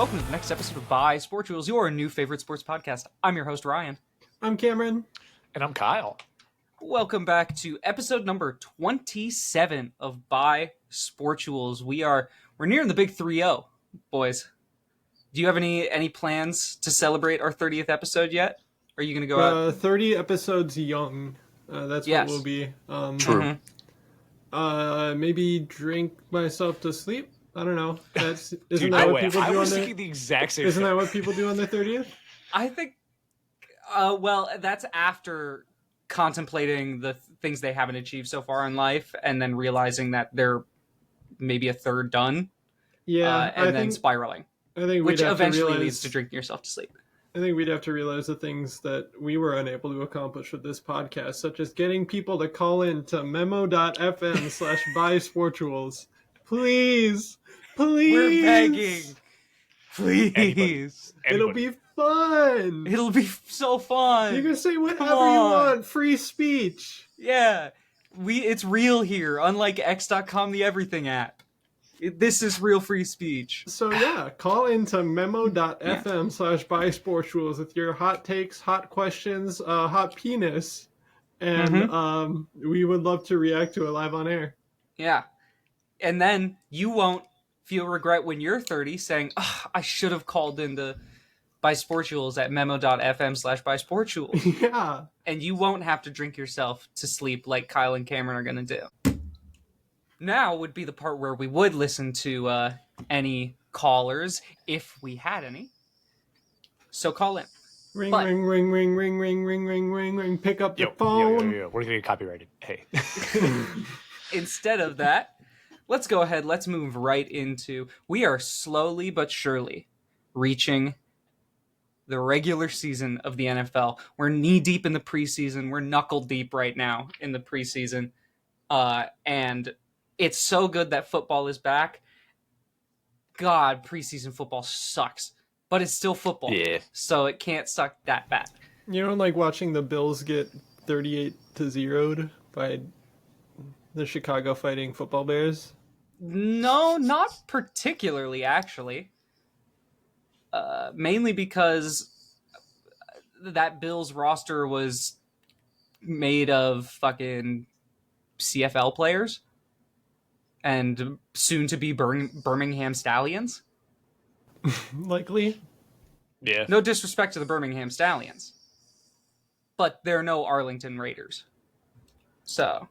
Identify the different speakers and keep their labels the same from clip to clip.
Speaker 1: welcome to the next episode of Bisportuals, your new favorite sports podcast. I'm your host, Ryan.
Speaker 2: I'm Cameron.
Speaker 3: And I'm Kyle.
Speaker 1: Welcome back to episode number 27 of Bisportuals. We're nearing the big 3-0, boys. Do you have any plans to celebrate our 30th episode yet? Are you going to go out?
Speaker 2: 30 episodes young. That's what we'll be.
Speaker 3: True.
Speaker 2: Maybe drink myself to sleep. I don't know. Isn't
Speaker 3: Dude,
Speaker 2: that
Speaker 3: no
Speaker 2: what
Speaker 3: way.
Speaker 2: people
Speaker 3: I
Speaker 2: do
Speaker 3: was
Speaker 2: on
Speaker 3: thinking the exact same
Speaker 2: Isn't
Speaker 3: thing.
Speaker 2: that what people do on their 30th?
Speaker 1: I think, well, that's after contemplating the things they haven't achieved so far in life and then realizing that they're maybe a third done.
Speaker 2: Yeah.
Speaker 1: And then spiraling.
Speaker 2: I think
Speaker 1: Which
Speaker 2: we'd have
Speaker 1: eventually
Speaker 2: to realize,
Speaker 1: leads to drinking yourself to sleep.
Speaker 2: I think we'd have to realize the things that we were unable to accomplish with this podcast, such as getting people to call in to memo.fm/Bisportuals. Please.
Speaker 1: We're begging. Please.
Speaker 3: Anybody.
Speaker 2: It'll be fun.
Speaker 1: It'll be so fun.
Speaker 2: You can say whatever
Speaker 1: Come
Speaker 2: you
Speaker 1: on.
Speaker 2: want. Free speech.
Speaker 1: Yeah. It's real here, unlike X.com, the everything app. This is real free speech.
Speaker 2: So yeah, call into memo.fm/Bisportuals with your hot takes, hot questions, hot penis, and we would love to react to it live on air.
Speaker 1: Yeah. And then you won't feel regret when you're 30 saying, I should have called into Bisportuals at memo.fm/Bisportuals.
Speaker 2: Yeah.
Speaker 1: And you won't have to drink yourself to sleep like Kyle and Cameron are going to do. Now would be the part where we would listen to any callers, if we had any. So call in.
Speaker 2: Ring,
Speaker 1: But-
Speaker 2: ring, ring, ring, ring, ring, ring, ring, ring, ring. Pick up the phone.
Speaker 3: Yo. We're going to get copyrighted. Hey.
Speaker 1: Instead of that, let's go ahead. Let's move right into... We are slowly but surely reaching the regular season of the NFL. We're knee-deep in the preseason. We're knuckle-deep right now in the preseason. And it's so good that football is back. God, preseason football sucks. But it's still football.
Speaker 3: Yeah.
Speaker 1: So it can't suck that bad.
Speaker 2: You don't like watching the Bills get 38-0'd by the Chicago Fighting Football Bears?
Speaker 1: No, not particularly, actually. Mainly because that Bills roster was made of fucking CFL players and soon to be Birmingham Stallions.
Speaker 2: Likely.
Speaker 3: Yeah.
Speaker 1: No disrespect to the Birmingham Stallions, but they're no Arlington Raiders. So,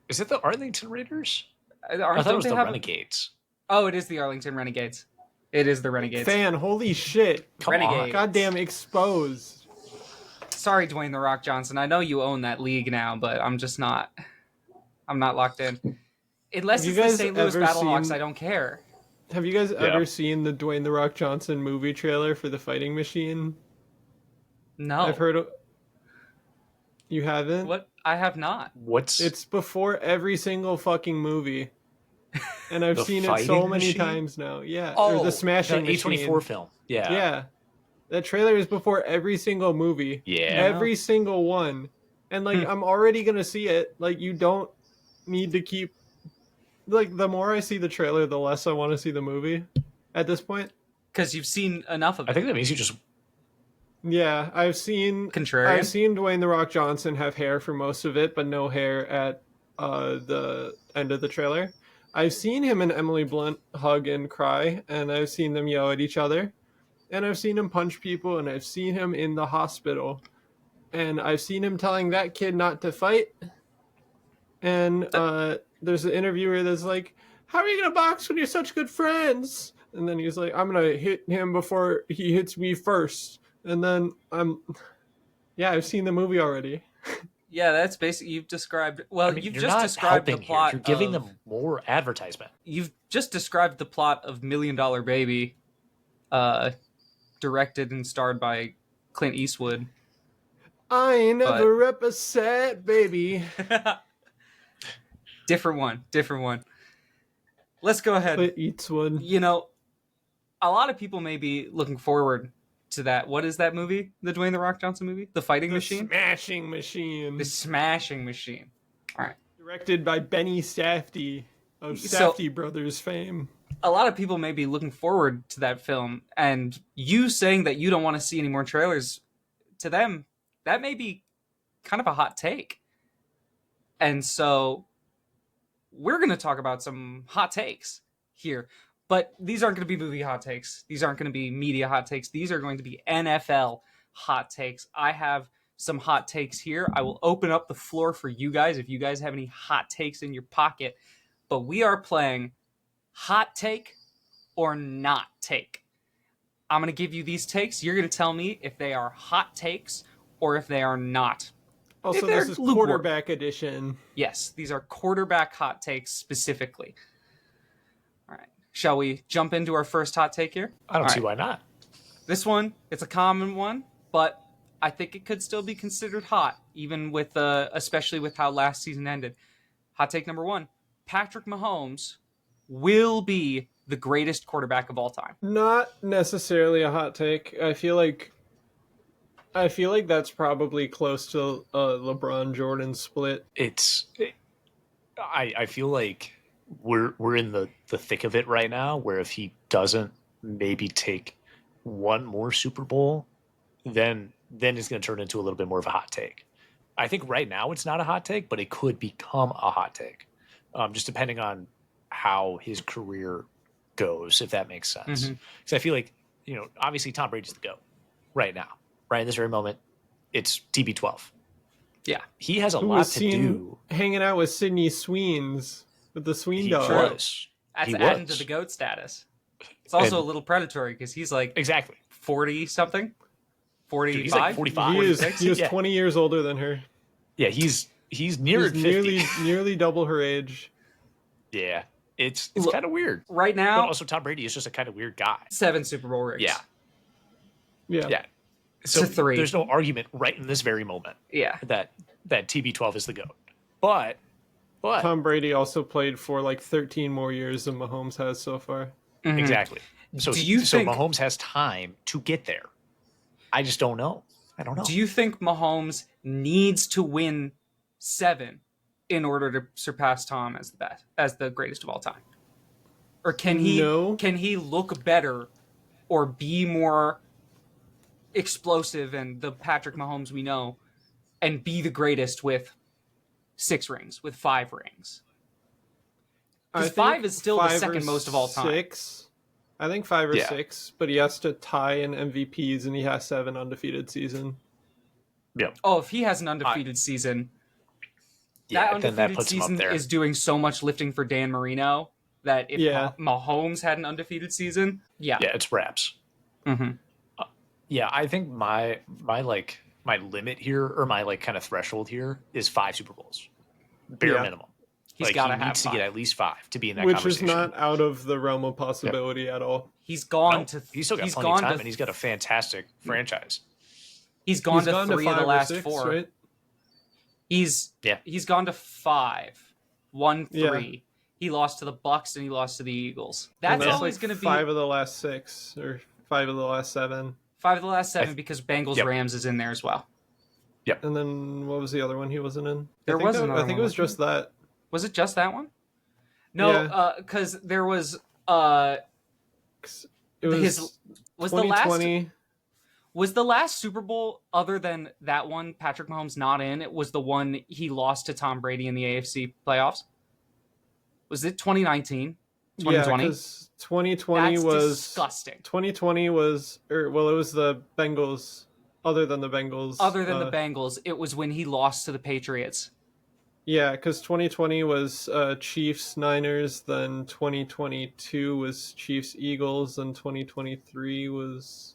Speaker 3: Is it the Arlington Raiders?
Speaker 1: I
Speaker 3: I thought it was the Renegades.
Speaker 1: Oh, it is the Arlington Renegades. It is the Renegades.
Speaker 2: Fan, holy shit.
Speaker 3: Come
Speaker 1: Renegades.
Speaker 3: on.
Speaker 2: Goddamn exposed.
Speaker 1: Sorry, Dwayne "The Rock" Johnson. I know you own that league now, but I'm not locked in. Unless
Speaker 2: Have
Speaker 1: it's
Speaker 2: you
Speaker 1: the
Speaker 2: guys
Speaker 1: St. Louis
Speaker 2: ever
Speaker 1: Battlehawks,
Speaker 2: seen-
Speaker 1: I don't care.
Speaker 2: Have you guys ever seen the Dwayne "The Rock" Johnson movie trailer for The Fighting Machine?
Speaker 1: No.
Speaker 2: I've heard of... You haven't?
Speaker 1: What? I have not.
Speaker 3: What's...
Speaker 2: It's before every single fucking movie. And I've
Speaker 3: The
Speaker 2: seen it
Speaker 3: Fighting
Speaker 2: so many
Speaker 3: Machine?
Speaker 2: times now. Yeah.
Speaker 1: Oh,
Speaker 2: or the Smashing
Speaker 3: the A24
Speaker 2: Machine.
Speaker 3: film. Yeah.
Speaker 2: Yeah. That trailer is before every single movie.
Speaker 3: Yeah.
Speaker 2: Every single one. And like I'm already gonna see it. Like you don't need to keep like the more I see the trailer, the less I want to see the movie at this point.
Speaker 1: Because you've seen enough of it.
Speaker 3: I think that means you just...
Speaker 2: Yeah, I've seen
Speaker 1: Contrarian?
Speaker 2: Dwayne "The Rock" Johnson have hair for most of it, but no hair at the end of the trailer. I've seen him and Emily Blunt hug and cry, and I've seen them yell at each other, and I've seen him punch people, and I've seen him in the hospital, and I've seen him telling that kid not to fight. And there's an interviewer that's like, "How are you gonna box when you're such good friends?" And then he's like, "I'm gonna hit him before he hits me first." And then I've seen the movie already.
Speaker 1: Yeah, that's basically you've described. Well,
Speaker 3: I mean,
Speaker 1: you've
Speaker 3: you're
Speaker 1: just
Speaker 3: not
Speaker 1: described the
Speaker 3: helping
Speaker 1: plot.
Speaker 3: here. You're giving
Speaker 1: of,
Speaker 3: them more advertisement.
Speaker 1: You've just described the plot of $1 Million Baby, directed and starred by Clint Eastwood.
Speaker 2: I ain't never represent, baby.
Speaker 1: Different one. Let's go ahead.
Speaker 2: But Eastwood.
Speaker 1: You know, a lot of people may be looking forward to that. What is that movie? The Dwayne "The Rock" Johnson movie? The Fighting
Speaker 2: The
Speaker 1: Machine?
Speaker 2: Smashing Machine.
Speaker 1: The Smashing Machine. All right.
Speaker 2: Directed by Benny Safdie of
Speaker 1: So-
Speaker 2: Safdie Brothers fame.
Speaker 1: a lot of people may be looking forward to that film, and you saying that you don't want to see any more trailers, to them, that may be kind of a hot take. And so we're going to talk about some hot takes here. But these aren't going to be movie hot takes. These aren't going to be media hot takes. These are going to be NFL hot takes. I have some hot takes here. I will open up the floor for you guys if you guys have any hot takes in your pocket. But we are playing hot take or not take. I'm going to give you these takes. You're going to tell me if they are hot takes or if they are not.
Speaker 2: Also, this is quarterback edition.
Speaker 1: Yes, these are quarterback hot takes specifically. All right. Shall we jump into our first hot take here?
Speaker 3: I don't see why not.
Speaker 1: This one, it's a common one, but I think it could still be considered hot, even with, especially with how last season ended. Hot take number 1, Patrick Mahomes will be the greatest quarterback of all time.
Speaker 2: Not necessarily a hot take. I feel like that's probably close to a LeBron Jordan split.
Speaker 3: I feel like we're in the thick of it right now, where if he doesn't maybe take one more Super Bowl, then it's going to turn into a little bit more of a hot take. I think right now it's not a hot take, but it could become a hot take, just depending on how his career goes, if that makes sense. Because I feel like, obviously Tom Brady's the GOAT right now. Right in this very moment, it's TB12.
Speaker 1: Yeah.
Speaker 3: He has a lot to do.
Speaker 2: Hanging out with Sydney Sweens, with the Sween dog.
Speaker 3: Was.
Speaker 1: That's adding to the GOAT status. It's also a little predatory because he's like
Speaker 3: exactly
Speaker 1: 40-something? 45?
Speaker 3: He's like 45.
Speaker 2: He was 20 years older than her.
Speaker 3: Yeah, he's near 50.
Speaker 2: Nearly double her age.
Speaker 3: Yeah. It's kind of weird.
Speaker 1: Right now.
Speaker 3: But also Tom Brady is just a kind of weird guy.
Speaker 1: 7 Super Bowl rings.
Speaker 3: Yeah. So
Speaker 1: to 3.
Speaker 3: There's no argument right in this very moment.
Speaker 1: Yeah.
Speaker 3: That TB12 is the GOAT. But
Speaker 2: Tom Brady also played for like 13 more years than Mahomes has so far.
Speaker 3: Exactly. So
Speaker 1: Do you think
Speaker 3: Mahomes has time to get there? I just don't know. I don't know.
Speaker 1: Do you think Mahomes needs to win 7 in order to surpass Tom as the greatest of all time? Or can he look better or be more explosive and the Patrick Mahomes we know and be the greatest with 6 rings, with 5 rings? Because 5 is still the second most of all time.
Speaker 2: 6. I think 5 or 6, but he has to tie in MVPs and he has 7 undefeated season.
Speaker 3: Yeah.
Speaker 1: Oh, if he has an undefeated season, that undefeated season is doing so much lifting for Dan Marino that if Mahomes had an undefeated season,
Speaker 3: it's wraps. Yeah, I think my limit here, or my kind of threshold here, is 5 Super Bowls, bare minimum.
Speaker 1: He's got to have
Speaker 3: needs
Speaker 1: 5.
Speaker 3: to get at least 5 to be in that
Speaker 2: Which
Speaker 3: conversation.
Speaker 2: is not out of the realm of possibility at all.
Speaker 1: He's gone to.
Speaker 3: He's still got plenty of time, and he's got a fantastic franchise.
Speaker 1: He's gone to 3 of the last
Speaker 2: 6,
Speaker 1: 4.
Speaker 2: Right?
Speaker 1: He's gone to 5, 1-3. Yeah. He lost to the Bucks and he lost to the Eagles. That's always going to be
Speaker 2: 5 of the last 6 or 5 of the last 7.
Speaker 1: 5 of the last 7 because Bengals Rams is in there as well.
Speaker 3: Yep.
Speaker 2: And then what was the other one he wasn't in?
Speaker 1: I
Speaker 2: think it was just that.
Speaker 1: Was it just that one? No, because there was it
Speaker 2: was
Speaker 1: the last Super Bowl other than that one Patrick Mahomes not in. It was the one he lost to Tom Brady in the AFC playoffs. Was it 2019? 2020?
Speaker 2: Yeah, because 2020 was
Speaker 1: disgusting.
Speaker 2: 2020 was, it was the Bengals. Other than the Bengals, it was when he lost to the Patriots. Yeah, because 2020 was Chiefs Niners, then 2022 was Chiefs Eagles, and 2023 was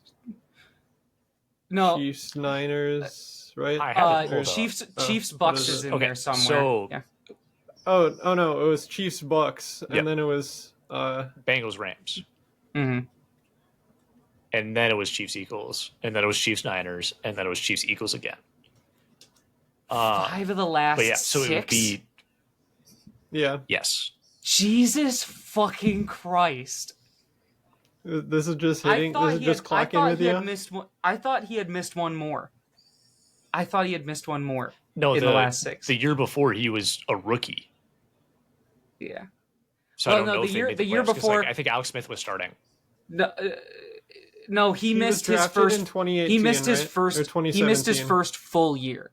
Speaker 2: Chiefs Niners, right?
Speaker 1: Chiefs Bucks is in there somewhere.
Speaker 3: So,
Speaker 2: oh no, it was Chiefs Bucks, and then it was
Speaker 3: Bengals Rams.
Speaker 1: Mm-hmm.
Speaker 3: And then it was Chiefs Eagles, and then it was Chiefs Niners, and then it was Chiefs Eagles again.
Speaker 1: 5 of the last 6?
Speaker 3: So it would be...
Speaker 2: Yeah.
Speaker 3: Yes.
Speaker 1: Jesus fucking Christ.
Speaker 2: This is just hitting... This is just clocking with you?
Speaker 1: I thought he had missed one more.
Speaker 3: No,
Speaker 1: in the last 6.
Speaker 3: The year before, he was a rookie.
Speaker 1: Yeah.
Speaker 3: So
Speaker 1: Well,
Speaker 3: I don't
Speaker 1: no,
Speaker 3: know
Speaker 1: the
Speaker 3: if they
Speaker 1: year-
Speaker 3: made
Speaker 1: the year
Speaker 3: playoffs 'cause,
Speaker 1: before-
Speaker 3: I think Alex Smith was starting.
Speaker 1: No, no, he
Speaker 2: was
Speaker 1: missed his
Speaker 2: drafted
Speaker 1: first.
Speaker 2: in 2018,
Speaker 1: He missed his
Speaker 2: right? Or
Speaker 1: first. He missed his
Speaker 2: 2017.
Speaker 1: first full year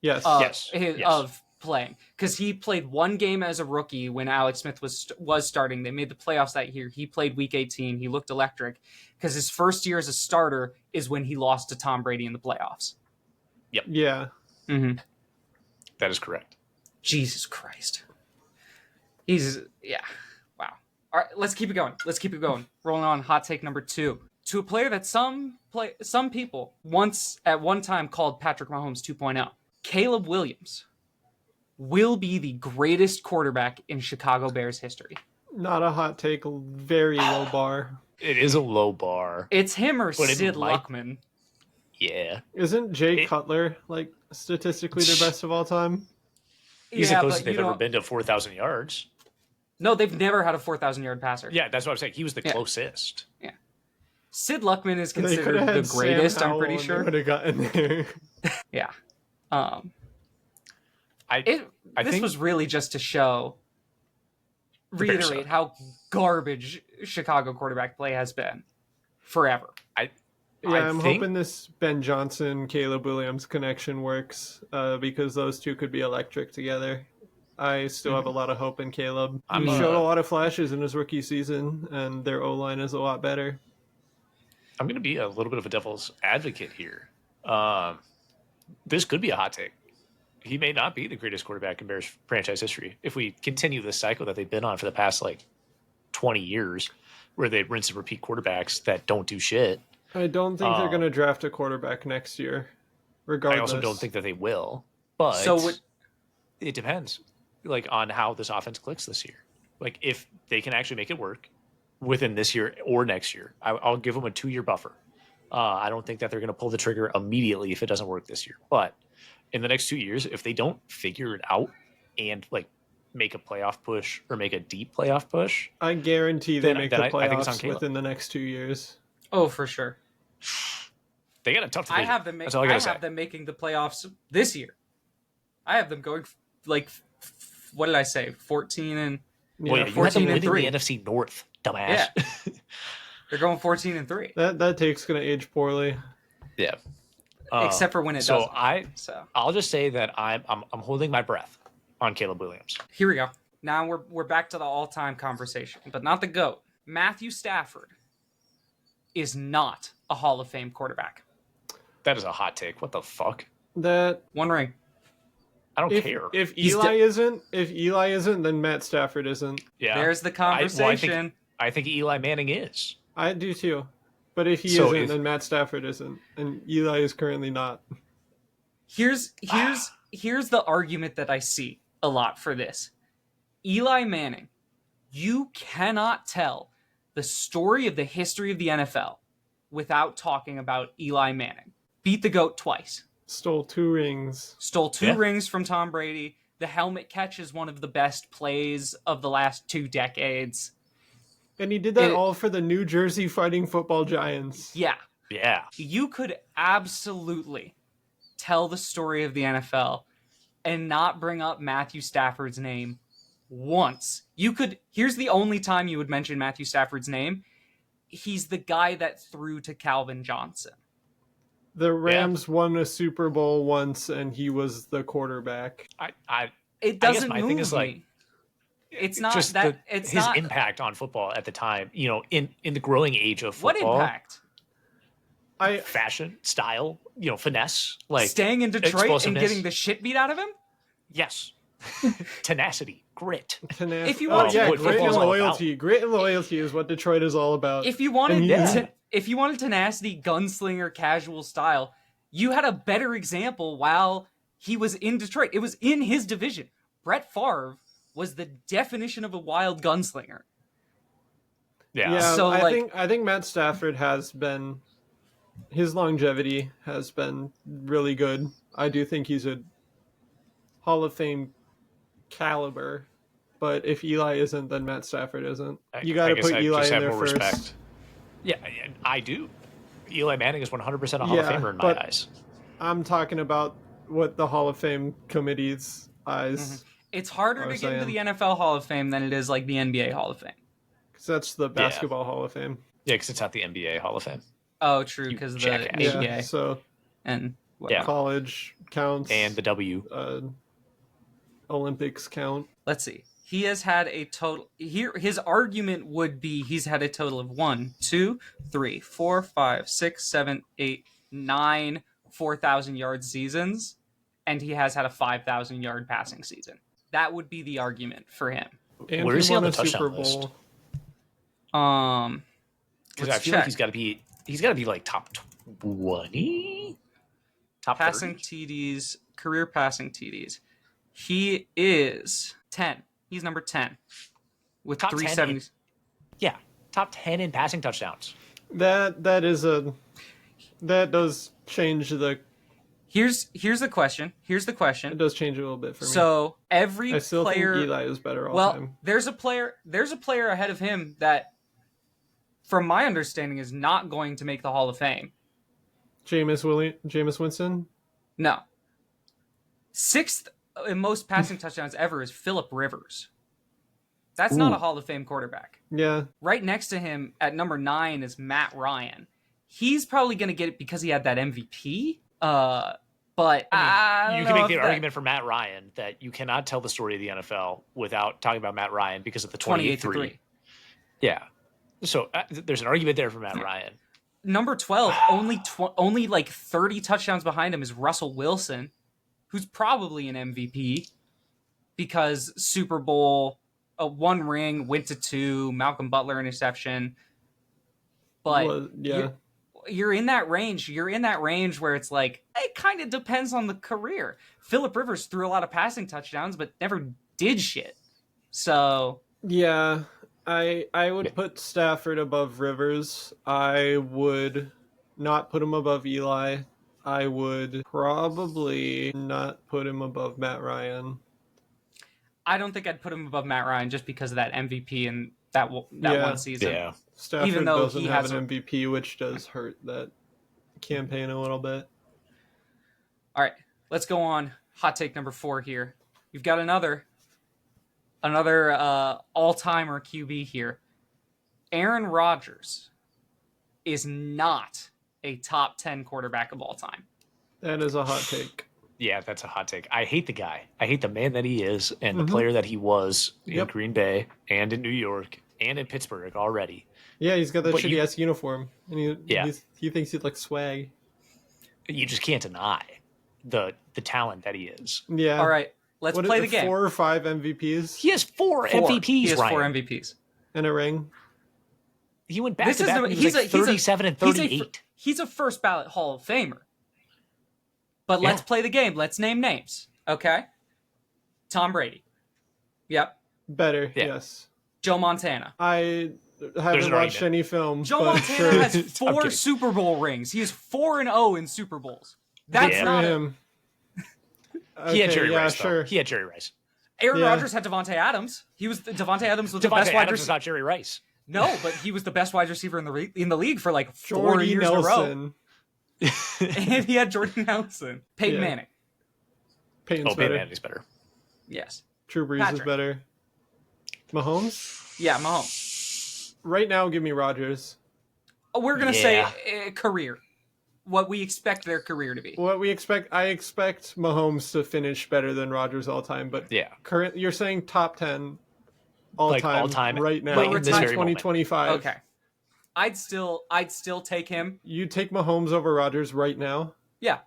Speaker 2: Yes.
Speaker 3: Yes.
Speaker 1: of playing because he played one game as a rookie when Alex Smith was starting. They made the playoffs that year. He played Week 18. He looked electric because his first year as a starter is when he lost to Tom Brady in the playoffs.
Speaker 2: Yeah.
Speaker 1: Mm-hmm.
Speaker 3: That is correct.
Speaker 1: Jesus Christ. Yeah. Wow. All right, let's keep it going. Rolling on hot take number 2. To a player that some people once at one time called Patrick Mahomes 2.0, Caleb Williams will be the greatest quarterback in Chicago Bears history.
Speaker 2: Not a hot take, very low bar.
Speaker 3: It is a low bar.
Speaker 1: It's him or
Speaker 3: But it
Speaker 1: Sid
Speaker 3: might-
Speaker 1: Luckman.
Speaker 3: Yeah.
Speaker 2: Isn't Jay Cutler like statistically the best of all time?
Speaker 3: He's
Speaker 1: Yeah,
Speaker 3: the closest
Speaker 1: but you
Speaker 3: they've ever
Speaker 1: don't-
Speaker 3: been to 4,000 yards.
Speaker 1: No, they've never had a 4,000-yard passer.
Speaker 3: Yeah, that's what I'm saying. He was the
Speaker 1: Yeah.
Speaker 3: closest.
Speaker 1: Sid Luckman is
Speaker 2: They
Speaker 1: considered
Speaker 2: could have
Speaker 1: the
Speaker 2: had Sam
Speaker 1: greatest, I'm
Speaker 2: Howell
Speaker 1: pretty
Speaker 2: and they
Speaker 1: sure.
Speaker 2: would have gotten there.
Speaker 1: Yeah.
Speaker 3: I
Speaker 1: This
Speaker 3: think
Speaker 1: was really just to
Speaker 3: Bears
Speaker 1: reiterate
Speaker 3: suck.
Speaker 1: how garbage Chicago quarterback play has been forever.
Speaker 2: Yeah, I'm
Speaker 3: think-
Speaker 2: hoping this Ben Johnson, Caleb Williams connection works because those two could be electric together. I still have a lot of hope in Caleb.
Speaker 3: I'm,
Speaker 2: He showed a lot of flashes in his rookie season, and their O-line is a lot better.
Speaker 3: I'm going to be a little bit of a devil's advocate here. This could be a hot take. He may not be the greatest quarterback in Bears franchise history if we continue this cycle that they've been on for the past 20 years, where they rinse and repeat quarterbacks that don't do shit.
Speaker 2: I don't think they're going to draft a quarterback next year, regardless.
Speaker 3: I also don't think that they will, but it depends, on how this offense clicks this year. If they can actually make it work within this year or next year, I'll give them a 2-year buffer. I don't think that they're going to pull the trigger immediately if it doesn't work this year. But in the next 2 years, if they don't figure it out and make a playoff push or make a deep playoff push,
Speaker 2: I guarantee they make the
Speaker 3: I think it's on
Speaker 2: playoffs
Speaker 3: Caleb.
Speaker 2: within the next 2 years.
Speaker 1: Oh, for sure.
Speaker 3: they got a tough division.
Speaker 1: I have them.
Speaker 3: That's all I gotta say.
Speaker 1: have them making the playoffs this year. I have them going what did I say? 14 and
Speaker 3: Well, yeah, you had them
Speaker 1: 14 and
Speaker 3: winning
Speaker 1: 3.
Speaker 3: the NFC North, dumbass.
Speaker 1: Yeah. They're going 14 and 3.
Speaker 2: That take's going to age poorly.
Speaker 3: Yeah.
Speaker 1: Except for when it
Speaker 3: so
Speaker 1: doesn't.
Speaker 3: I'll just say that I'm holding my breath on Caleb Williams.
Speaker 1: Here we go. Now we're back to the all-time conversation, but not the GOAT. Matthew Stafford is not a Hall of Fame quarterback.
Speaker 3: That is a hot take. What the fuck?
Speaker 2: That
Speaker 1: One ring.
Speaker 3: I don't
Speaker 2: if,
Speaker 3: care.
Speaker 2: if
Speaker 1: He's
Speaker 2: Eli isn't, then Matt Stafford isn't.
Speaker 3: Yeah.
Speaker 1: There's the conversation.
Speaker 3: I think Eli Manning is.
Speaker 2: I do too. But if he
Speaker 3: So
Speaker 2: isn't,
Speaker 3: if-
Speaker 2: then Matt Stafford isn't. And Eli is currently not.
Speaker 1: Here's the argument that I see a lot for this. Eli Manning, you cannot tell the story of the history of the NFL without talking about Eli Manning. Beat the GOAT twice.
Speaker 2: Stole 2 rings.
Speaker 1: Stole 2
Speaker 3: Yeah.
Speaker 1: rings from Tom Brady. The helmet catch is one of the best plays of the last 2 decades.
Speaker 2: And he did that
Speaker 1: It-
Speaker 2: all for the New Jersey Fighting Football Giants.
Speaker 1: Yeah.
Speaker 3: Yeah.
Speaker 1: You could absolutely tell the story of the NFL and not bring up Matthew Stafford's name once. Here's the only time you would mention Matthew Stafford's name. He's the guy that threw to Calvin Johnson.
Speaker 2: The Rams won a Super Bowl once, and he was the quarterback.
Speaker 1: It
Speaker 3: guess
Speaker 1: doesn't
Speaker 3: my
Speaker 1: move
Speaker 3: thing is,
Speaker 1: me. It's not
Speaker 3: just
Speaker 1: that. It's
Speaker 3: his
Speaker 1: not
Speaker 3: impact on football at the time, in the growing age of
Speaker 1: what
Speaker 3: football.
Speaker 1: impact.
Speaker 3: Fashion, style, finesse,
Speaker 1: Staying in Detroit and
Speaker 3: explosiveness.
Speaker 1: getting the shit beat out of him.
Speaker 3: Yes. Tenacity, grit.
Speaker 1: If you
Speaker 2: Oh,
Speaker 1: want
Speaker 2: yeah,
Speaker 3: what
Speaker 2: grit and
Speaker 3: football's all
Speaker 2: loyalty. Grit and loyalty is what Detroit is all about.
Speaker 1: If you wanted,
Speaker 2: And
Speaker 1: if you wanted tenacity, gunslinger, casual style, you had a better example while he was in Detroit. It was in his division. Brett Favre was the definition of a wild gunslinger.
Speaker 3: Yeah.
Speaker 2: Yeah,
Speaker 1: So,
Speaker 2: I think Matt Stafford has been, his longevity has been really good. I do think he's a Hall of Fame caliber, but if Eli isn't, then Matt Stafford isn't. You got to put Eli in there first.
Speaker 3: Yeah, I do. Eli Manning is 100% a Hall of
Speaker 2: Yeah,
Speaker 3: Famer in my
Speaker 2: but-
Speaker 3: eyes.
Speaker 2: I'm talking about what the Hall of Fame committee's eyes
Speaker 1: It's harder to get into the NFL Hall of Fame than it is like the NBA Hall of Fame.
Speaker 2: Because that's the Basketball Hall of Fame.
Speaker 3: Yeah, because it's not the NBA Hall of Fame.
Speaker 1: Oh, true, because of the
Speaker 3: jackass.
Speaker 1: ABA.
Speaker 2: Yeah, so
Speaker 1: And
Speaker 2: college counts.
Speaker 3: And the W.
Speaker 2: Olympics count.
Speaker 1: Let's see. He has had a total... His argument would be he's had a total of 1, 2, 3, 4, 5, 6, 7, 8, 9 4,000-yard seasons, and he has had a 5,000-yard passing season. That would be the argument for him.
Speaker 2: And
Speaker 3: Where is he on
Speaker 2: won
Speaker 3: the
Speaker 2: a Super
Speaker 3: touchdown list?
Speaker 2: Bowl.
Speaker 3: Because I feel like he's got to be like top 20, top
Speaker 1: passing
Speaker 3: 30?
Speaker 1: TDs, career passing TDs. He is 10. He's number 10 with
Speaker 3: Top 10
Speaker 1: 370.
Speaker 3: Yeah, top 10 in passing touchdowns.
Speaker 2: That does change the.
Speaker 1: Here's the question.
Speaker 2: It does change a little bit for me.
Speaker 1: So every
Speaker 2: I still
Speaker 1: player,
Speaker 2: think Eli is better all time.
Speaker 1: there's a player ahead of him that, from my understanding, is not going to make the Hall of Fame.
Speaker 2: Jameis Winston?
Speaker 1: No. 6th in most passing touchdowns ever is Phillip Rivers. That's not a Hall of Fame quarterback.
Speaker 2: Yeah.
Speaker 1: Right next to him at number 9 is Matt Ryan. He's probably going to get it because he had that MVP. But
Speaker 3: you can make the argument for Matt Ryan that you cannot tell the story of the NFL without talking about Matt Ryan because of the 28-3. Yeah. So there's an argument there for Matt Ryan.
Speaker 1: Number 12, only like 30 touchdowns behind him is Russell Wilson, who's probably an MVP because Super Bowl, 1 ring, went to 2, Malcolm Butler interception. But you're in that range. You're in that range where it's like, it kind of depends on the career. Phillip Rivers threw a lot of passing touchdowns, but never did shit. So
Speaker 2: yeah, I would put Stafford above Rivers. I would not put him above Eli. I would probably not put him above Matt Ryan.
Speaker 1: I don't think I'd put him above Matt Ryan just because of that MVP and that one season.
Speaker 3: Yeah.
Speaker 2: Stafford
Speaker 1: Even though
Speaker 2: doesn't
Speaker 1: he
Speaker 2: have
Speaker 1: has
Speaker 2: an MVP, which does hurt that campaign a little bit.
Speaker 1: All right, let's go on. Hot take number 4 here. You've got another all-timer QB here. Aaron Rodgers is not a top 10 quarterback of all time.
Speaker 2: That is a hot take.
Speaker 3: Yeah, that's a hot take. I hate the guy. I hate the man that he is and the player that he was in Green Bay and in New York and in Pittsburgh already.
Speaker 2: Yeah, he's got that shitty-ass uniform. And he thinks he's like swag.
Speaker 3: You just can't deny the talent that he is.
Speaker 2: Yeah.
Speaker 1: All right, let's play the game.
Speaker 2: 4 or 5 MVPs?
Speaker 3: He has 4 MVPs,
Speaker 1: He has
Speaker 3: Ryan.
Speaker 1: 4 MVPs.
Speaker 2: And a ring?
Speaker 3: He went back to back when he was like 37 and 38.
Speaker 1: He's a first ballot Hall of Famer. But let's play the game. Let's name names. Okay? Tom Brady. Yep.
Speaker 2: Better, yes.
Speaker 1: Joe Montana.
Speaker 2: I haven't watched any film.
Speaker 1: Joe Montana has 4 Super Bowl rings. He is 4-0 in Super Bowls. That's not
Speaker 2: him.
Speaker 3: He had Jerry Rice. Sure. He had Jerry Rice.
Speaker 1: Aaron Rodgers had Devontae Adams. Devontae Adams was the best wide receiver.
Speaker 3: Not Jerry Rice.
Speaker 1: No, but he was the best wide receiver in the league for like 4 years in a row. And he had Jordan Nelson. Peyton Manning.
Speaker 2: Peyton
Speaker 3: Manning's better.
Speaker 1: Yes.
Speaker 2: Drew Brees is better. Mahomes?
Speaker 1: Yeah, Mahomes.
Speaker 2: Right now, give me Rodgers.
Speaker 1: We're going to say career. What we expect their career to be.
Speaker 2: I expect Mahomes to finish better than Rodgers all time, but you're saying top 10 all time right now,
Speaker 3: in this very
Speaker 2: 2025.
Speaker 3: moment.
Speaker 1: Okay. I'd still take him.
Speaker 2: You take Mahomes over Rodgers right now?
Speaker 1: Yeah.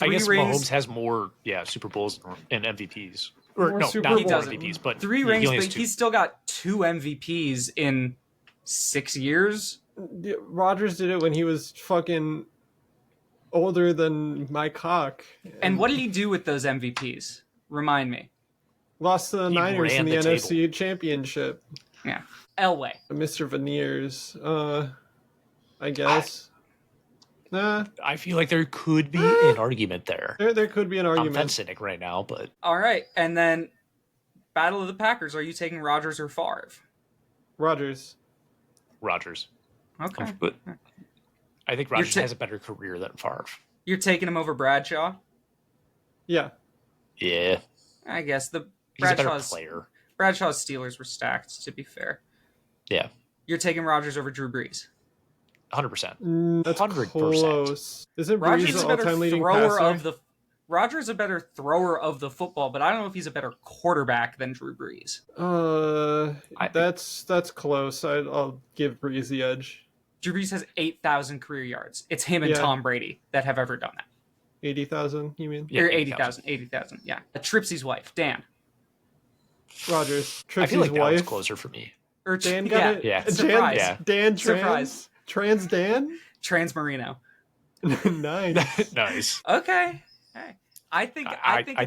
Speaker 3: I guess Mahomes has more Super Bowls and MVPs. Or no, not more MVPs, but
Speaker 1: 3 rings, but he's still got 2 MVPs in 6 years.
Speaker 2: Rodgers did it when he was fucking older than my cock.
Speaker 1: And what did he do with those MVPs? Remind me.
Speaker 2: Lost to the Niners in the NFC Championship.
Speaker 1: Yeah. Elway.
Speaker 2: Mr. Veneers. I guess.
Speaker 3: I feel like there could be an argument there.
Speaker 2: There could be an argument.
Speaker 3: I'm cynic right now, but...
Speaker 1: All right, and then Battle of the Packers. Are you taking Rodgers or Favre?
Speaker 2: Rodgers.
Speaker 1: Okay.
Speaker 3: But I think Rodgers has a better career than Favre.
Speaker 1: You're taking him over Bradshaw?
Speaker 2: Yeah.
Speaker 3: Yeah.
Speaker 1: I guess the
Speaker 3: He's a better
Speaker 1: Bradshaw's Steelers were stacked. To be fair,
Speaker 3: Yeah,
Speaker 1: you're taking Rodgers over Drew Brees.
Speaker 3: 100%.
Speaker 2: That's
Speaker 3: 100%.
Speaker 2: close. Isn't
Speaker 1: Rodgers
Speaker 2: Breeze
Speaker 1: is
Speaker 2: the
Speaker 1: a better
Speaker 2: all-time leading
Speaker 1: thrower
Speaker 2: passer?
Speaker 1: of the. Rodgers is a better thrower of the football, but I don't know if he's a better quarterback than Drew Brees.
Speaker 2: That's close. I'll give Breeze the edge.
Speaker 1: Drew Brees has 8,000 career yards. It's him and
Speaker 2: Yeah.
Speaker 1: Tom Brady that have ever done that.
Speaker 2: 80,000, you mean?
Speaker 3: Yeah,
Speaker 1: Or 80,000, yeah. Tripsy's wife, Dan.
Speaker 2: Rogers.
Speaker 3: I feel
Speaker 2: Trixie's
Speaker 3: like that was
Speaker 2: wife.
Speaker 3: closer for me.
Speaker 1: Or
Speaker 2: Dan got it.
Speaker 3: Yeah.
Speaker 1: Surprise.
Speaker 3: Yeah.
Speaker 2: Dan
Speaker 1: Surprise.
Speaker 2: Trans Dan?
Speaker 1: Trans Marino.
Speaker 2: Nice.
Speaker 3: Nice.
Speaker 1: Okay. Hey. I think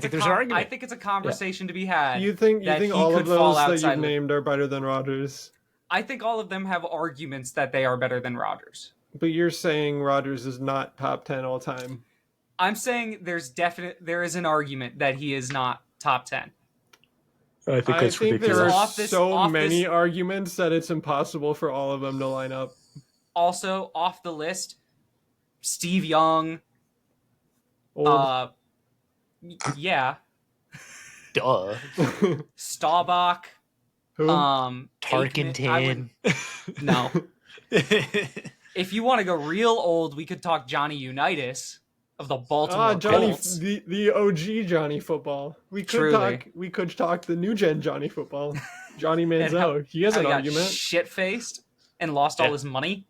Speaker 3: there's an argument.
Speaker 1: I think it's a conversation to be had.
Speaker 2: You think
Speaker 1: that he
Speaker 2: all
Speaker 1: could
Speaker 2: of
Speaker 1: fall
Speaker 2: those that
Speaker 1: outside
Speaker 2: you've
Speaker 1: the-
Speaker 2: named are better than Rodgers?
Speaker 1: I think all of them have arguments that they are better than Rodgers.
Speaker 2: But you're saying Rodgers is not top 10 all time.
Speaker 1: I'm saying there is an argument that he is not top 10.
Speaker 3: I think
Speaker 2: I think there are
Speaker 1: Off this-
Speaker 2: so
Speaker 1: off
Speaker 2: many
Speaker 1: this-
Speaker 2: arguments that it's impossible for all of them to line up.
Speaker 1: Also, off the list, Steve Young,
Speaker 2: Old.
Speaker 1: yeah,
Speaker 3: Duh.
Speaker 1: Staubach,
Speaker 2: Who?
Speaker 1: Aikman,
Speaker 3: Tarkenton.
Speaker 1: no. If you want to go real old, we could talk Johnny Unitas of the Baltimore
Speaker 2: Johnny,
Speaker 1: Colts.
Speaker 2: the OG Johnny Football. We could talk the new gen Johnny Football. Johnny Manziel. He has
Speaker 1: How
Speaker 2: an
Speaker 1: he got
Speaker 2: argument.
Speaker 1: shit-faced and lost all his money.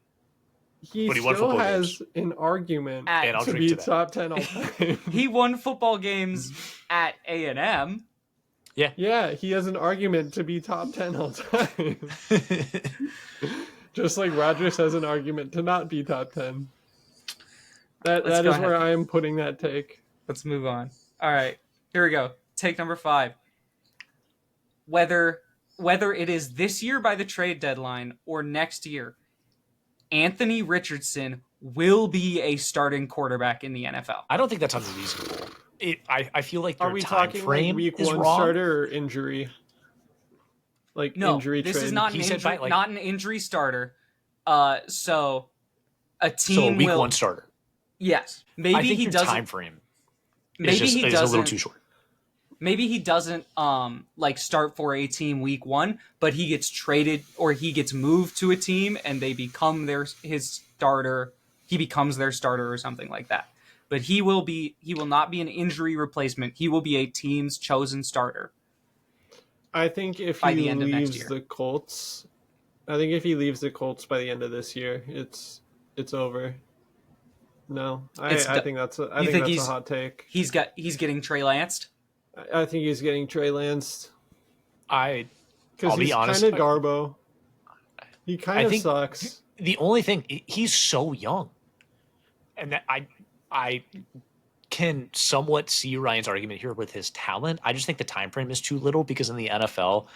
Speaker 2: He
Speaker 3: But he won
Speaker 2: still
Speaker 3: football
Speaker 2: has an argument
Speaker 1: At-
Speaker 3: And I'll
Speaker 2: to
Speaker 3: drink
Speaker 2: be
Speaker 3: to that.
Speaker 2: top 10 all time.
Speaker 1: He won football games at A&M.
Speaker 2: Yeah, he has an argument to be top 10 all time. Just like Rodgers has an argument to not be top 10. That
Speaker 1: Let's
Speaker 2: is
Speaker 1: go ahead.
Speaker 2: where I am putting that take.
Speaker 1: Let's move on. All right, here we go. Take number 5. Whether it is this year by the trade deadline or next year, Anthony Richardson will be a starting quarterback in the NFL.
Speaker 3: I don't think that's unreasonable. I feel like
Speaker 2: Are
Speaker 3: your
Speaker 2: we
Speaker 3: time
Speaker 2: talking
Speaker 3: frame
Speaker 2: like week
Speaker 3: is
Speaker 2: 1
Speaker 3: wrong.
Speaker 2: starter or injury? Like
Speaker 1: No,
Speaker 2: injury
Speaker 1: this
Speaker 2: trade?
Speaker 1: is not an
Speaker 3: He said
Speaker 1: injury,
Speaker 3: by, like-
Speaker 1: not an injury starter. So a team
Speaker 3: So a week
Speaker 1: will.
Speaker 3: 1 starter.
Speaker 1: Yes,
Speaker 3: I
Speaker 1: maybe
Speaker 3: think
Speaker 1: he
Speaker 3: your
Speaker 1: doesn't.
Speaker 3: time frame
Speaker 1: Maybe
Speaker 3: is
Speaker 1: he
Speaker 3: a
Speaker 1: doesn't.
Speaker 3: little too short.
Speaker 1: Maybe he doesn't like start for a team week 1, but he gets traded or he gets moved to a team and they become his starter. He becomes their starter or something like that. But he will not be an injury replacement. He will be a team's chosen starter.
Speaker 2: I think if
Speaker 1: by
Speaker 2: he
Speaker 1: the end of next
Speaker 2: leaves
Speaker 1: year.
Speaker 2: the Colts, by the end of this year, it's over. No, I think that's a hot take.
Speaker 1: He's getting Trey Lanced.
Speaker 2: I think he's getting Trey Lance
Speaker 3: I'll
Speaker 2: because
Speaker 3: be
Speaker 2: he's
Speaker 3: honest.
Speaker 2: kind of Garbo. He kind of
Speaker 3: think-
Speaker 2: sucks.
Speaker 3: The only thing, he's so young, and that I can somewhat see Ryan's argument here with his talent. I just think the time frame is too little because in the NFL,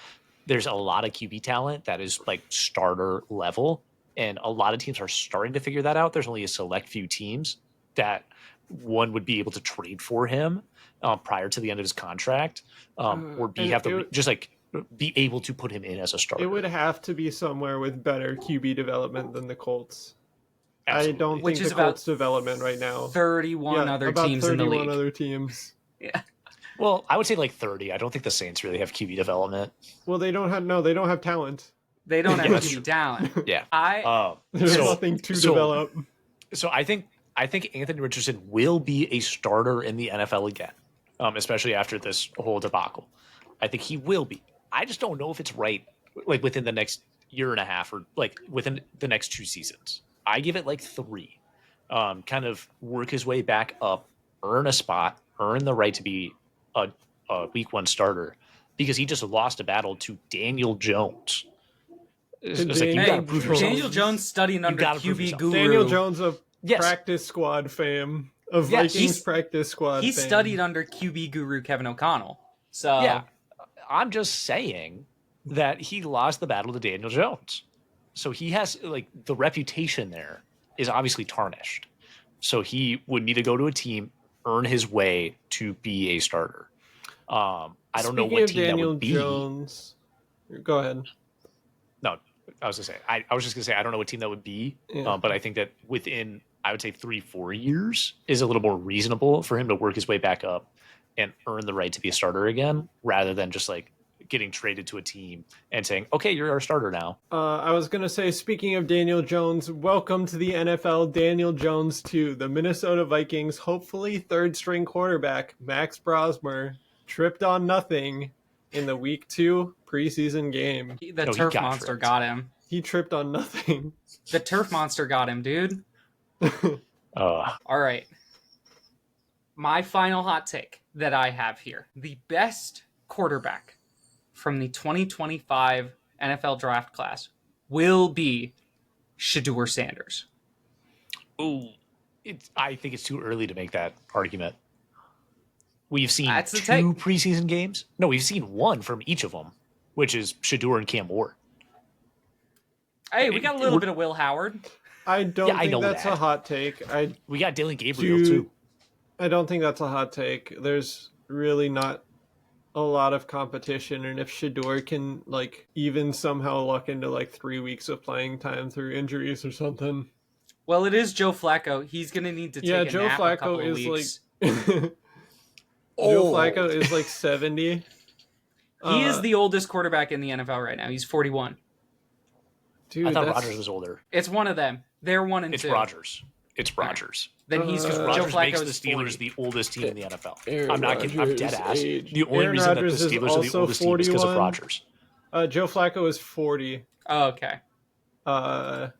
Speaker 3: there's a lot of QB talent that is like starter level, and a lot of teams are starting to figure that out. There's only a select few teams that one would be able to trade for him prior to the end of his contract, or be able to put him in as a starter.
Speaker 2: It would have to be somewhere with better QB development than the Colts.
Speaker 3: Absolutely.
Speaker 2: I don't
Speaker 1: Which
Speaker 2: think
Speaker 1: is
Speaker 2: the
Speaker 1: about
Speaker 2: Colts development right now.
Speaker 1: 31 other
Speaker 2: about
Speaker 1: teams in the
Speaker 2: 31
Speaker 1: league.
Speaker 2: other teams.
Speaker 1: Yeah.
Speaker 3: Well, I would say like 30. I don't think the Saints really have QB development.
Speaker 2: Well, they don't have talent.
Speaker 1: They don't
Speaker 3: Yeah,
Speaker 1: have
Speaker 3: that's
Speaker 1: QB
Speaker 3: true.
Speaker 1: talent.
Speaker 3: Yeah.
Speaker 2: There's
Speaker 3: So-
Speaker 2: nothing to
Speaker 3: so-
Speaker 2: develop.
Speaker 3: So I think Anthony Richardson will be a starter in the NFL again, especially after this whole debacle. I think he will be. I just don't know if it's right, like within the next year and a half or like within the next 2 seasons. I give it like 3. Kind of work his way back up, earn a spot, earn the right to be a week 1 starter because he just lost a battle to Daniel Jones. It's like, you
Speaker 1: Hey,
Speaker 3: gotta prove yourself.
Speaker 1: Daniel Jones studying under
Speaker 3: gotta prove
Speaker 1: QB
Speaker 3: yourself.
Speaker 1: guru.
Speaker 2: Daniel Jones of
Speaker 3: Yes.
Speaker 2: practice squad fame, of
Speaker 1: Yes,
Speaker 2: Vikings
Speaker 1: he's-
Speaker 2: practice squad
Speaker 1: He
Speaker 2: fame.
Speaker 1: studied under QB guru Kevin O'Connell. So
Speaker 3: Yeah, I'm just saying that he lost the battle to Daniel Jones. So he has like the reputation there is obviously tarnished. So he would need to go to a team, earn his way to be a starter. I don't know
Speaker 2: Speaking
Speaker 3: what
Speaker 2: of
Speaker 3: team
Speaker 2: Daniel
Speaker 3: that would be.
Speaker 2: Jones, go ahead.
Speaker 3: No, I was gonna say I was just gonna say I don't know what team that would be.
Speaker 2: Yeah.
Speaker 3: But I think that within I would say 3-4 years is a little more reasonable for him to work his way back up and earn the right to be a starter again, rather than just like getting traded to a team and saying, okay, you're our starter now.
Speaker 2: I was going to say, speaking of Daniel Jones, welcome to the NFL. Daniel Jones to the Minnesota Vikings. Hopefully third string quarterback Max Brosmer tripped on nothing in the week 2 preseason game.
Speaker 1: The turf monster got him.
Speaker 2: He tripped on nothing.
Speaker 1: The turf monster got him, dude. All right. My final hot take that I have here. The best quarterback from the 2025 NFL draft class will be Shedeur Sanders.
Speaker 3: Ooh, I think it's too early to make that argument. We've seen 2 preseason games. No, we've seen 1 from each of them, which is Shedeur and Cam Ward.
Speaker 1: Hey, we got a little bit of Will Howard.
Speaker 2: I don't think that's a hot take.
Speaker 3: We got Dylan Gabriel, too.
Speaker 2: I don't think that's a hot take. There's really not a lot of competition, and if Shedeur can like even somehow luck into like 3 weeks of playing time through injuries or something.
Speaker 1: Well, it is Joe Flacco. He's gonna need to take a
Speaker 2: Joe
Speaker 1: nap
Speaker 2: Flacco
Speaker 1: a couple
Speaker 2: is
Speaker 1: of weeks.
Speaker 2: Joe Flacco is like 70.
Speaker 1: He is the oldest quarterback in the NFL right now. He's 41.
Speaker 2: Dude,
Speaker 3: I thought Rodgers was older.
Speaker 1: It's one of them. They're 1 and 2.
Speaker 3: It's Rodgers. It's Rodgers.
Speaker 1: Then he's
Speaker 3: Joe
Speaker 1: Flacco
Speaker 3: makes the
Speaker 1: is
Speaker 3: Steelers
Speaker 1: 40.
Speaker 3: the oldest team in the NFL.
Speaker 2: I'm
Speaker 3: not kidding. I'm dead ass. The only
Speaker 2: Aaron
Speaker 3: reason
Speaker 2: Rodgers
Speaker 3: that the Steelers are the oldest
Speaker 2: 41.
Speaker 3: team is because of Rodgers.
Speaker 2: Joe Flacco is 40.
Speaker 1: Oh, okay.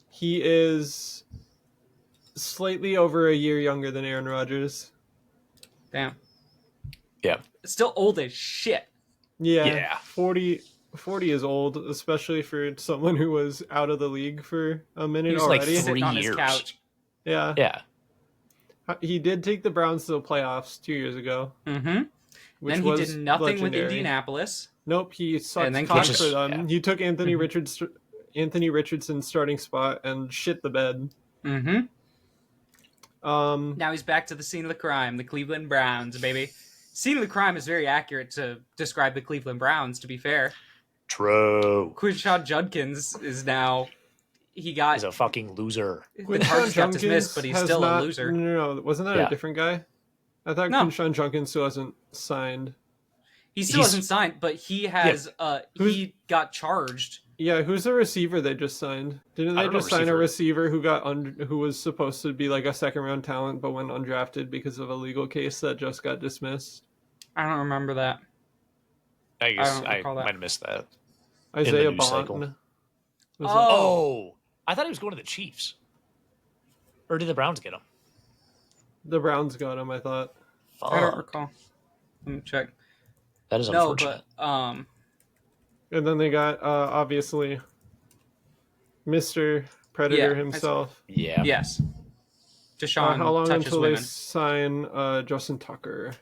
Speaker 2: He is slightly over a year younger than Aaron Rodgers.
Speaker 1: Damn.
Speaker 3: Yeah.
Speaker 1: Still old as shit.
Speaker 2: Yeah. 40 is old, especially for someone who was out of the league for a minute already.
Speaker 3: Like 3
Speaker 1: sitting on
Speaker 3: years.
Speaker 1: his couch.
Speaker 2: Yeah.
Speaker 3: Yeah.
Speaker 2: He did take the Browns to the playoffs 2 years ago.
Speaker 1: Mm-hmm. Then he did nothing
Speaker 2: legendary.
Speaker 1: with Indianapolis.
Speaker 2: Nope, he sucked
Speaker 1: And then
Speaker 2: cock
Speaker 1: Kansas.
Speaker 2: for them.
Speaker 3: Yeah.
Speaker 2: He took Anthony Richardson's starting spot and shit the bed.
Speaker 1: Mm-hmm.
Speaker 2: Um,
Speaker 1: Now he's back to the scene of the crime, the Cleveland Browns, baby. Scene of the crime is very accurate to describe the Cleveland Browns, to be fair.
Speaker 3: True.
Speaker 1: Quinshon Judkins is now... He's
Speaker 3: a fucking loser.
Speaker 1: The charges got dismissed, but he's still a loser.
Speaker 2: No, wasn't that a different guy? I thought
Speaker 1: No.
Speaker 2: Quinshon Judkins still hasn't signed.
Speaker 1: He still hasn't signed, but he has. He got charged.
Speaker 2: Yeah, who's the receiver they just signed? Didn't they just sign a receiver who who was supposed to be like a second round talent but went undrafted because of a legal case that just got dismissed?
Speaker 1: I don't remember that.
Speaker 3: I guess
Speaker 1: don't
Speaker 3: I
Speaker 1: recall that.
Speaker 3: might have missed that.
Speaker 2: Isaiah
Speaker 3: news cycle.
Speaker 2: Bond.
Speaker 3: Oh, I thought he was going to the Chiefs. Or did the Browns get him?
Speaker 2: The Browns got him, I thought.
Speaker 1: I don't
Speaker 3: Fuck.
Speaker 1: recall. Let me check.
Speaker 3: That is
Speaker 1: No,
Speaker 3: unfortunate.
Speaker 1: but
Speaker 2: And then they got obviously Mr. Predator himself.
Speaker 3: Yeah.
Speaker 1: yes, Deshaun
Speaker 2: How long
Speaker 1: touches
Speaker 2: until
Speaker 1: women.
Speaker 2: they sign Justin Tucker?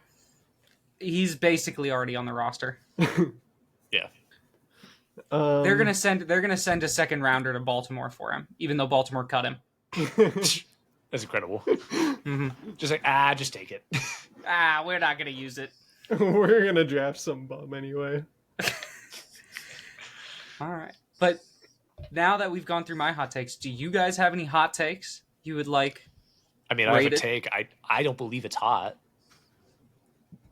Speaker 1: He's basically already on the roster.
Speaker 3: Yeah.
Speaker 1: They're gonna send a second rounder to Baltimore for him, even though Baltimore cut him.
Speaker 3: That's incredible.
Speaker 1: Mm-hmm.
Speaker 3: Just like, just take it.
Speaker 1: We're not gonna use it.
Speaker 2: We're gonna draft some bum anyway.
Speaker 1: All right, but now that we've gone through my hot takes, do you guys have any hot takes you would like?
Speaker 3: I mean, I have a
Speaker 1: Rated.
Speaker 3: take. I don't believe it's hot.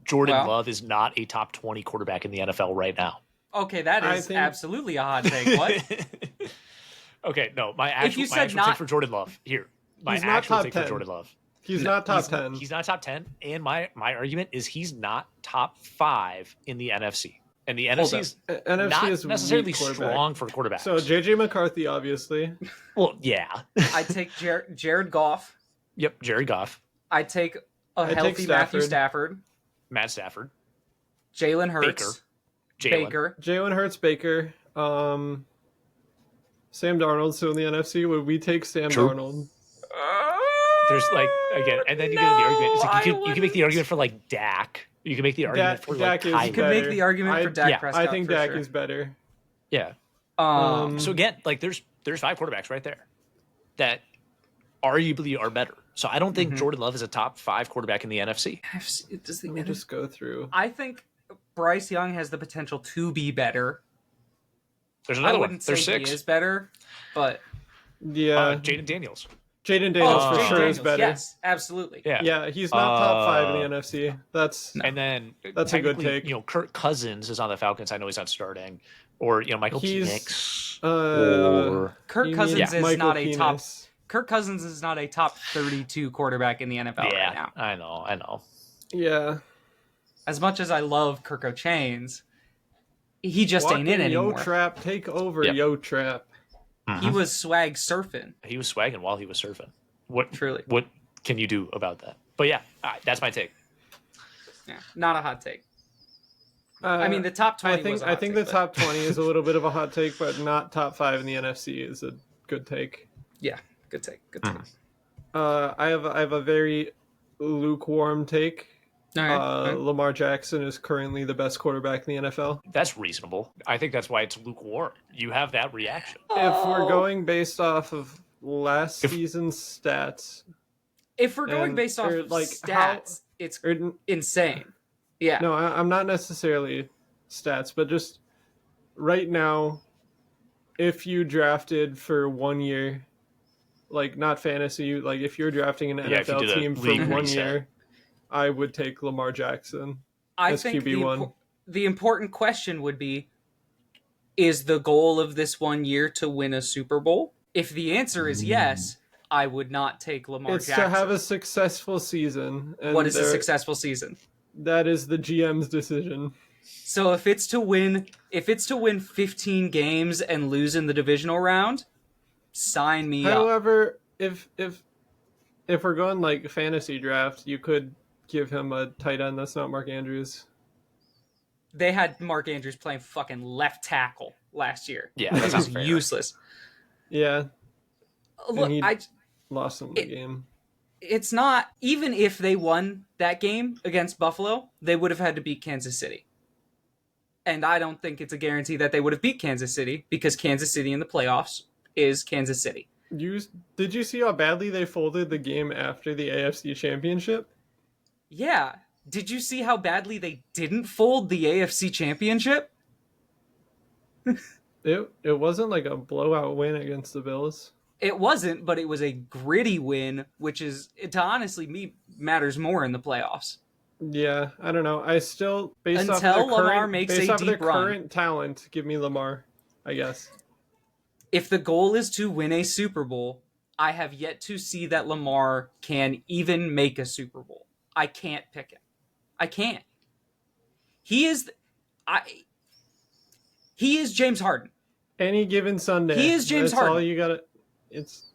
Speaker 3: Jordan Love is not a top 20 quarterback in the NFL right now.
Speaker 1: Okay, that is absolutely a hot take. What?
Speaker 3: Okay, no, my actual take for Jordan Love. Here. My actual take for Jordan Love.
Speaker 2: He's not top 10.
Speaker 3: He's not top 10. And my argument is he's not top 5 in the NFC. And the NFC is not necessarily strong for quarterbacks.
Speaker 2: So JJ McCarthy, obviously.
Speaker 3: Well, yeah.
Speaker 1: I take Jared Goff.
Speaker 3: Yep, Jared Goff.
Speaker 1: I take healthy Matthew Stafford.
Speaker 3: Matt Stafford.
Speaker 1: Jalen Hurts. Baker.
Speaker 2: Jalen Hurts, Baker. Sam Darnold. So in the NFC, would we take Sam Darnold?
Speaker 3: There's like, again, and then you get the argument. It's like you can make the argument for like Dak. You can make the argument for like Kyler.
Speaker 1: You can make the argument for Dak Prescott.
Speaker 2: I think Dak is better.
Speaker 3: Yeah. So again, like there's 5 quarterbacks right there that arguably are better. So I don't think Jordan Love is a top 5 quarterback in the NFC.
Speaker 2: Let me just go through.
Speaker 1: I think Bryce Young has the potential to be better.
Speaker 3: There's another one.
Speaker 1: There's
Speaker 3: There's
Speaker 1: 6. He is better, but
Speaker 2: yeah,
Speaker 3: Jaden Daniels.
Speaker 2: Jaden Daniels
Speaker 1: Oh,
Speaker 2: for
Speaker 1: Jay
Speaker 2: sure is
Speaker 1: Daniels,
Speaker 2: better.
Speaker 1: yes, absolutely.
Speaker 3: Yeah.
Speaker 2: Yeah, he's not top 5 in the NFC. That's
Speaker 3: And then
Speaker 2: That's a good
Speaker 3: technically,
Speaker 2: take.
Speaker 3: You know, Kirk Cousins is on the Falcons. I know he's not starting. Or, you know, Michael
Speaker 2: He's,
Speaker 3: Penix.
Speaker 1: Kirk
Speaker 2: you
Speaker 1: Cousins
Speaker 2: mean
Speaker 1: is
Speaker 2: Michael
Speaker 1: not a top.
Speaker 2: Penis.
Speaker 1: Kirk Cousins is not a top 32 quarterback in the NFL
Speaker 3: Yeah,
Speaker 1: right now.
Speaker 3: I know.
Speaker 2: Yeah.
Speaker 1: As much as I love Kirk O'Chains, he just ain't
Speaker 2: Walking
Speaker 1: in
Speaker 2: Yo
Speaker 1: anymore.
Speaker 2: Trap, take over
Speaker 3: Yep.
Speaker 2: Yo Trap.
Speaker 1: He was swag surfing.
Speaker 3: He was swagging while he was surfing. What
Speaker 1: Truly.
Speaker 3: What can you do about that? But yeah, that's my take.
Speaker 1: Yeah, not a hot take. I mean, the top 20 was a hot
Speaker 2: I think
Speaker 1: take,
Speaker 2: the
Speaker 1: but-
Speaker 2: top 20 is a little bit of a hot take, but not top 5 in the NFC is a good take.
Speaker 1: Yeah, good take. Good take.
Speaker 2: I have a very lukewarm take.
Speaker 1: All right.
Speaker 2: Lamar Jackson is currently the best quarterback in the NFL.
Speaker 3: That's reasonable. I think that's why it's lukewarm. You have that reaction.
Speaker 2: If we're going based off of last season's stats,
Speaker 1: If we're going
Speaker 2: and-
Speaker 1: based off
Speaker 2: or,
Speaker 1: of
Speaker 2: like,
Speaker 1: stats, it's
Speaker 2: or,
Speaker 1: insane. Yeah.
Speaker 2: no, I'm not necessarily stats, but just right now, if you drafted for 1 year, like not fantasy, like if you're drafting an
Speaker 3: Yeah, if you
Speaker 2: NFL
Speaker 3: did a
Speaker 2: team for
Speaker 3: league
Speaker 2: 1
Speaker 3: reset.
Speaker 2: year, I would take Lamar Jackson
Speaker 1: I
Speaker 2: as
Speaker 1: think
Speaker 2: QB1.
Speaker 1: the important question would be, is the goal of this 1 year to win a Super Bowl? If the answer is yes, I would not take Lamar
Speaker 2: It's
Speaker 1: Jackson.
Speaker 2: to have a successful season. And
Speaker 1: What is a successful season?
Speaker 2: That is the GM's decision.
Speaker 1: So if it's to win 15 games and lose in the divisional round, sign me up.
Speaker 2: However, if we're going like fantasy draft, you could give him a tight end that's not Mark Andrews.
Speaker 1: They had Mark Andrews playing fucking left tackle last year.
Speaker 3: Yeah,
Speaker 1: Which
Speaker 3: that's
Speaker 1: was
Speaker 3: not fair.
Speaker 1: useless.
Speaker 2: Yeah,
Speaker 1: Look,
Speaker 2: he-
Speaker 1: I
Speaker 2: lost him the game.
Speaker 1: it's not, even if they won that game against Buffalo, they would have had to beat Kansas City. And I don't think it's a guarantee that they would have beat Kansas City, because Kansas City in the playoffs is Kansas City.
Speaker 2: Did you see how badly they folded the game after the AFC Championship?
Speaker 1: Yeah. Did you see how badly they didn't fold the AFC Championship?
Speaker 2: It wasn't like a blowout win against the Bills.
Speaker 1: It wasn't, but it was a gritty win, which is, to honestly me, matters more in the playoffs.
Speaker 2: Yeah, I don't know. I still based off
Speaker 1: Until
Speaker 2: of their
Speaker 1: Lamar
Speaker 2: current,
Speaker 1: makes
Speaker 2: based
Speaker 1: a
Speaker 2: off of their
Speaker 1: deep run.
Speaker 2: current talent, give me Lamar, I guess.
Speaker 1: If the goal is to win a Super Bowl, I have yet to see that Lamar can even make a Super Bowl. I can't pick him. I can't. He is James Harden.
Speaker 2: Any given Sunday.
Speaker 1: He is James
Speaker 2: That's all
Speaker 1: Harden.
Speaker 2: you gotta. It's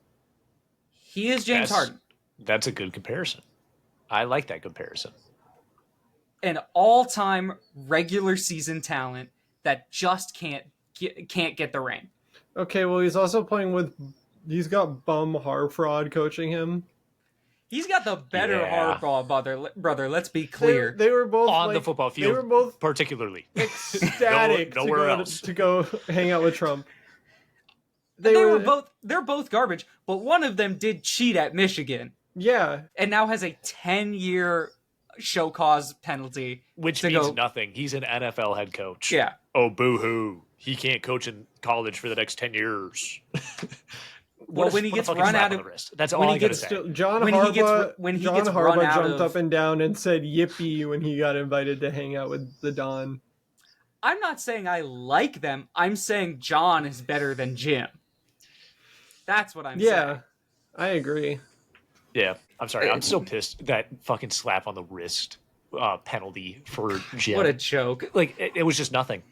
Speaker 1: He is James Harden.
Speaker 3: That's a good comparison. I like that comparison.
Speaker 1: An all-time regular season talent that just can't get the ring.
Speaker 2: okay. Well, he's also playing with. He's got bum Harfraud coaching him.
Speaker 1: He's got the better
Speaker 3: Yeah.
Speaker 1: Harbaugh brother. Let's be clear.
Speaker 2: They were both
Speaker 3: On
Speaker 2: like,
Speaker 3: the football
Speaker 2: They
Speaker 3: field,
Speaker 2: were both
Speaker 3: particularly.
Speaker 2: ecstatic
Speaker 3: Nowhere
Speaker 2: to,
Speaker 3: else.
Speaker 2: to go hang out with Trump.
Speaker 1: They're both garbage, but one of them did cheat at Michigan
Speaker 2: Yeah,
Speaker 1: and now has a 10-year show cause penalty.
Speaker 3: Which
Speaker 1: to
Speaker 3: means
Speaker 1: go-
Speaker 3: nothing. He's an NFL head coach.
Speaker 1: Yeah.
Speaker 3: Oh, boo-hoo. He can't coach in college for the next 10 years.
Speaker 1: Well, when he gets run out of
Speaker 3: That's
Speaker 1: when
Speaker 3: all
Speaker 1: he
Speaker 3: I gotta
Speaker 1: gets
Speaker 3: say.
Speaker 2: still, John
Speaker 1: When he
Speaker 2: Harbaugh.
Speaker 1: gets- when he
Speaker 2: John
Speaker 1: gets
Speaker 2: Harbaugh
Speaker 1: run out
Speaker 2: jumped
Speaker 1: of-
Speaker 2: up and down and said "Yippee" when he got invited to hang out with the Don.
Speaker 1: I'm not saying I like them. I'm saying John is better than Jim. That's what I'm saying.
Speaker 2: Yeah, I agree.
Speaker 3: Yeah, I'm sorry. I'm still pissed. That fucking slap on the wrist penalty for Jim.
Speaker 1: What a joke.
Speaker 3: Like, it was just nothing.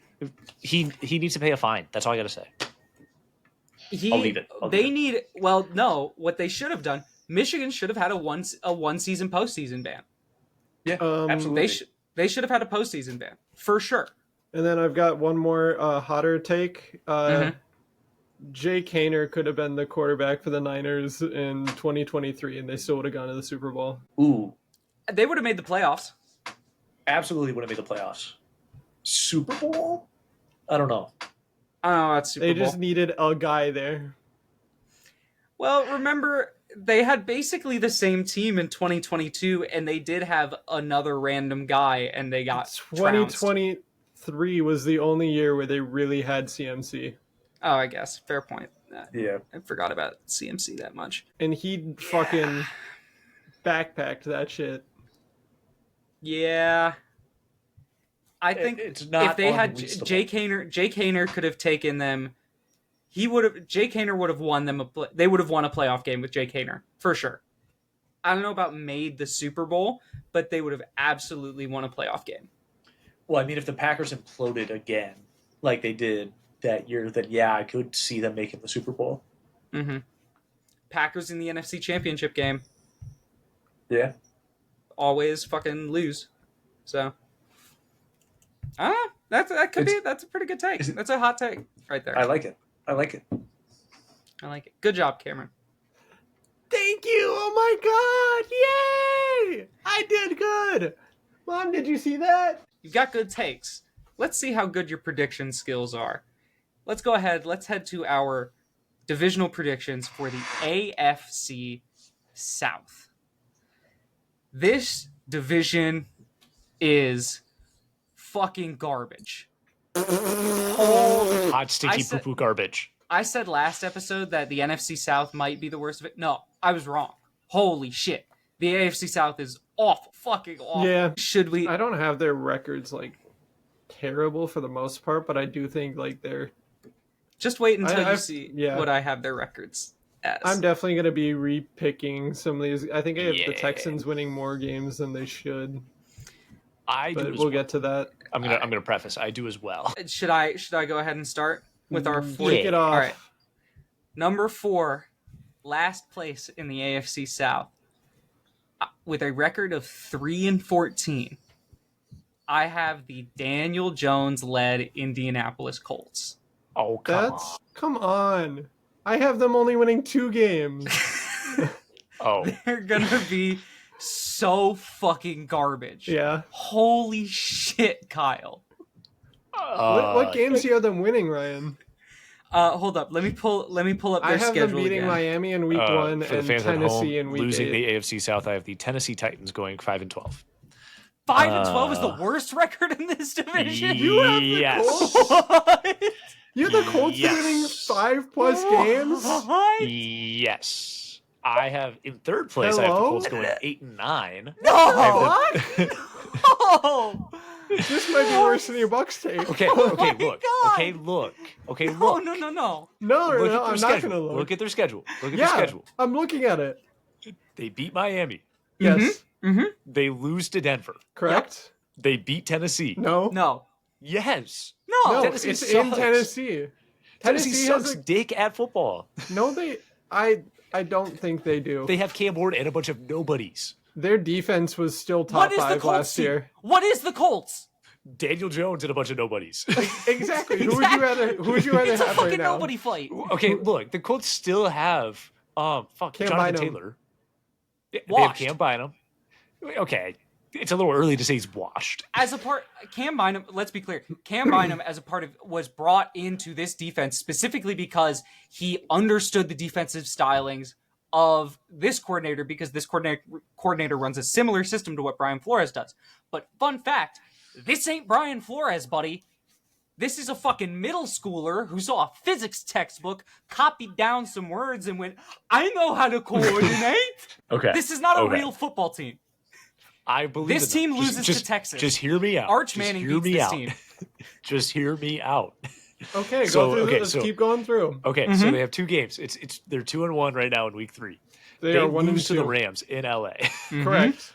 Speaker 3: He needs to pay a fine. That's all I gotta say. I'll leave it.
Speaker 1: No, what they should have done, Michigan should have had a one season postseason ban. They should have had a postseason ban for sure.
Speaker 2: And then I've got one more hotter take. Jay Kaner could have been the quarterback for the Niners in 2023, and they still would have gone to the Super Bowl.
Speaker 3: Ooh,
Speaker 1: They would have made the playoffs.
Speaker 3: absolutely would have made the playoffs. Super Bowl? I don't know.
Speaker 1: Oh, that's Super
Speaker 2: They
Speaker 1: Bowl.
Speaker 2: just needed a guy there.
Speaker 1: Well, remember, they had basically the same team in 2022, and they did have another random guy, and they got trounced.
Speaker 2: 2023 was the only year where they really had CMC.
Speaker 1: Oh, I guess. Fair point.
Speaker 3: Yeah.
Speaker 1: I forgot about CMC that much.
Speaker 2: And he fucking backpacked that shit.
Speaker 1: Yeah. I think
Speaker 3: It's not
Speaker 1: if they had
Speaker 3: unreasonable.
Speaker 1: Jake Haener could have taken them. Jake Haener would have won them. They would have won a playoff game with Jake Haener for sure. I don't know about made the Super Bowl, but they would have absolutely won a playoff game.
Speaker 3: Well, I mean, if the Packers imploded again, like they did that year, then yeah, I could see them making the Super Bowl.
Speaker 1: Mm-hmm. Packers in the NFC Championship game
Speaker 3: Yeah.
Speaker 1: always fucking lose. So, I don't know. That's a pretty good take. That's a hot take right there.
Speaker 3: I like it.
Speaker 1: I like it. Good job, Cameron.
Speaker 2: Thank you! Oh my god! Yay! I did good! Mom, did you see that?
Speaker 1: You've got good takes. Let's see how good your prediction skills are. Let's go ahead. Let's head to our divisional predictions for the AFC South. This division is fucking garbage.
Speaker 3: Hot, sticky, poo-poo garbage.
Speaker 1: I said last episode that the NFC South might be the worst of it. No, I was wrong. Holy shit. The AFC South is awful. Fucking awful.
Speaker 2: Yeah.
Speaker 1: Should we...
Speaker 2: I don't have their records, like, terrible for the most part, but I do think, like, they're...
Speaker 1: Just wait until you see
Speaker 2: yeah.
Speaker 1: what I have their records as.
Speaker 2: I'm definitely going to be repicking some of these. I think I have the
Speaker 3: Yeah.
Speaker 2: Texans winning more games than they should,
Speaker 3: I do
Speaker 2: but
Speaker 3: as
Speaker 2: we'll
Speaker 3: well.
Speaker 2: get to that.
Speaker 3: I'm gonna preface. I do as well.
Speaker 1: Should I go ahead and start with our four?
Speaker 2: Kick it off.
Speaker 1: All right. Number 4, last place in the AFC South, with a record of 3-14. I have the Daniel Jones-led Indianapolis Colts.
Speaker 3: Oh,
Speaker 2: Come on. I have them only winning 2 games.
Speaker 3: Oh,
Speaker 1: They're gonna be so fucking garbage.
Speaker 2: Yeah.
Speaker 1: Holy shit, Kyle.
Speaker 2: What games do you have them winning, Ryan?
Speaker 1: Hold up. Let me pull up their
Speaker 2: I have
Speaker 1: schedule
Speaker 2: them beating
Speaker 1: again.
Speaker 2: Miami in week 1
Speaker 3: for the
Speaker 2: and
Speaker 3: fans at
Speaker 2: Tennessee
Speaker 3: home,
Speaker 2: in week
Speaker 3: losing
Speaker 2: 8.
Speaker 3: the AFC South, I have the Tennessee Titans going 5-12.
Speaker 1: 5-12 is the worst record in this division.
Speaker 2: You have the
Speaker 3: Yes.
Speaker 2: Colts?
Speaker 1: What?
Speaker 2: You have the Colts
Speaker 3: Yes.
Speaker 2: winning 5+ games?
Speaker 1: What?
Speaker 3: Yes. I have in third place. I have the
Speaker 2: Hello?
Speaker 3: Colts going 8-9.
Speaker 1: No! No!
Speaker 2: This might be worse than your Bucks take.
Speaker 3: Okay,
Speaker 1: Oh
Speaker 3: okay,
Speaker 1: my
Speaker 3: look.
Speaker 1: God.
Speaker 3: Okay, look. Okay,
Speaker 1: No,
Speaker 3: look.
Speaker 1: no.
Speaker 2: No,
Speaker 3: Look at
Speaker 2: I'm
Speaker 3: their
Speaker 2: not
Speaker 3: schedule.
Speaker 2: going to look.
Speaker 3: Look at their schedule. Look at
Speaker 2: Yeah,
Speaker 3: their schedule.
Speaker 2: I'm looking at it.
Speaker 3: They beat Miami.
Speaker 2: Yes,
Speaker 3: They lose to Denver.
Speaker 2: correct?
Speaker 3: They beat Tennessee.
Speaker 2: No.
Speaker 1: No.
Speaker 3: Yes.
Speaker 1: No.
Speaker 2: No,
Speaker 3: Tennessee
Speaker 2: it's
Speaker 3: sucks.
Speaker 2: in Tennessee.
Speaker 3: Tennessee
Speaker 2: has
Speaker 3: sucks dick at football.
Speaker 2: No, I don't think they do.
Speaker 3: They have Cam Ward and a bunch of nobodies.
Speaker 2: Their defense was still top
Speaker 1: What is the
Speaker 2: 5
Speaker 1: Colts
Speaker 2: last
Speaker 1: team?
Speaker 2: year.
Speaker 1: What is the Colts?
Speaker 3: Daniel Jones and a bunch of nobodies.
Speaker 2: Exactly. Who would you rather
Speaker 1: It's a
Speaker 2: have
Speaker 1: fucking
Speaker 2: right now?
Speaker 1: nobody fight.
Speaker 3: Okay, look, the Colts still have
Speaker 2: Cam
Speaker 3: Jonathan
Speaker 2: Bynum.
Speaker 3: Taylor. Yeah, they
Speaker 1: Washed.
Speaker 3: have Cam Bynum. Okay, it's a little early to say he's washed.
Speaker 1: As a part, Cam Bynum, let's be clear, Cam Bynum as a part of, was brought into this defense specifically because he understood the defensive stylings of this coordinator, because this coordinator runs a similar system to what Brian Flores does. But fun fact, this ain't Brian Flores, buddy. This is a fucking middle schooler who saw a physics textbook, copied down some words, and went, I know how to coordinate.
Speaker 3: Okay,
Speaker 1: This is not a
Speaker 3: Okay.
Speaker 1: real football team.
Speaker 3: I believe
Speaker 1: This
Speaker 3: in them.
Speaker 1: team loses to Texas.
Speaker 3: Just hear me out.
Speaker 1: Arch
Speaker 3: Just
Speaker 1: Manning
Speaker 3: hear
Speaker 1: beats
Speaker 3: me
Speaker 1: this
Speaker 3: out.
Speaker 1: team.
Speaker 3: Just hear me out.
Speaker 2: Okay,
Speaker 3: So-
Speaker 2: go through.
Speaker 3: okay,
Speaker 2: Let's
Speaker 3: so-
Speaker 2: keep going through.
Speaker 3: Okay, so they have 2 games. It's they're 2-1 right now in week 3.
Speaker 2: They are 1 and
Speaker 3: lose to
Speaker 2: 2.
Speaker 3: the Rams in LA.
Speaker 2: Correct.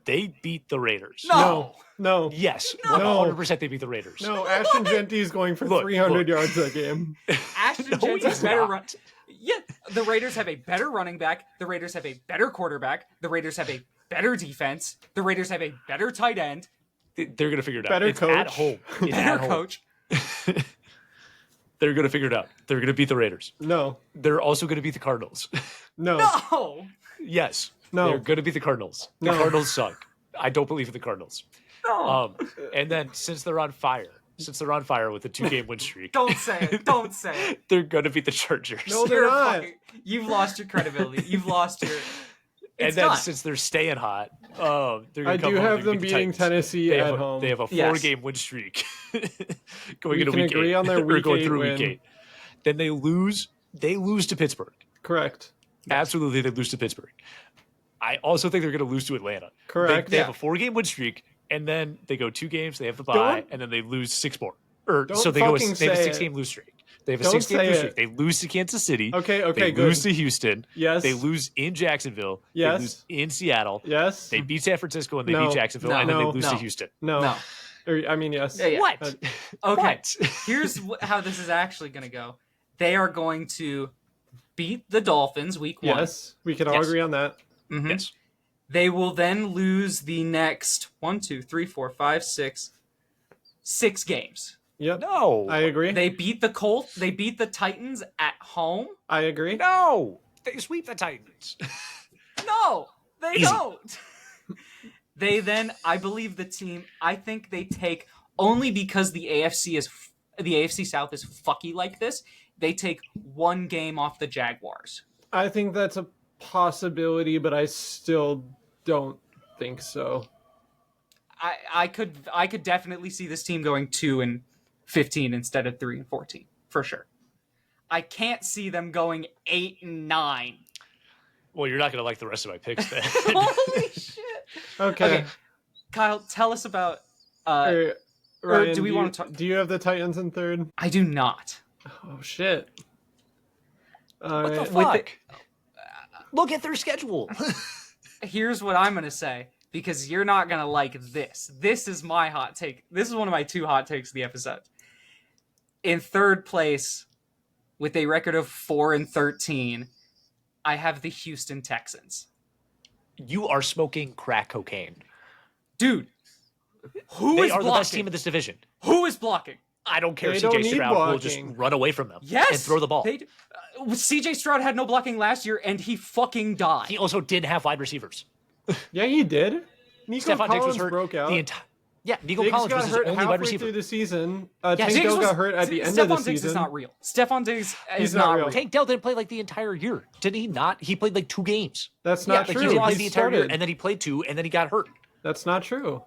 Speaker 3: They beat the Raiders.
Speaker 1: No.
Speaker 2: No.
Speaker 3: Yes,
Speaker 2: No.
Speaker 3: 100% they beat the Raiders.
Speaker 2: No, Ashton Genty is going for
Speaker 3: Look,
Speaker 2: 300
Speaker 3: look.
Speaker 2: yards that game.
Speaker 1: Ashton
Speaker 3: No,
Speaker 1: Genty's
Speaker 3: he's
Speaker 1: better
Speaker 3: not.
Speaker 1: run. Yeah, the Raiders have a better running back. The Raiders have a better quarterback. The Raiders have a better defense. The Raiders have a better tight end.
Speaker 3: They're going to figure it out.
Speaker 2: Better
Speaker 3: It's
Speaker 2: coach.
Speaker 3: at home. It's
Speaker 1: Better
Speaker 3: at home.
Speaker 1: coach.
Speaker 3: They're going to figure it out. They're going to beat the Raiders.
Speaker 2: No.
Speaker 3: They're also going to beat the Cardinals.
Speaker 2: No.
Speaker 1: No.
Speaker 3: Yes.
Speaker 2: No.
Speaker 3: They're going to beat the Cardinals. The
Speaker 2: No.
Speaker 3: Cardinals suck. I don't believe in the Cardinals.
Speaker 1: No.
Speaker 3: And then since they're on fire with a 2-game win streak,
Speaker 1: Don't say it. Don't say it.
Speaker 3: they're going to beat the Chargers.
Speaker 2: No, they're
Speaker 1: You're
Speaker 2: not.
Speaker 1: you've lost your credibility. You've lost your.
Speaker 3: And
Speaker 1: It's
Speaker 3: then
Speaker 1: done.
Speaker 3: since they're staying hot, they're
Speaker 2: I
Speaker 3: going to come
Speaker 2: do
Speaker 3: home
Speaker 2: have
Speaker 3: and
Speaker 2: them
Speaker 3: beat the
Speaker 2: beating
Speaker 3: Titans.
Speaker 2: Tennessee
Speaker 3: They
Speaker 2: at
Speaker 3: have
Speaker 2: home.
Speaker 3: They have a
Speaker 1: Yes.
Speaker 3: 4-game win streak going
Speaker 2: We
Speaker 3: into
Speaker 2: can
Speaker 3: week
Speaker 2: agree
Speaker 3: 8.
Speaker 2: on their
Speaker 3: Or
Speaker 2: week
Speaker 3: going
Speaker 2: 8
Speaker 3: through
Speaker 2: win.
Speaker 3: week 8. Then they lose they lose to Pittsburgh.
Speaker 2: Correct.
Speaker 3: Absolutely, they lose to Pittsburgh. I also think they're going to lose to Atlanta.
Speaker 2: Correct.
Speaker 3: They have a 4-game win streak, and then they go 2 games. They have the bye, and then they lose 6 more. So they have a 6-game lose streak. They have a 6-game lose streak. They lose to Kansas City.
Speaker 2: Okay,
Speaker 3: They
Speaker 2: good.
Speaker 3: lose to Houston.
Speaker 2: Yes.
Speaker 3: They lose in Jacksonville.
Speaker 2: Yes.
Speaker 3: They lose in Seattle.
Speaker 2: Yes.
Speaker 3: They beat San Francisco, and they beat Jacksonville, and then they lose to Houston.
Speaker 2: No. I mean, yes.
Speaker 1: Yeah.
Speaker 3: What?
Speaker 1: Okay,
Speaker 3: What?
Speaker 1: here's how this is actually going to go. They are going to beat the Dolphins week 1.
Speaker 2: Yes, we can all agree on that.
Speaker 1: Mhm.
Speaker 3: Yes.
Speaker 1: They will then lose the next 6 games.
Speaker 2: Yep.
Speaker 3: No.
Speaker 2: I agree.
Speaker 1: They beat the Colts. They beat the Titans at home.
Speaker 2: I agree.
Speaker 3: No. They sweep the Titans.
Speaker 1: No, they
Speaker 3: Easy.
Speaker 1: don't. They then, I believe the team, I think they take, only because the AFC South is fucky like this, they take 1 game off the Jaguars.
Speaker 2: I think that's a possibility, but I still don't think so.
Speaker 1: I could definitely see this team going 2-15 instead of 3-14 for sure. I can't see them going 8-9.
Speaker 3: Well, you're not going to like the rest of my picks then.
Speaker 1: Holy shit!
Speaker 2: Okay.
Speaker 1: Kyle, tell us about.
Speaker 2: Ryan,
Speaker 1: do we want to talk?
Speaker 2: Do you have the Titans in 3rd?
Speaker 1: I do not.
Speaker 2: Oh shit!
Speaker 3: What the
Speaker 2: With
Speaker 3: fuck? Look at their schedule.
Speaker 1: Here's what I'm gonna say, because you're not gonna like this. This is my hot take. This is one of my 2 hot takes of the episode. In 3rd place, with a record of 4-13, I have the Houston Texans.
Speaker 3: You are smoking crack cocaine.
Speaker 1: Dude, who
Speaker 3: They
Speaker 1: is
Speaker 3: are
Speaker 1: blocking?
Speaker 3: the best team in this division.
Speaker 1: Who is blocking?
Speaker 3: I don't care.
Speaker 2: They don't
Speaker 3: CJ
Speaker 2: need
Speaker 3: Stroud will just
Speaker 2: blocking.
Speaker 3: run away from them
Speaker 1: Yes,
Speaker 3: and throw the ball.
Speaker 1: CJ Stroud had no blocking last year, and he fucking died.
Speaker 3: He also didn't have wide receivers.
Speaker 2: Yeah, he did. Nico
Speaker 3: Stephon Diggs
Speaker 2: Collins
Speaker 3: was hurt
Speaker 2: broke out.
Speaker 3: the entire. Yeah, Nico
Speaker 2: Diggs
Speaker 3: Collins
Speaker 2: got
Speaker 3: was his
Speaker 2: hurt
Speaker 3: only
Speaker 2: halfway
Speaker 3: wide receiver.
Speaker 2: through the season.
Speaker 3: Yes,
Speaker 2: Tank
Speaker 3: Diggs
Speaker 2: Dell got hurt at the end of the
Speaker 1: Stephon Diggs
Speaker 2: season.
Speaker 1: is not real. Stephon Diggs
Speaker 2: He's
Speaker 1: is
Speaker 2: not
Speaker 1: not
Speaker 2: real.
Speaker 1: real.
Speaker 3: Tank Dell didn't play like the entire year, didn't he? Not. He played like 2 games.
Speaker 2: That's not
Speaker 3: Like
Speaker 2: true.
Speaker 3: he didn't play
Speaker 2: He
Speaker 3: the entire year,
Speaker 2: started.
Speaker 3: and then he played 2, and then he got hurt.
Speaker 2: That's not true.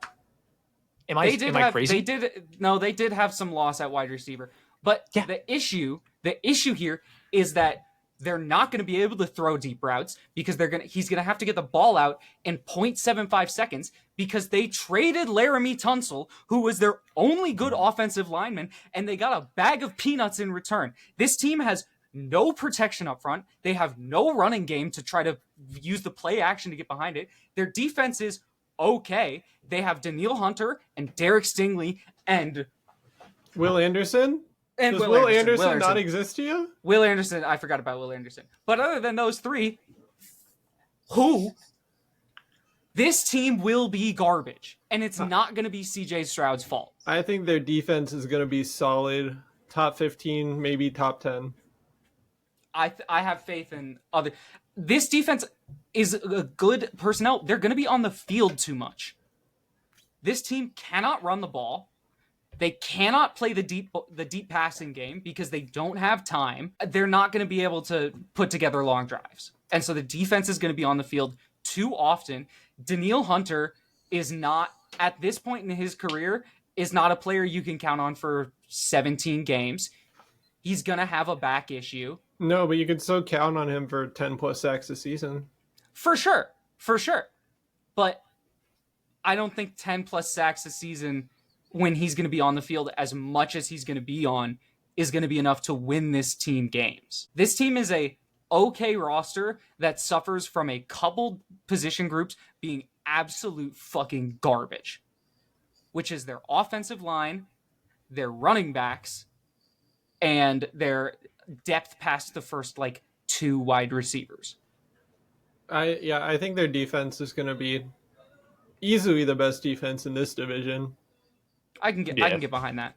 Speaker 3: Am I crazy?
Speaker 1: They did have some loss at wide receiver. But
Speaker 3: Yeah.
Speaker 1: the issue here is that they're not going to be able to throw deep routes because he's going to have to get the ball out in 0.75 seconds because they traded Laramie Tunsil, who was their only good offensive lineman, and they got a bag of peanuts in return. This team has no protection up front. They have no running game to try to use the play action to get behind it. Their defense is okay. They have Daniil Hunter and Derek Stingley and
Speaker 2: Will Anderson?
Speaker 1: and
Speaker 2: Does Will Anderson not exist to you?
Speaker 1: Will Anderson, I forgot about Will Anderson. But other than those 3, this team will be garbage. And it's not going to be CJ Stroud's fault.
Speaker 2: I think their defense is going to be solid. Top 15, maybe top 10.
Speaker 1: I have faith in other. This defense is a good personnel. They're going to be on the field too much. This team cannot run the ball. They cannot play the deep passing game because they don't have time. They're not going to be able to put together long drives. And so the defense is going to be on the field too often. Daniil Hunter is not, at this point in his career, is not a player you can count on for 17 games. He's going to have a back issue.
Speaker 2: No, but you can still count on him for 10 plus sacks a season.
Speaker 1: For sure. But I don't think 10 plus sacks a season when he's going to be on the field as much as he's going to be on is going to be enough to win this team games. This team is a okay roster that suffers from a couple position groups being absolute fucking garbage, which is their offensive line, their running backs, and their depth past the first 2 wide receivers.
Speaker 2: I think their defense is going to be easily the best defense in this division.
Speaker 1: I can get behind that.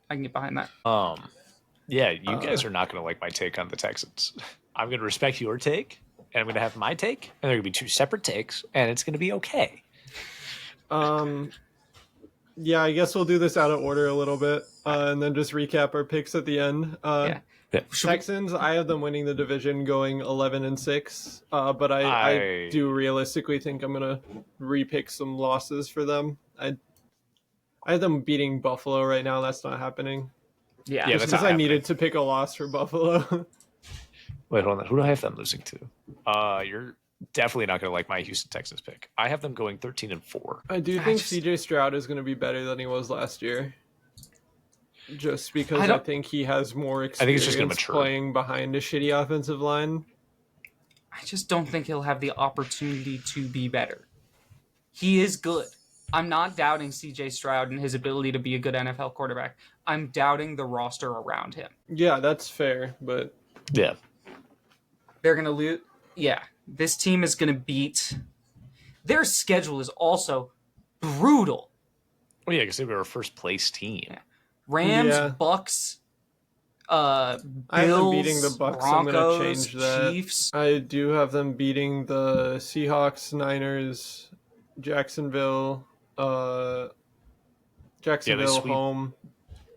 Speaker 3: Yeah, you guys are not going to like my take on the Texans. I'm going to respect your take, and I'm going to have my take, and they're going to be 2 separate takes, and it's going to be okay.
Speaker 2: Yeah, I guess we'll do this out of order a little bit, and then just recap our picks at the end.
Speaker 1: Yeah.
Speaker 2: Texans, I have them winning the division, going 11-6, but I do realistically think I'm gonna repick some losses for them. I have them beating Buffalo right now. That's not happening.
Speaker 1: Yeah,
Speaker 3: that's
Speaker 2: because
Speaker 3: not
Speaker 2: I
Speaker 3: happening.
Speaker 2: needed to pick a loss for Buffalo.
Speaker 3: Wait, hold on. Who do I have them losing to? You're definitely not going to like my Houston Texans pick. I have them going 13-4.
Speaker 2: I do think CJ Stroud is going to be better than he was last year. Just because I think he has more experience
Speaker 3: think it's just gonna mature.
Speaker 2: playing behind a shitty offensive line.
Speaker 1: I just don't think he'll have the opportunity to be better. He is good. I'm not doubting CJ Stroud and his ability to be a good NFL quarterback. I'm doubting the roster around him.
Speaker 2: Yeah, that's fair, but...
Speaker 3: Yeah.
Speaker 1: They're going to lose. Yeah, this team is going to beat... Their schedule is also brutal.
Speaker 3: Oh, yeah, because they were a first-place team.
Speaker 1: Yeah. Rams, Bucks, Bills,
Speaker 2: I have them beating the Bucks.
Speaker 1: Broncos,
Speaker 2: I'm going to change that.
Speaker 1: Chiefs.
Speaker 2: I do have them beating the Seahawks, Niners, Jacksonville home.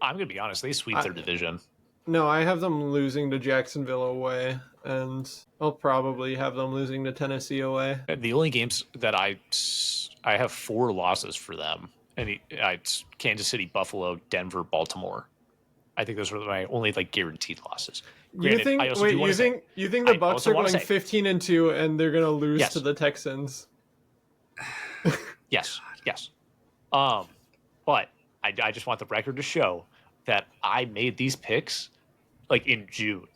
Speaker 3: I'm going to be honest. They sweep their division.
Speaker 2: No, I have them losing to Jacksonville away, and I'll probably have them losing to Tennessee away.
Speaker 3: The only games that I have 4 losses for them, and it's Kansas City, Buffalo, Denver, Baltimore. I think those are my only guaranteed losses. Granted,
Speaker 2: you think the Bucks are going 15-2 and they're going to lose to the Texans?
Speaker 3: Yes. But I just want the record to show that I made these picks in June.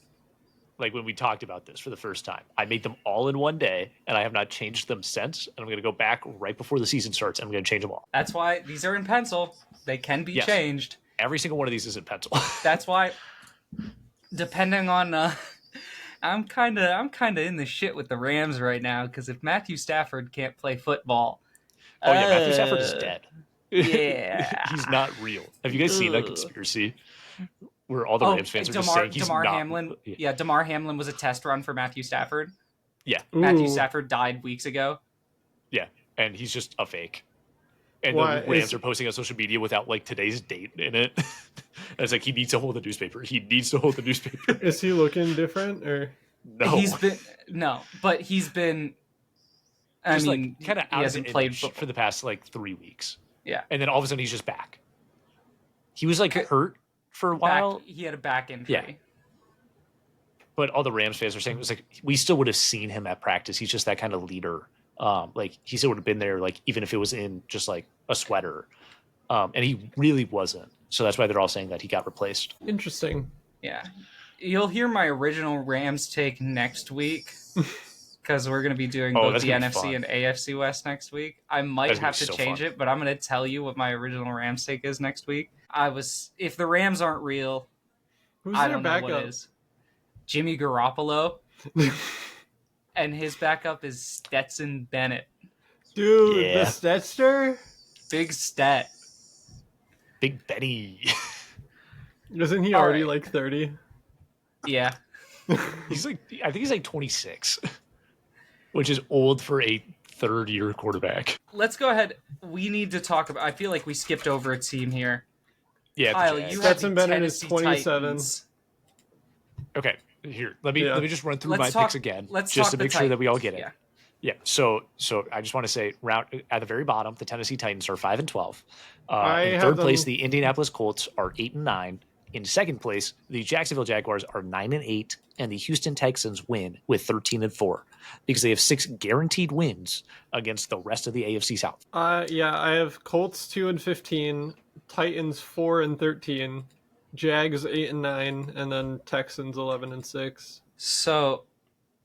Speaker 3: When we talked about this for the first time. I made them all in one day, and I have not changed them since. And I'm going to go back right before the season starts, and I'm going to change them all.
Speaker 1: That's why these are in pencil. They can be changed.
Speaker 3: Every single one of these is in pencil.
Speaker 1: That's why, depending on... I'm kind of in the shit with the Rams right now, because if Matthew Stafford can't play football...
Speaker 3: Oh, yeah, Matthew Stafford is dead.
Speaker 1: Yeah.
Speaker 3: He's not real. Have you guys seen that conspiracy? Where all the Rams fans are just saying he's not...
Speaker 1: Damar Hamlin was a test run for Matthew Stafford.
Speaker 3: Yeah.
Speaker 1: Matthew Stafford died weeks ago.
Speaker 3: Yeah, and he's just a fake. And the Rams are posting on social media without today's date in it. And it's he needs to hold the newspaper. He needs to hold the newspaper.
Speaker 2: Is he looking different or
Speaker 3: no?
Speaker 1: But he's been. I mean,
Speaker 3: kind of
Speaker 1: he hasn't played
Speaker 3: for the past 3 weeks.
Speaker 1: Yeah,
Speaker 3: and then all of a sudden he's just back. He was hurt for a while.
Speaker 1: He had a back injury.
Speaker 3: Yeah. But all the Rams fans are saying it was we still would have seen him at practice. He's just that kind of leader. He still would have been there, even if it was in just a sweater. And he really wasn't. So that's why they're all saying that he got replaced.
Speaker 2: Interesting.
Speaker 1: Yeah. You'll hear my original Rams take next week because we're going to be doing both the NFC and AFC West next week. I might have to change it, but I'm going to tell you what my original Rams take is next week. If the Rams aren't real, I don't know what is. Jimmy Garoppolo. And his backup is Stetson Bennett.
Speaker 2: Dude, the Stetster?
Speaker 1: Big Stet.
Speaker 3: Big Benny.
Speaker 2: Isn't he already 30?
Speaker 1: Yeah.
Speaker 3: He's I think he's 26. Which is old for a third-year quarterback.
Speaker 1: Let's go ahead. We need to talk about... I feel like we skipped over a team here.
Speaker 3: Yeah,
Speaker 1: Kyle, you
Speaker 2: Stetson Bennett is 27.
Speaker 1: Titans.
Speaker 3: Okay. Here, let me just run through my picks again, just to make sure that we all get it. Yeah. So I just want to say, at the very bottom, the Tennessee Titans are 5-12. In third place, the Indianapolis Colts are 8-9. In second place, the Jacksonville Jaguars are 9-8, and the Houston Texans win with 13-4 because they have 6 guaranteed wins against the rest of the AFC South.
Speaker 2: I have Colts 2-15, Titans 4-13. Jags 8-9, and then Texans 11-6.
Speaker 1: So,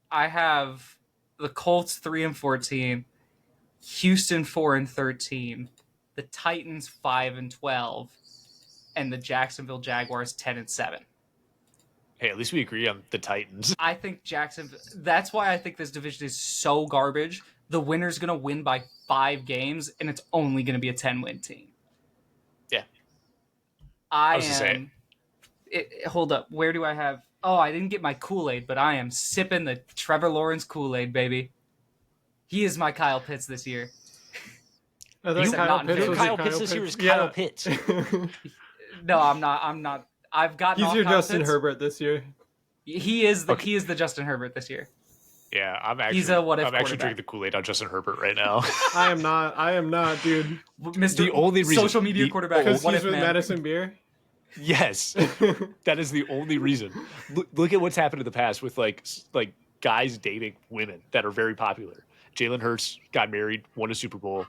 Speaker 1: I have the Colts 3-14, Houston 4-13, the Titans 5-12, and the Jacksonville Jaguars 10-7.
Speaker 3: Hey, at least we agree on the Titans.
Speaker 1: I think Jacksonville. That's why I think this division is so garbage. The winner's gonna win by 5 games, and it's only gonna be a 10-win team.
Speaker 3: Yeah.
Speaker 1: Hold up. Where do I have... Oh, I didn't get my Kool-Aid, but I am sipping the Trevor Lawrence Kool-Aid, baby. He is my Kyle Pitts this year.
Speaker 3: Kyle Pitts this year is Kyle Pitts.
Speaker 1: No, I'm not. I've got...
Speaker 2: He's your Justin Herbert this year.
Speaker 1: He is the Justin Herbert this year.
Speaker 3: Yeah, I'm actually drinking the Kool-Aid on Justin Herbert right now.
Speaker 2: I am not, dude.
Speaker 1: Mr. The only reason, social media quarterback.
Speaker 2: Because he's with Madison Beer?
Speaker 3: Yes, that is the only reason. Look at what's happened in the past with like guys dating women that are very popular. Jalen Hurts got married, won a Super Bowl.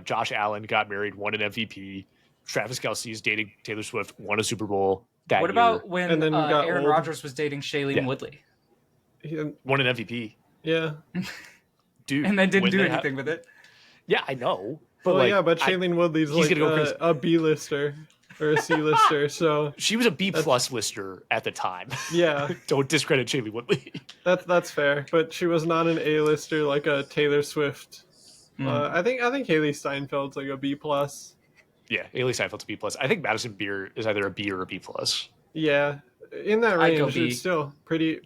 Speaker 3: Josh Allen got married, won an MVP. Travis Kelce is dating Taylor Swift, won a Super Bowl that
Speaker 1: What
Speaker 3: year.
Speaker 1: about when
Speaker 2: And then got
Speaker 1: Aaron
Speaker 2: old.
Speaker 1: Rodgers was dating Shailene
Speaker 3: Yeah.
Speaker 1: Woodley?
Speaker 3: Won an MVP,
Speaker 2: Yeah.
Speaker 3: dude,
Speaker 1: And then didn't
Speaker 3: when
Speaker 1: do
Speaker 3: they
Speaker 1: anything with it.
Speaker 3: Yeah, I know, but
Speaker 2: Well,
Speaker 3: like,
Speaker 2: yeah, but Shailene Woodley's
Speaker 3: he's
Speaker 2: like
Speaker 3: gonna go crazy.
Speaker 2: a B-lister or a C-lister, so
Speaker 3: She was a B plus lister at the time.
Speaker 2: yeah,
Speaker 3: Don't discredit Shailene Woodley.
Speaker 2: that's fair. But she was not an A-lister like a Taylor Swift. I think Haley Steinfeld's like a B plus.
Speaker 3: Yeah, Haley Seinfeld's a B plus. I think Madison Beer is either a B or a B plus.
Speaker 2: Yeah, in that
Speaker 1: I'd go
Speaker 2: range,
Speaker 1: B.
Speaker 2: it's still pretty.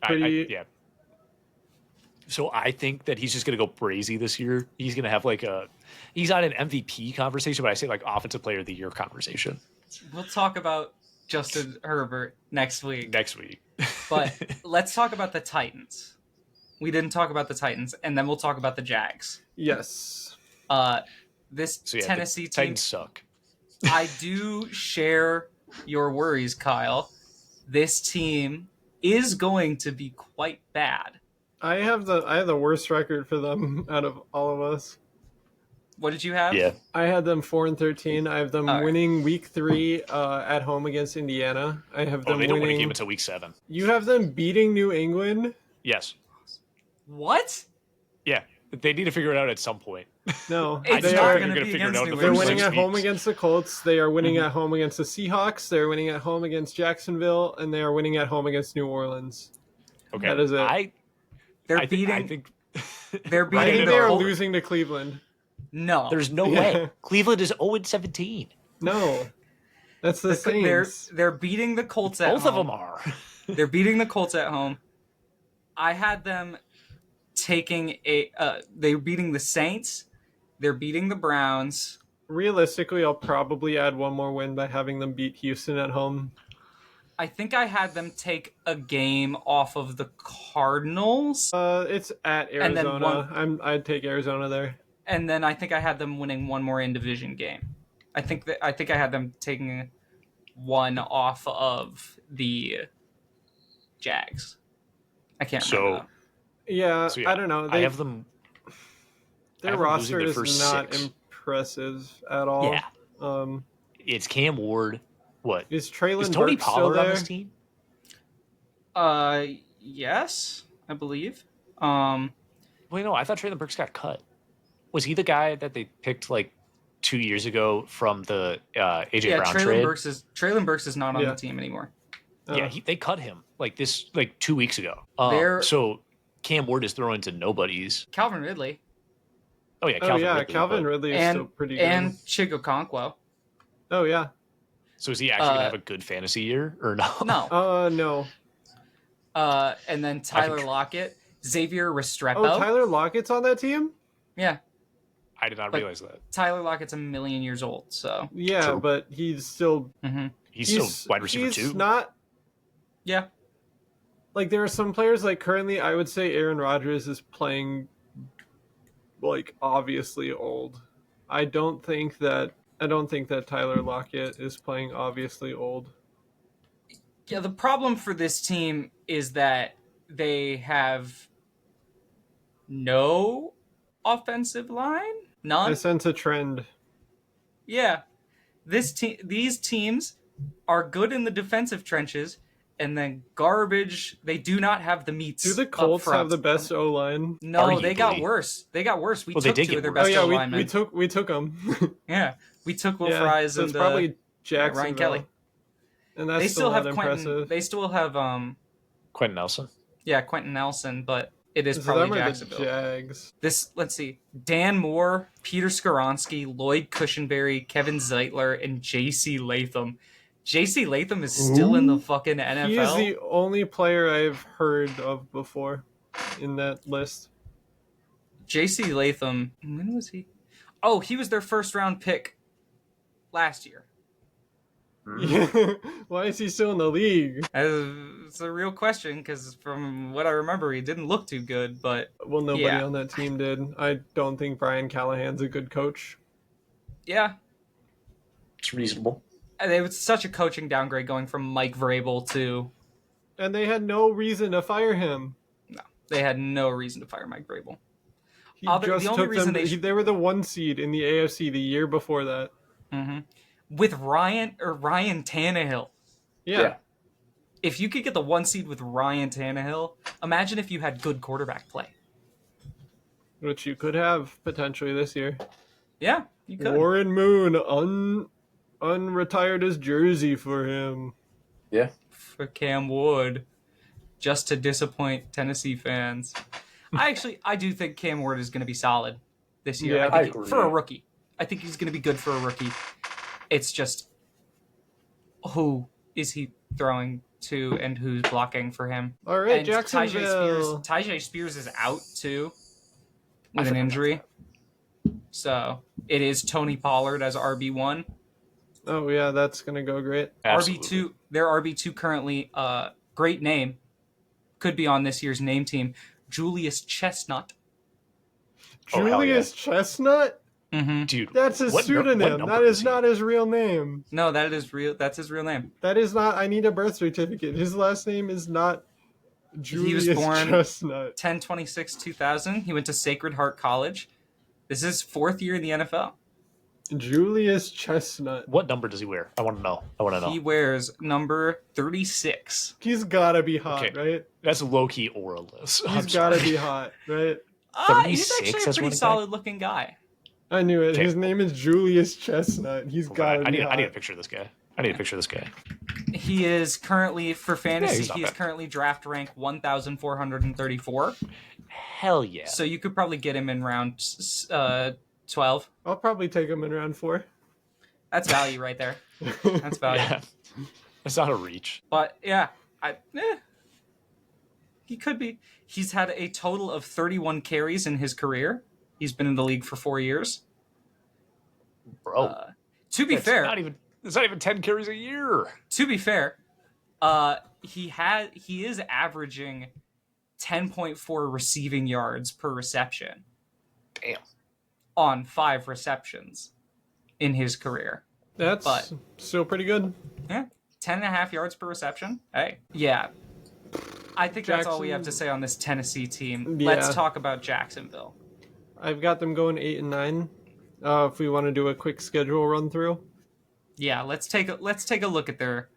Speaker 3: Yeah. So I think that he's just going to go brazy this year. He's going to have he's on an MVP conversation, but I say like offensive player of the year conversation
Speaker 1: We'll talk about Justin Herbert next week.
Speaker 3: next week.
Speaker 1: But let's talk about the Titans. We didn't talk about the Titans, and then we'll talk about the Jags.
Speaker 2: Yes.
Speaker 1: This
Speaker 3: So yeah,
Speaker 1: Tennessee
Speaker 3: the
Speaker 1: team,
Speaker 3: Titans suck.
Speaker 1: I do share your worries, Kyle. This team is going to be quite bad.
Speaker 2: I have the worst record for them out of all of us.
Speaker 1: What did you have?
Speaker 3: Yeah.
Speaker 2: I had them 4-13. I have them
Speaker 1: All right.
Speaker 2: winning week 3 at home against Indiana. I have them
Speaker 3: They don't win a
Speaker 2: winning.
Speaker 3: game until week 7.
Speaker 2: You have them beating New England?
Speaker 3: Yes.
Speaker 1: What?
Speaker 3: Yeah. They need to figure it out at some point.
Speaker 2: No,
Speaker 1: It's
Speaker 2: they
Speaker 1: not
Speaker 2: are.
Speaker 1: going to
Speaker 3: gonna
Speaker 1: be
Speaker 3: figure it
Speaker 1: against
Speaker 3: out
Speaker 1: New
Speaker 3: in the
Speaker 2: They're
Speaker 3: first
Speaker 1: England.
Speaker 2: winning
Speaker 3: 6
Speaker 2: at home
Speaker 3: weeks.
Speaker 2: against the Colts. They are winning
Speaker 1: Mhm.
Speaker 2: at home against the Seahawks. They're winning at home against Jacksonville, and they are winning at home against New Orleans.
Speaker 3: Okay.
Speaker 2: That is it.
Speaker 1: They're
Speaker 3: I
Speaker 1: beating.
Speaker 3: think
Speaker 1: They're
Speaker 2: I
Speaker 1: beating
Speaker 2: think
Speaker 1: the
Speaker 2: they are
Speaker 1: Col-
Speaker 2: losing to Cleveland.
Speaker 1: No,
Speaker 3: there's no
Speaker 2: Yeah.
Speaker 3: way. Cleveland is 0-17.
Speaker 2: No, that's the
Speaker 1: they're
Speaker 2: Saints.
Speaker 1: they're beating the Colts at
Speaker 3: Both
Speaker 1: home.
Speaker 3: of them are.
Speaker 1: They're beating the Colts at home. I had them taking they're beating the Saints. They're beating the Browns.
Speaker 2: Realistically, I'll probably add one more win by having them beat Houston at home.
Speaker 1: I think I had them take a game off of the Cardinals,
Speaker 2: It's at
Speaker 1: And then
Speaker 2: Arizona. I'd take Arizona there.
Speaker 1: and then I think I had them winning one more in division game. I think I had them taking one off of the Jags. I can't remember.
Speaker 2: Yeah,
Speaker 3: So, yeah,
Speaker 2: I don't know.
Speaker 3: I have them.
Speaker 2: Their
Speaker 3: I have them losing
Speaker 2: roster
Speaker 3: their
Speaker 2: is
Speaker 3: first
Speaker 2: not
Speaker 3: 6.
Speaker 2: impressive at all.
Speaker 3: Yeah. It's Cam Ward. What?
Speaker 2: Is Traylon
Speaker 3: Is Tony
Speaker 2: Burks still
Speaker 3: Pollard on
Speaker 2: there?
Speaker 3: this team?
Speaker 1: Yes, I believe.
Speaker 3: Wait, no, I thought Traylon Burks got cut. Was he the guy that they picked like 2 years ago from the AJ Brown trade?
Speaker 1: Traylon Burks is not on
Speaker 2: Yeah.
Speaker 1: the team anymore.
Speaker 3: Yeah, they cut him like 2 weeks ago.
Speaker 1: They're-
Speaker 3: So Cam Ward is throwing to nobodies.
Speaker 1: Calvin Ridley
Speaker 3: Oh yeah,
Speaker 2: Calvin
Speaker 3: but-
Speaker 2: Ridley is still pretty good.
Speaker 1: and Chigokonkwo.
Speaker 2: Oh yeah.
Speaker 3: So is he actually gonna have a good fantasy year or no?
Speaker 1: No.
Speaker 2: No.
Speaker 1: And then Tyler Lockett, Xavier Restrepo.
Speaker 2: Oh, Tyler Lockett's on that team?
Speaker 1: Yeah,
Speaker 3: I did not
Speaker 1: But-
Speaker 3: realize that.
Speaker 1: Tyler Lockett's a million years old. So
Speaker 2: Yeah,
Speaker 3: True.
Speaker 2: but he's still
Speaker 3: He's still wide receiver
Speaker 2: he's
Speaker 3: too.
Speaker 2: not
Speaker 1: yeah,
Speaker 2: like there are some players like currently I would say Aaron Rodgers is playing like obviously old. I don't think that Tyler Lockett is playing obviously old.
Speaker 1: yeah. The problem for this team is that they have no offensive line. None.
Speaker 2: I sense a trend.
Speaker 1: Yeah, these teams are good in the defensive trenches, and then garbage. They do not have the meats.
Speaker 2: Do the
Speaker 1: up
Speaker 2: Colts
Speaker 1: front.
Speaker 2: have the best O line?
Speaker 1: No, they got
Speaker 3: Arguably.
Speaker 1: worse. They got worse. We
Speaker 3: Well, they
Speaker 1: took
Speaker 3: did
Speaker 1: 2
Speaker 3: get
Speaker 1: of their
Speaker 3: worse.
Speaker 1: best
Speaker 2: Oh yeah,
Speaker 1: linemen.
Speaker 2: we took them.
Speaker 1: Yeah, we took Will
Speaker 2: Yeah,
Speaker 1: Fries
Speaker 2: so
Speaker 1: and
Speaker 2: it's probably
Speaker 1: Ryan
Speaker 2: Jacksonville.
Speaker 1: Kelly.
Speaker 2: And that's
Speaker 1: They
Speaker 2: still
Speaker 1: still have
Speaker 2: not
Speaker 1: Quentin.
Speaker 2: impressive.
Speaker 1: They still have
Speaker 3: Quentin Nelson.
Speaker 1: Quentin Nelson, but it is
Speaker 2: Is it
Speaker 1: probably
Speaker 2: them or the
Speaker 1: Jacksonville.
Speaker 2: Jags?
Speaker 1: Let's see: Dan Moore, Peter Skoronsky, Lloyd Cushenberry, Kevin Zeitler, and J.C. Latham. J.C. Latham is still in the fucking NFL.
Speaker 2: He is the only player I've heard of before in that list.
Speaker 1: J.C. Latham. When was he? Oh, he was their first round pick last year.
Speaker 2: Why is he still in the league?
Speaker 1: It's a real question because from what I remember, he didn't look too good. But
Speaker 2: Well, nobody
Speaker 1: Yeah.
Speaker 2: on that team did. I don't think Brian Callahan's a good coach.
Speaker 1: yeah,
Speaker 3: It's reasonable.
Speaker 1: And it was such a coaching downgrade going from Mike Vrabel to...
Speaker 2: And they had no reason to fire him.
Speaker 1: No, they had no reason to fire Mike Vrabel.
Speaker 2: He
Speaker 1: The
Speaker 2: just
Speaker 1: only
Speaker 2: took
Speaker 1: reason
Speaker 2: them. They were the 1 seed in the AFC the year before that.
Speaker 1: Mm-hmm. With Ryan Tannehill.
Speaker 2: Yeah.
Speaker 1: If you could get the 1 seed with Ryan Tannehill, imagine if you had good quarterback play.
Speaker 2: Which you could have potentially this year.
Speaker 1: Yeah, you could.
Speaker 2: Warren Moon unretired his jersey for him.
Speaker 3: Yeah.
Speaker 1: For Cam Ward, just to disappoint Tennessee fans. I do think Cam Ward is going to be solid this year.
Speaker 2: Yeah,
Speaker 1: I think
Speaker 3: I agree.
Speaker 1: for a rookie. I think he's going to be good for a rookie. It's just who is he throwing to and who's blocking for him.
Speaker 2: All right,
Speaker 1: And
Speaker 2: Jacksonville.
Speaker 1: Tajay Spears is out too with an injury. So it is Tony Pollard as RB1.
Speaker 2: Oh yeah, that's gonna go great.
Speaker 3: Absolutely.
Speaker 1: RB2, their RB2 currently, great name, could be on this year's name team. Julius Chestnut.
Speaker 3: Oh, hell
Speaker 2: Julius Chestnut?
Speaker 1: Mm-hmm.
Speaker 3: Dude,
Speaker 2: That's his
Speaker 3: what
Speaker 2: pseudonym.
Speaker 3: number
Speaker 2: That is
Speaker 3: he?
Speaker 2: not his real name.
Speaker 1: No, that is real. That's his real name.
Speaker 2: That is not. I need a birth certificate. His last name is not Julius
Speaker 1: born-
Speaker 2: Chestnut.
Speaker 1: 10/26/2000. He went to Sacred Heart College. This is 4th year in the NFL.
Speaker 2: Julius Chestnut.
Speaker 3: What number does he wear? I want to know.
Speaker 1: He wears number 36.
Speaker 2: He's gotta be hot,
Speaker 3: Okay.
Speaker 2: right?
Speaker 3: That's low-key auraless.
Speaker 2: He's gotta be hot, right?
Speaker 1: He's
Speaker 3: 36
Speaker 1: actually a
Speaker 3: as
Speaker 1: pretty
Speaker 3: running back?
Speaker 1: solid-looking guy.
Speaker 2: I knew it.
Speaker 3: Okay.
Speaker 2: His name is Julius Chestnut. He's gotta be hot.
Speaker 3: I need a picture of this guy.
Speaker 1: He is currently, for fantasy,
Speaker 3: he's not
Speaker 1: he is
Speaker 3: bad.
Speaker 1: currently draft rank 1,434.
Speaker 3: Hell yeah.
Speaker 1: So you could probably get him in round 12.
Speaker 2: I'll probably take him in round 4.
Speaker 1: That's value right there. That's value.
Speaker 3: Yeah. It's not a reach.
Speaker 1: But yeah, he could be. He's had a total of 31 carries in his career. He's been in the league for 4 years.
Speaker 3: Bro.
Speaker 1: To be
Speaker 3: It's
Speaker 1: fair,
Speaker 3: It's not even 10 carries a year.
Speaker 1: he is averaging 10.4 receiving yards per reception
Speaker 3: Damn.
Speaker 1: on 5 receptions in his career.
Speaker 2: That's still pretty good.
Speaker 1: Yeah, 10.5 yards per reception. Hey, yeah. I think that's all we have to say on this Tennessee team.
Speaker 2: Yeah.
Speaker 1: Let's talk about Jacksonville.
Speaker 2: I've got them going 8 and 9. If we want to do a quick schedule run through.
Speaker 1: Yeah, let's take a look at their.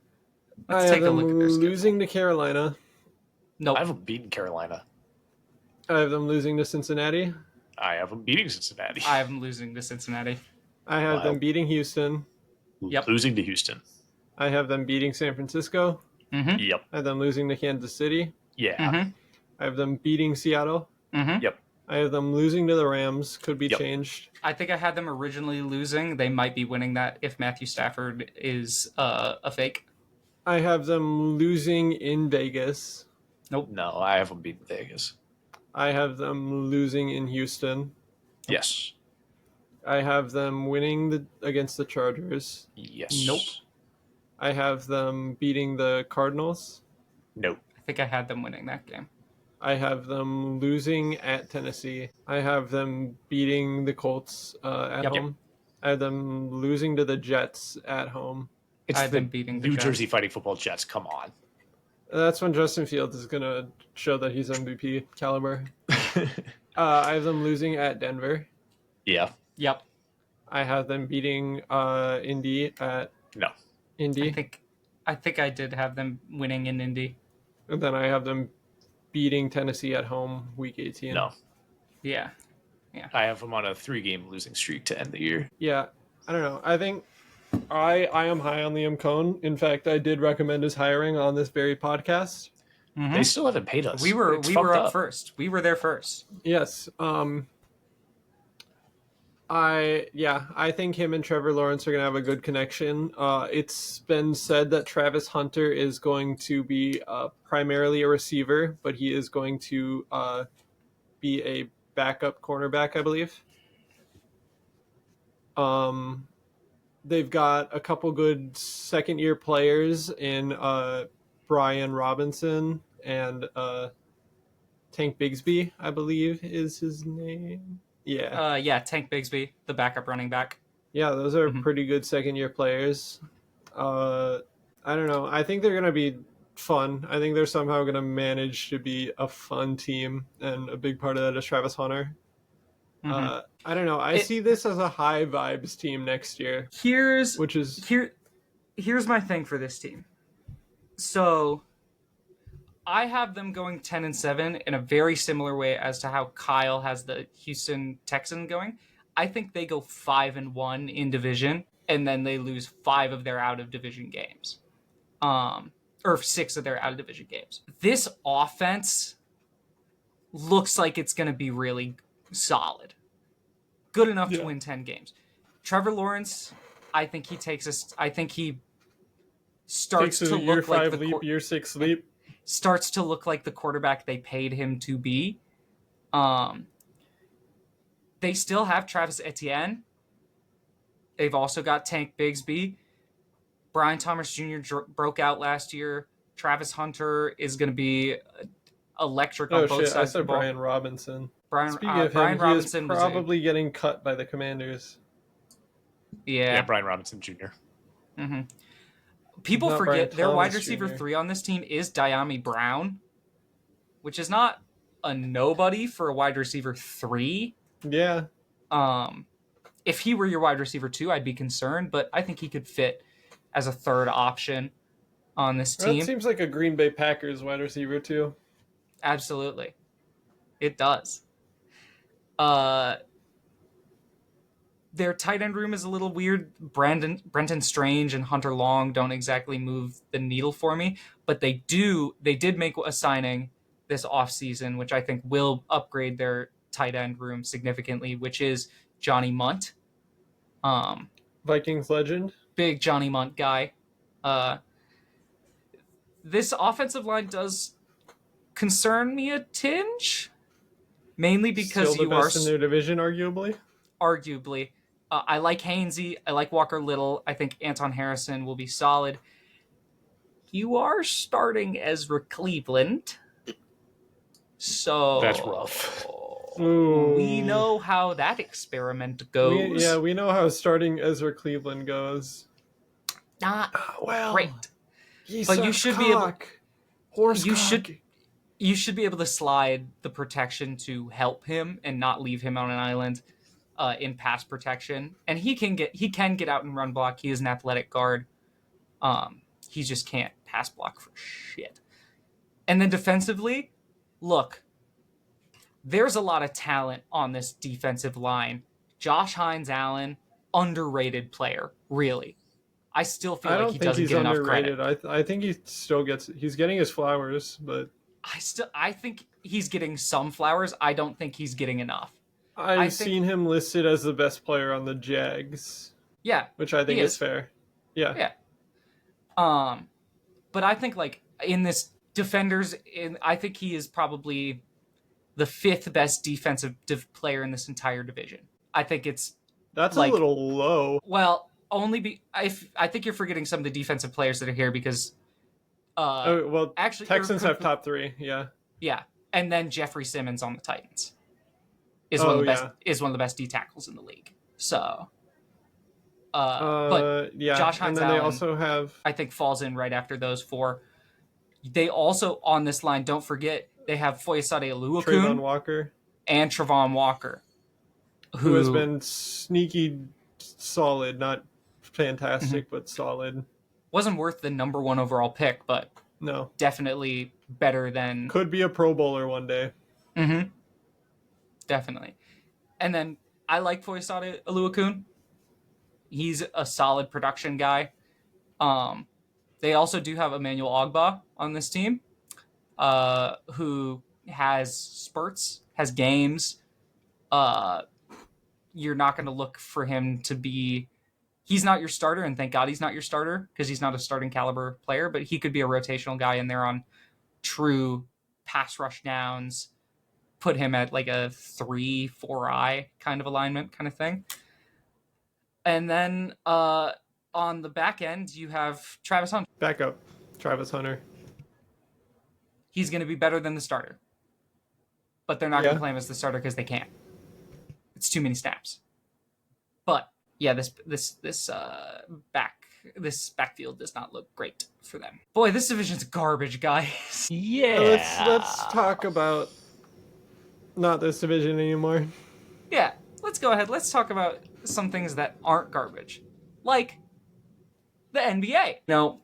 Speaker 2: I
Speaker 1: Let's
Speaker 2: have
Speaker 1: take a
Speaker 2: them
Speaker 1: look at their schedule.
Speaker 2: losing to Carolina.
Speaker 1: Nope.
Speaker 3: I have them beating Carolina.
Speaker 2: I have them losing to Cincinnati.
Speaker 3: I have them beating Cincinnati.
Speaker 1: I have them losing to Cincinnati.
Speaker 2: I have
Speaker 3: Wow.
Speaker 2: them beating Houston.
Speaker 1: Yep.
Speaker 3: Losing to Houston.
Speaker 2: I have them beating San Francisco.
Speaker 1: Mm-hmm.
Speaker 3: Yep.
Speaker 2: I have them losing to Kansas City.
Speaker 3: Yeah.
Speaker 1: Mm-hmm.
Speaker 2: I have them beating Seattle.
Speaker 1: Mm-hmm.
Speaker 3: Yep.
Speaker 2: I have them losing to the Rams. Could be
Speaker 3: Yep.
Speaker 2: changed.
Speaker 1: I think I had them originally losing. They might be winning that if Matthew Stafford is a fake.
Speaker 2: I have them losing in Vegas.
Speaker 3: No, I have them beating Vegas.
Speaker 2: I have them losing in Houston.
Speaker 3: Yes.
Speaker 2: I have them winning against the Chargers.
Speaker 3: Yes.
Speaker 1: Nope.
Speaker 2: I have them beating the Cardinals.
Speaker 3: Nope.
Speaker 1: I think I had them winning that game.
Speaker 2: I have them losing at Tennessee. I have them beating the Colts at
Speaker 1: Yep.
Speaker 2: home. I have them losing to the Jets at home.
Speaker 3: It's
Speaker 1: I have
Speaker 3: the
Speaker 1: them beating the
Speaker 3: New
Speaker 1: Jets.
Speaker 3: Jersey Fighting Football Jets. Come on.
Speaker 2: That's when Justin Fields is going to show that he's MVP caliber. I have them losing at Denver.
Speaker 3: Yeah.
Speaker 1: Yep.
Speaker 2: I have them beating Indy at
Speaker 3: No.
Speaker 2: Indy.
Speaker 1: I think I did have them winning in Indy.
Speaker 2: And then I have them beating Tennessee at home week 18.
Speaker 3: No.
Speaker 1: Yeah.
Speaker 3: I have them on a 3-game losing streak to end the year.
Speaker 2: Yeah. I don't know. I think I am high on Liam Cohn. In fact, I did recommend his hiring on this very podcast.
Speaker 1: Mhm.
Speaker 3: They still haven't paid us.
Speaker 1: We were
Speaker 3: It's
Speaker 1: up
Speaker 3: fucked
Speaker 1: first. We were there first.
Speaker 2: Yes. I think him and Trevor Lawrence are gonna have a good connection. It's been said that Travis Hunter is going to be primarily a receiver, but he is going to be a backup cornerback, I believe. They've got a couple good second-year players in Brian Robinson and Tank Bigsby, I believe is his name. Yeah.
Speaker 1: Tank Bigsby, the backup running back.
Speaker 2: Yeah, those are
Speaker 1: Mhm.
Speaker 2: pretty good second-year players. I don't know. I think they're gonna be fun. I think they're somehow gonna manage to be a fun team, and a big part of that is Travis Hunter.
Speaker 1: Mhm.
Speaker 2: I don't know. I
Speaker 1: It-
Speaker 2: see this as a high vibes team next year,
Speaker 1: Here's
Speaker 2: which is
Speaker 1: here's my thing for this team. So I have them going 10-7 in a very similar way as to how Kyle has the Houston Texans going. I think they go 5-1 in division, and then they lose 5 of their out of division games. Or 6 of their out of division games. This offense looks like it's going to be really solid. Good enough to win 10 games. Trevor Lawrence, I think he takes us. I think he starts
Speaker 2: takes
Speaker 1: to
Speaker 2: a year
Speaker 1: look like
Speaker 2: 5 leap, year 6 leap.
Speaker 1: Starts to look like the quarterback they paid him to be. They still have Travis Etienne. They've also got Tank Bigsby. Brian Thomas Jr. Broke out last year. Travis Hunter is going to be electric on both sides
Speaker 2: I
Speaker 1: of the
Speaker 2: said
Speaker 1: ball.
Speaker 2: Brian Robinson.
Speaker 1: Speaking
Speaker 2: of
Speaker 1: Brian
Speaker 2: him,
Speaker 1: Robinson
Speaker 2: he is probably getting cut by the Commanders.
Speaker 3: Yeah, Brian Robinson Jr.
Speaker 1: Mm-hmm. People
Speaker 2: Not
Speaker 1: forget
Speaker 2: Brian
Speaker 1: their wide
Speaker 2: Thomas
Speaker 1: receiver
Speaker 2: Jr.
Speaker 1: 3 on this team is Diami Brown, which is not a nobody for a wide receiver 3.
Speaker 2: Yeah.
Speaker 1: If he were your wide receiver 2, I'd be concerned, but I think he could fit as a third option on this team.
Speaker 2: That seems like a Green Bay Packers wide receiver too.
Speaker 1: Absolutely. It does. Their tight end room is a little weird. Brenton Strange and Hunter Long don't exactly move the needle for me, but they did make a signing this offseason, which I think will upgrade their tight end room significantly, which is Johnny Munt.
Speaker 2: Vikings legend.
Speaker 1: Big Johnny Munt guy. This offensive line does concern me a tinge, mainly because
Speaker 2: Still the best in their division, arguably.
Speaker 1: I like Hainsey. I like Walker Little. I think Anton Harrison will be solid. You are starting Ezra Cleveland, so
Speaker 3: That's rough.
Speaker 2: Ooh.
Speaker 1: We know how that experiment goes.
Speaker 2: We know how starting Ezra Cleveland goes.
Speaker 1: Not
Speaker 2: well,
Speaker 1: great.
Speaker 2: But
Speaker 1: you should be able.
Speaker 2: Horse
Speaker 1: You
Speaker 2: cock.
Speaker 1: you should be able to slide the protection to help him and not leave him on an island in pass protection. And he can get out and run block. He is an athletic guard. He just can't pass block for shit. And then defensively, look, there's a lot of talent on this defensive line. Josh Hines-Allen, underrated player, really. I still feel like he doesn't get enough credit.
Speaker 2: I think he's getting his flowers, but
Speaker 1: I think he's getting some flowers. I don't think he's getting enough.
Speaker 2: I've seen him listed as the best player on the Jags.
Speaker 1: Yeah,
Speaker 2: which I think is fair. Yeah.
Speaker 1: Yeah. But I think like in this defenders, I think he is probably the 5th best defensive player in this entire division. I think
Speaker 2: that's like, a little low.
Speaker 1: Well, I think you're forgetting some of the defensive players that are here because
Speaker 2: actually Texans have top 3, yeah.
Speaker 1: Yeah. And then Jeffrey Simmons on the Titans is one of the best D tackles in the league. So but Josh Hines,
Speaker 2: and then they also have,
Speaker 1: I think, falls in right after those 4. They also on this line, don't forget, they have Foyesade Oluokun,
Speaker 2: Trayvon Walker,
Speaker 1: and Travon Walker,
Speaker 2: who has been sneaky solid, not fantastic, but solid.
Speaker 1: Wasn't worth the number 1 overall pick, but
Speaker 2: no,
Speaker 1: definitely better than,
Speaker 2: could be a Pro Bowler one day.
Speaker 1: Mm-hmm. Definitely. And then I like Foyesade Oluokun. He's a solid production guy. They also do have Emmanuel Ogbah on this team, who has spurts, has games. You're not going to look for him to be... He's not your starter, and thank God he's not your starter, because he's not a starting caliber player, but he could be a rotational guy in there on true pass rush downs, put him at like a 3-4-eye kind of alignment kind of thing. And then on the back end, you have Travis Hunter.
Speaker 2: Backup, Travis Hunter.
Speaker 1: He's going to be better than the starter. But they're not going to play him as the starter because they can't. It's too many snaps. But yeah, this this backfield does not look great for them. Boy, this division's garbage, guys.
Speaker 3: Yeah.
Speaker 2: Let's talk about not this division anymore.
Speaker 1: Yeah, let's go ahead. Let's talk about some things that aren't garbage, like the NBA. Now,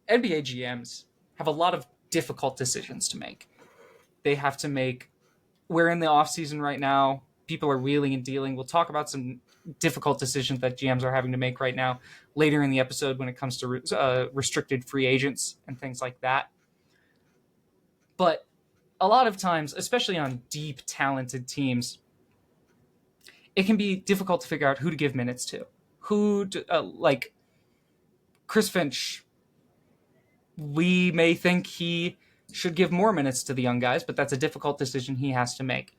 Speaker 1: NBA GMs have a lot of difficult decisions to make. They have to make. We're in the off season right now. People are wheeling and dealing. We'll talk about some difficult decisions that GMs are having to make right now later in the episode when it comes to restricted free agents and things like that. But a lot of times, especially on deep, talented teams, it can be difficult to figure out who to give minutes to. Like Chris Finch, we may think he should give more minutes to the young guys, but that's a difficult decision he has to make.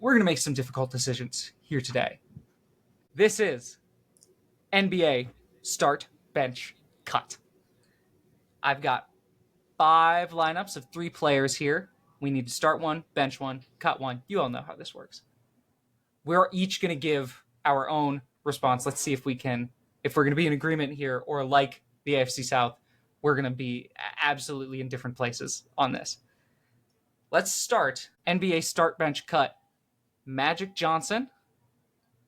Speaker 1: We're going to make some difficult decisions here today. This is NBA Start, Bench, Cut. I've got 5 lineups of 3 players here. We need to start one, bench one, cut one. You all know how this works. We're each going to give our own response. Let's see if we're going to be in agreement here, or like the AFC South, we're going to be absolutely in different places on this. Let's start NBA Start, Bench, Cut. Magic Johnson,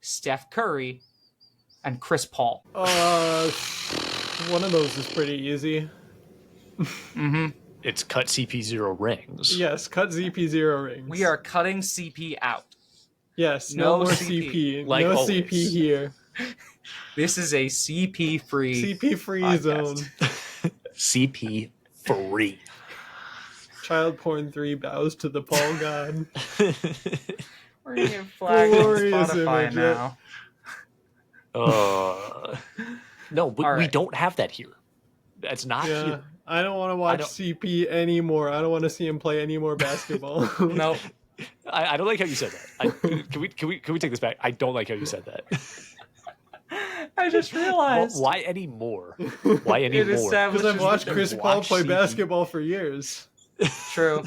Speaker 1: Steph Curry, and Chris Paul.
Speaker 2: One of those is pretty easy.
Speaker 1: Mm-hmm.
Speaker 3: It's cut CP0 rings.
Speaker 2: Yes, cut ZP0 rings.
Speaker 1: We are cutting CP out.
Speaker 2: Yes, no more CP.
Speaker 3: Like
Speaker 2: no
Speaker 3: always.
Speaker 2: CP here.
Speaker 1: This is a CP-free
Speaker 2: CP free
Speaker 1: podcast.
Speaker 2: zone.
Speaker 3: CP free.
Speaker 2: Child porn 3 bows to the Paul god.
Speaker 1: We're going to get flagged on
Speaker 2: Glorious
Speaker 1: Spotify
Speaker 2: image,
Speaker 1: now.
Speaker 3: No, we
Speaker 1: right.
Speaker 3: don't have that here. That's not
Speaker 2: Yeah,
Speaker 3: here.
Speaker 2: I don't want to watch CP anymore. I don't want to see him play any more basketball.
Speaker 1: Nope.
Speaker 3: I don't like how you said that. Can we take this back? I don't like how you said that.
Speaker 1: I just realized.
Speaker 3: Why anymore? Why
Speaker 1: It
Speaker 3: anymore?
Speaker 1: establishes
Speaker 2: Because I've watched
Speaker 1: that
Speaker 2: Chris
Speaker 1: they're-
Speaker 2: Paul play
Speaker 3: CP.
Speaker 2: basketball for years.
Speaker 1: True.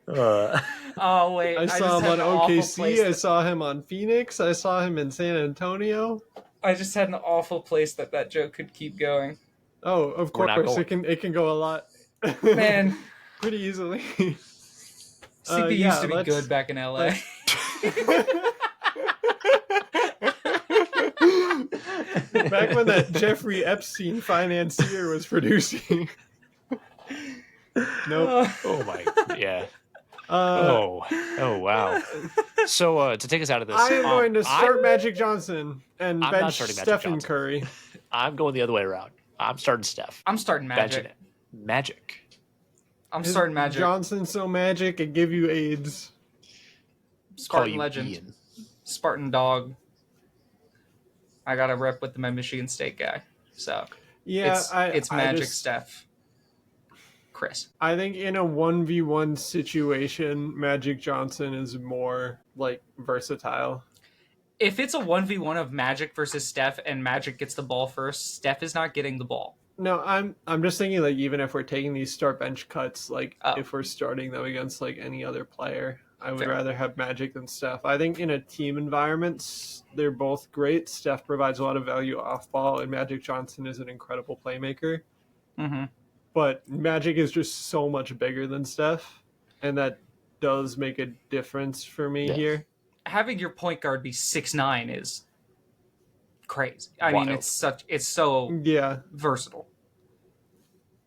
Speaker 1: Oh, wait.
Speaker 2: I saw
Speaker 1: just
Speaker 2: him
Speaker 1: had
Speaker 2: on
Speaker 1: an awful
Speaker 2: OKC.
Speaker 1: place
Speaker 2: I
Speaker 1: that-
Speaker 2: saw him on Phoenix. I saw him in San Antonio.
Speaker 1: I just had an awful place that joke could keep going.
Speaker 2: Oh, of
Speaker 3: We're not
Speaker 2: course.
Speaker 3: going.
Speaker 2: It can go a lot.
Speaker 1: Man,
Speaker 2: Pretty easily.
Speaker 1: CP
Speaker 2: yeah,
Speaker 1: used to be
Speaker 2: let's-
Speaker 1: good back in LA.
Speaker 2: Back when that Jeffrey Epstein financier was producing. Nope.
Speaker 3: Oh my, yeah.
Speaker 2: Uh,
Speaker 3: Oh wow. So to take us out of this,
Speaker 2: I am going to start
Speaker 3: I'm,
Speaker 2: Magic Johnson and
Speaker 3: I'm not
Speaker 2: bench
Speaker 3: starting Magic
Speaker 2: Stephen
Speaker 3: Johnson.
Speaker 2: Curry.
Speaker 3: I'm going the other way around. I'm starting Steph.
Speaker 1: I'm starting
Speaker 3: Benching
Speaker 1: Magic.
Speaker 3: it. Magic.
Speaker 1: I'm
Speaker 2: Is
Speaker 1: starting Magic.
Speaker 2: Johnson so magic it give you AIDS.
Speaker 3: Call
Speaker 1: Spartan
Speaker 3: you
Speaker 1: legend.
Speaker 3: Ian.
Speaker 1: Spartan dog. I got to rep with my Michigan State guy. So
Speaker 2: Yeah,
Speaker 1: it's
Speaker 2: I
Speaker 1: Magic,
Speaker 2: just-
Speaker 1: Steph, Chris.
Speaker 2: I think in a 1v1 situation, Magic Johnson is more like versatile.
Speaker 1: If it's a 1v1 of Magic versus Steph and Magic gets the ball first, Steph is not getting the ball.
Speaker 2: No, I'm just thinking like even if we're taking these start bench cuts, like
Speaker 1: Oh.
Speaker 2: if we're starting them against like any other player, I would
Speaker 1: Fair.
Speaker 2: rather have Magic than Steph. I think in a team environment, they're both great. Steph provides a lot of value off ball, and Magic Johnson is an incredible playmaker.
Speaker 1: Mm-hmm.
Speaker 2: But Magic is just so much bigger than Steph, and that does make a difference for me
Speaker 3: Yeah.
Speaker 2: here.
Speaker 1: Having your point guard be 6'9" is crazy. I mean,
Speaker 3: Wild.
Speaker 1: it's so
Speaker 2: Yeah,
Speaker 1: versatile.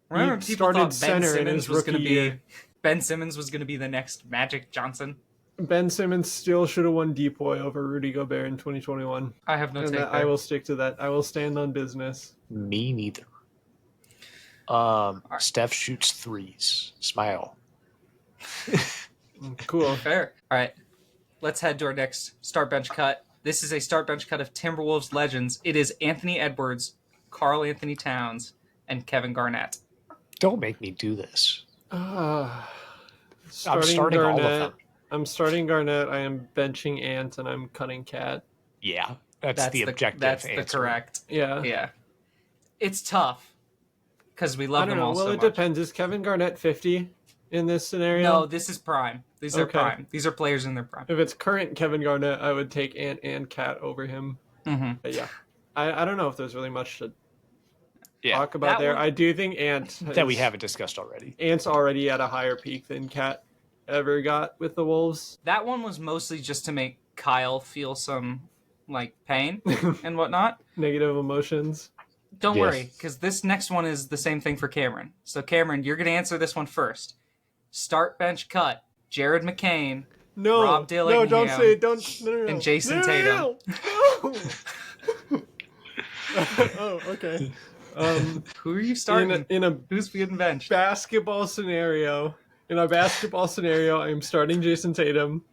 Speaker 2: He
Speaker 1: Remember when people
Speaker 2: started
Speaker 1: thought Ben
Speaker 2: center in
Speaker 1: Simmons
Speaker 2: his
Speaker 1: was going to
Speaker 2: rookie
Speaker 1: be
Speaker 2: year.
Speaker 1: Ben Simmons was going to be the next Magic Johnson?
Speaker 2: Ben Simmons still should have won Depoy over Rudy Gobert in 2021.
Speaker 1: I have no
Speaker 2: And
Speaker 1: take
Speaker 2: that,
Speaker 1: there.
Speaker 2: I will stick to that. I will stand on business.
Speaker 3: Me neither. Steph shoots threes. Smile.
Speaker 2: Cool.
Speaker 1: Fair. All right. Let's head to our next start bench cut. This is a start bench cut of Timberwolves legends. It is Anthony Edwards, Karl Anthony Towns, and Kevin Garnett.
Speaker 3: Don't make me do this.
Speaker 2: I'm
Speaker 3: I'm starting all of them.
Speaker 2: I'm starting Garnett. I am benching Ant, and I'm cutting Cat.
Speaker 3: Yeah, that's the objective
Speaker 1: That's
Speaker 3: answer.
Speaker 1: the correct.
Speaker 2: Yeah.
Speaker 1: Yeah. It's tough because we
Speaker 2: I
Speaker 1: love
Speaker 2: don't
Speaker 1: them
Speaker 2: know.
Speaker 1: all
Speaker 2: Well,
Speaker 1: so
Speaker 2: it
Speaker 1: much.
Speaker 2: depends. Is Kevin Garnett 50 in this scenario?
Speaker 1: No, this is prime. These are
Speaker 2: Okay.
Speaker 1: prime. These are players in their prime.
Speaker 2: If it's current Kevin Garnett, I would take Ant and Cat over him.
Speaker 1: Mm-hmm.
Speaker 2: But yeah, I don't know if there's really much to
Speaker 3: Yeah,
Speaker 2: talk about
Speaker 1: That
Speaker 2: there.
Speaker 1: one-
Speaker 2: I do think Ant
Speaker 3: that we haven't discussed already.
Speaker 2: Ant's already at a higher peak than Cat ever got with the Wolves.
Speaker 1: That one was mostly just to make Kyle feel some like pain and whatnot.
Speaker 2: Negative emotions.
Speaker 1: Don't
Speaker 3: Yeah.
Speaker 1: worry, because this next one is the same thing for Cameron. So Cameron, you're gonna answer this one first. Start, bench, cut. Jared McCain,
Speaker 2: No,
Speaker 1: Rob
Speaker 2: no, don't
Speaker 1: Dillingham,
Speaker 2: say it. Don't. No.
Speaker 1: and Jason
Speaker 2: No.
Speaker 1: Tatum.
Speaker 2: No. Oh, okay.
Speaker 1: Who are you starting?
Speaker 2: In a
Speaker 1: Who's getting benched?
Speaker 2: basketball scenario, I am starting Jason Tatum.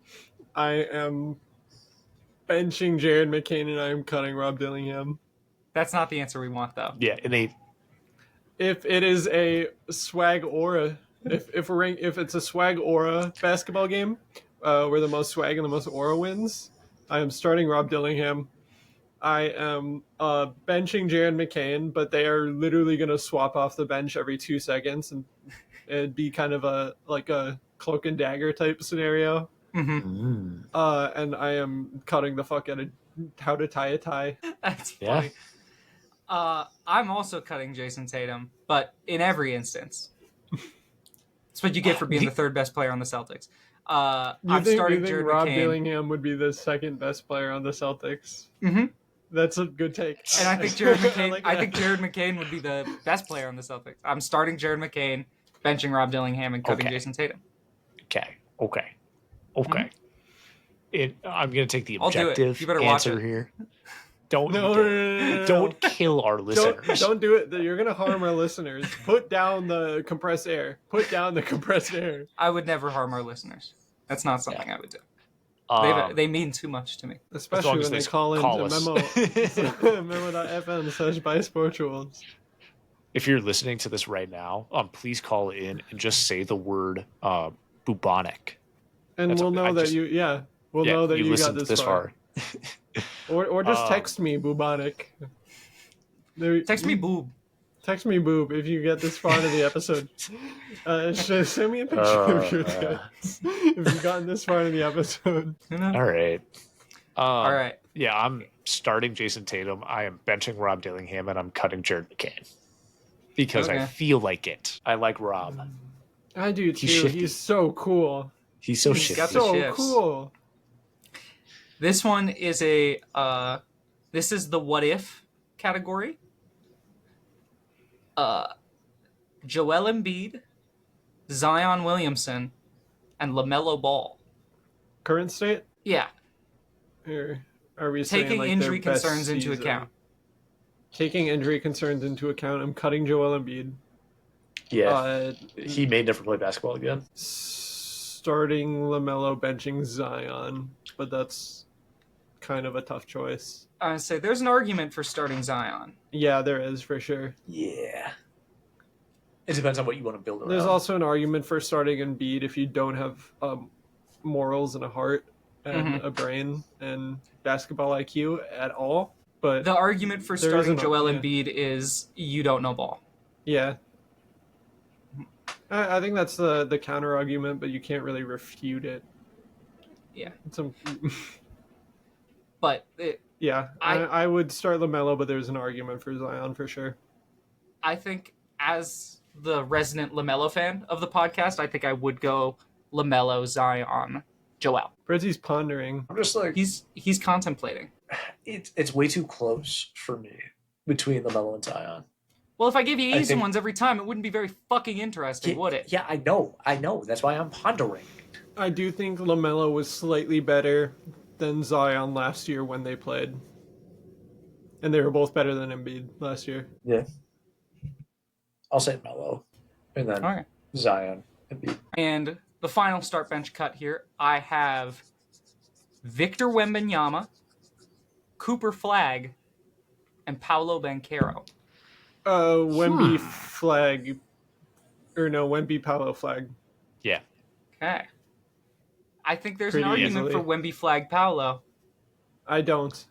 Speaker 2: I am benching Jared McCain, and I am cutting Rob Dillingham.
Speaker 1: That's not the answer we want, though.
Speaker 3: Yeah, and they
Speaker 2: If it is a swag aura, if it's a swag aura basketball game, where the most swag and the most aura wins, I am starting Rob Dillingham. I am benching Jared McCain, but they are literally going to swap off the bench every 2 seconds, and it'd be kind of a cloak and dagger type scenario.
Speaker 1: Mm-hmm.
Speaker 2: And I am cutting the fuck out of how to tie a tie.
Speaker 1: That's
Speaker 3: Yeah.
Speaker 1: funny. I'm also cutting Jason Tatum, but in every instance. That's what you get for being the third best player on the Celtics. I'm starting
Speaker 2: you think
Speaker 1: Jared
Speaker 2: Rob
Speaker 1: McCain.
Speaker 2: Dillingham would be the second best player on the Celtics?
Speaker 1: Mm-hmm.
Speaker 2: That's a good take.
Speaker 1: And I think Jared McCain.
Speaker 2: like
Speaker 1: I
Speaker 2: that.
Speaker 1: think Jared McCain would be the best player on the Celtics. I'm starting Jared McCain, benching Rob Dillingham, and cutting
Speaker 3: Okay.
Speaker 1: Jason Tatum.
Speaker 3: okay. I'm gonna take the
Speaker 1: I'll do it.
Speaker 3: objective
Speaker 1: You better watch
Speaker 3: answer
Speaker 1: it.
Speaker 3: here. Don't
Speaker 2: No.
Speaker 3: don't kill our listeners.
Speaker 2: Don't do it. You're gonna harm our listeners. Put down the compressed air. Put down the compressed air.
Speaker 1: I would never harm our listeners. That's not something I would do. They mean too much to me.
Speaker 2: Especially
Speaker 3: as
Speaker 2: when
Speaker 3: they
Speaker 2: they call into
Speaker 3: us.
Speaker 2: memo.fm/Bisportuals.
Speaker 3: If you're listening to this right now, please call in and just say the word bubonic.
Speaker 2: And
Speaker 3: That's
Speaker 2: we'll
Speaker 3: okay.
Speaker 2: know
Speaker 3: I
Speaker 2: that
Speaker 3: just-
Speaker 2: you we'll know that you got
Speaker 3: listened
Speaker 2: this far. Or just text me bubonic.
Speaker 1: Text me boob.
Speaker 2: Text me boob if you get this far into the episode. Send me a picture of your tits if you've gotten this far into the episode.
Speaker 3: All right.
Speaker 1: All right.
Speaker 3: Yeah, I'm starting Jason Tatum. I am benching Rob Dillingham, and I'm cutting Jared McCain because I
Speaker 1: Okay.
Speaker 3: feel like it. I like Rob.
Speaker 2: I do too.
Speaker 3: shifty.
Speaker 2: He's so cool.
Speaker 3: He's so
Speaker 1: He's
Speaker 3: shifty.
Speaker 1: got the
Speaker 2: So
Speaker 1: shifts.
Speaker 2: cool.
Speaker 1: This one is this is the what if category. Joel Embiid, Zion Williamson, and LaMelo Ball.
Speaker 2: Current state?
Speaker 1: Yeah,
Speaker 2: Or are we saying,
Speaker 1: taking
Speaker 2: like,
Speaker 1: injury
Speaker 2: their best
Speaker 1: concerns into
Speaker 2: season?
Speaker 1: account.
Speaker 2: Taking injury concerns into account, I'm cutting Joel Embiid.
Speaker 3: Yeah, he may never play basketball again.
Speaker 2: Starting LaMelo, benching Zion, but that's kind of a tough choice.
Speaker 1: I would say there's an argument for starting Zion.
Speaker 2: Yeah, there is for sure.
Speaker 3: Yeah. It depends on what you want to build around.
Speaker 2: There's also an argument for starting Embiid if you don't have morals and a heart and a brain and basketball IQ at all. But
Speaker 1: The argument for
Speaker 2: There
Speaker 1: starting
Speaker 2: isn't a-
Speaker 1: Joel
Speaker 2: yeah.
Speaker 1: Embiid is you don't know ball.
Speaker 2: yeah, I think that's the counter argument, but you can't really refute it.
Speaker 1: Yeah.
Speaker 2: Some,
Speaker 1: But
Speaker 2: yeah,
Speaker 1: I-
Speaker 2: I would start LaMelo, but there's an argument for Zion for sure.
Speaker 1: I think as the resident LaMelo fan of the podcast, I think I would go LaMelo, Zion, Joel.
Speaker 2: Brizzy's pondering.
Speaker 3: I'm just like,
Speaker 1: He's contemplating.
Speaker 3: it's way too close for me between LaMelo and Zion.
Speaker 1: Well, if I gave you
Speaker 3: I
Speaker 1: easy
Speaker 3: think-
Speaker 1: ones every time, it wouldn't be very fucking interesting, would it?
Speaker 3: Yeah, I know. That's why I'm pondering.
Speaker 2: I do think LaMelo was slightly better than Zion last year when they played. And they were both better than Embiid last year.
Speaker 3: Yeah. I'll say Melo, and then
Speaker 1: All right.
Speaker 3: Zion.
Speaker 1: And the final start bench cut here, I have Victor Wembanyama, Cooper Flagg, and Paolo Banchero.
Speaker 2: Wemby flag. Or no, Wemby Paolo flag.
Speaker 3: Yeah.
Speaker 1: Okay. I think there's
Speaker 2: Pretty
Speaker 1: an argument
Speaker 2: easily.
Speaker 1: for Wemby Flagg Paolo.
Speaker 2: I don't.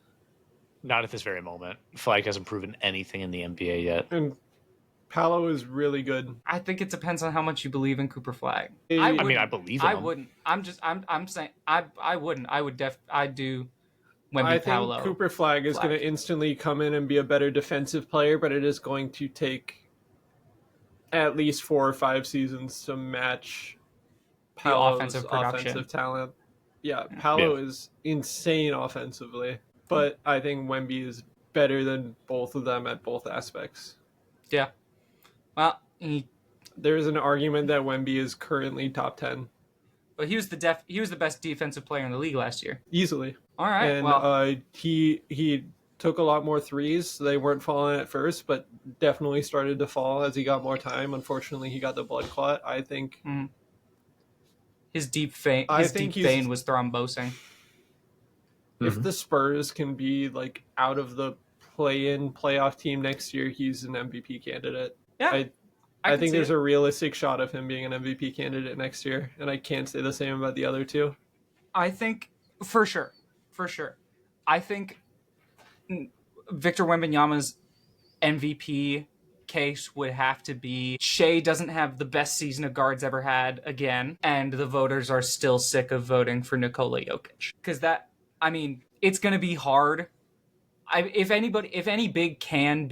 Speaker 3: Not at this very moment. Flag hasn't proven anything in the NBA yet.
Speaker 2: And Paolo is really good.
Speaker 1: I think it depends on how much you believe in Cooper Flagg.
Speaker 2: I
Speaker 3: I mean, I believe in
Speaker 1: I
Speaker 3: him.
Speaker 1: wouldn't. I'm saying I wouldn't. I would I do
Speaker 2: I think
Speaker 1: Paolo.
Speaker 2: Cooper Flag is going to instantly come in and be a better defensive player, but it is going to take at least 4 or 5 seasons to match Paolo's
Speaker 1: offensive production.
Speaker 2: offensive talent. Yeah, Paolo is insane offensively, but I think Wemby is better than both of them at both aspects.
Speaker 1: Yeah. Well,
Speaker 2: there's an argument that Wemby is currently top 10.
Speaker 1: But he was the best defensive player in the league last year.
Speaker 2: Easily.
Speaker 1: All right.
Speaker 2: And he took a lot more threes. They weren't falling at first, but definitely started to fall as he got more time. Unfortunately, he got the blood clot. I think
Speaker 1: his deep vein was thrombosing.
Speaker 2: If the Spurs can be like out of the play-in playoff team next year, he's an MVP candidate.
Speaker 1: Yeah.
Speaker 2: I think there's a realistic shot of him being an MVP candidate next year, and I can't say the same about the other two.
Speaker 1: I think for sure. I think Victor Wembanyama's MVP case would have to be Shea doesn't have the best season a guard's ever had again, and the voters are still sick of voting for Nikola Jokic. Because it's going to be hard. If any big can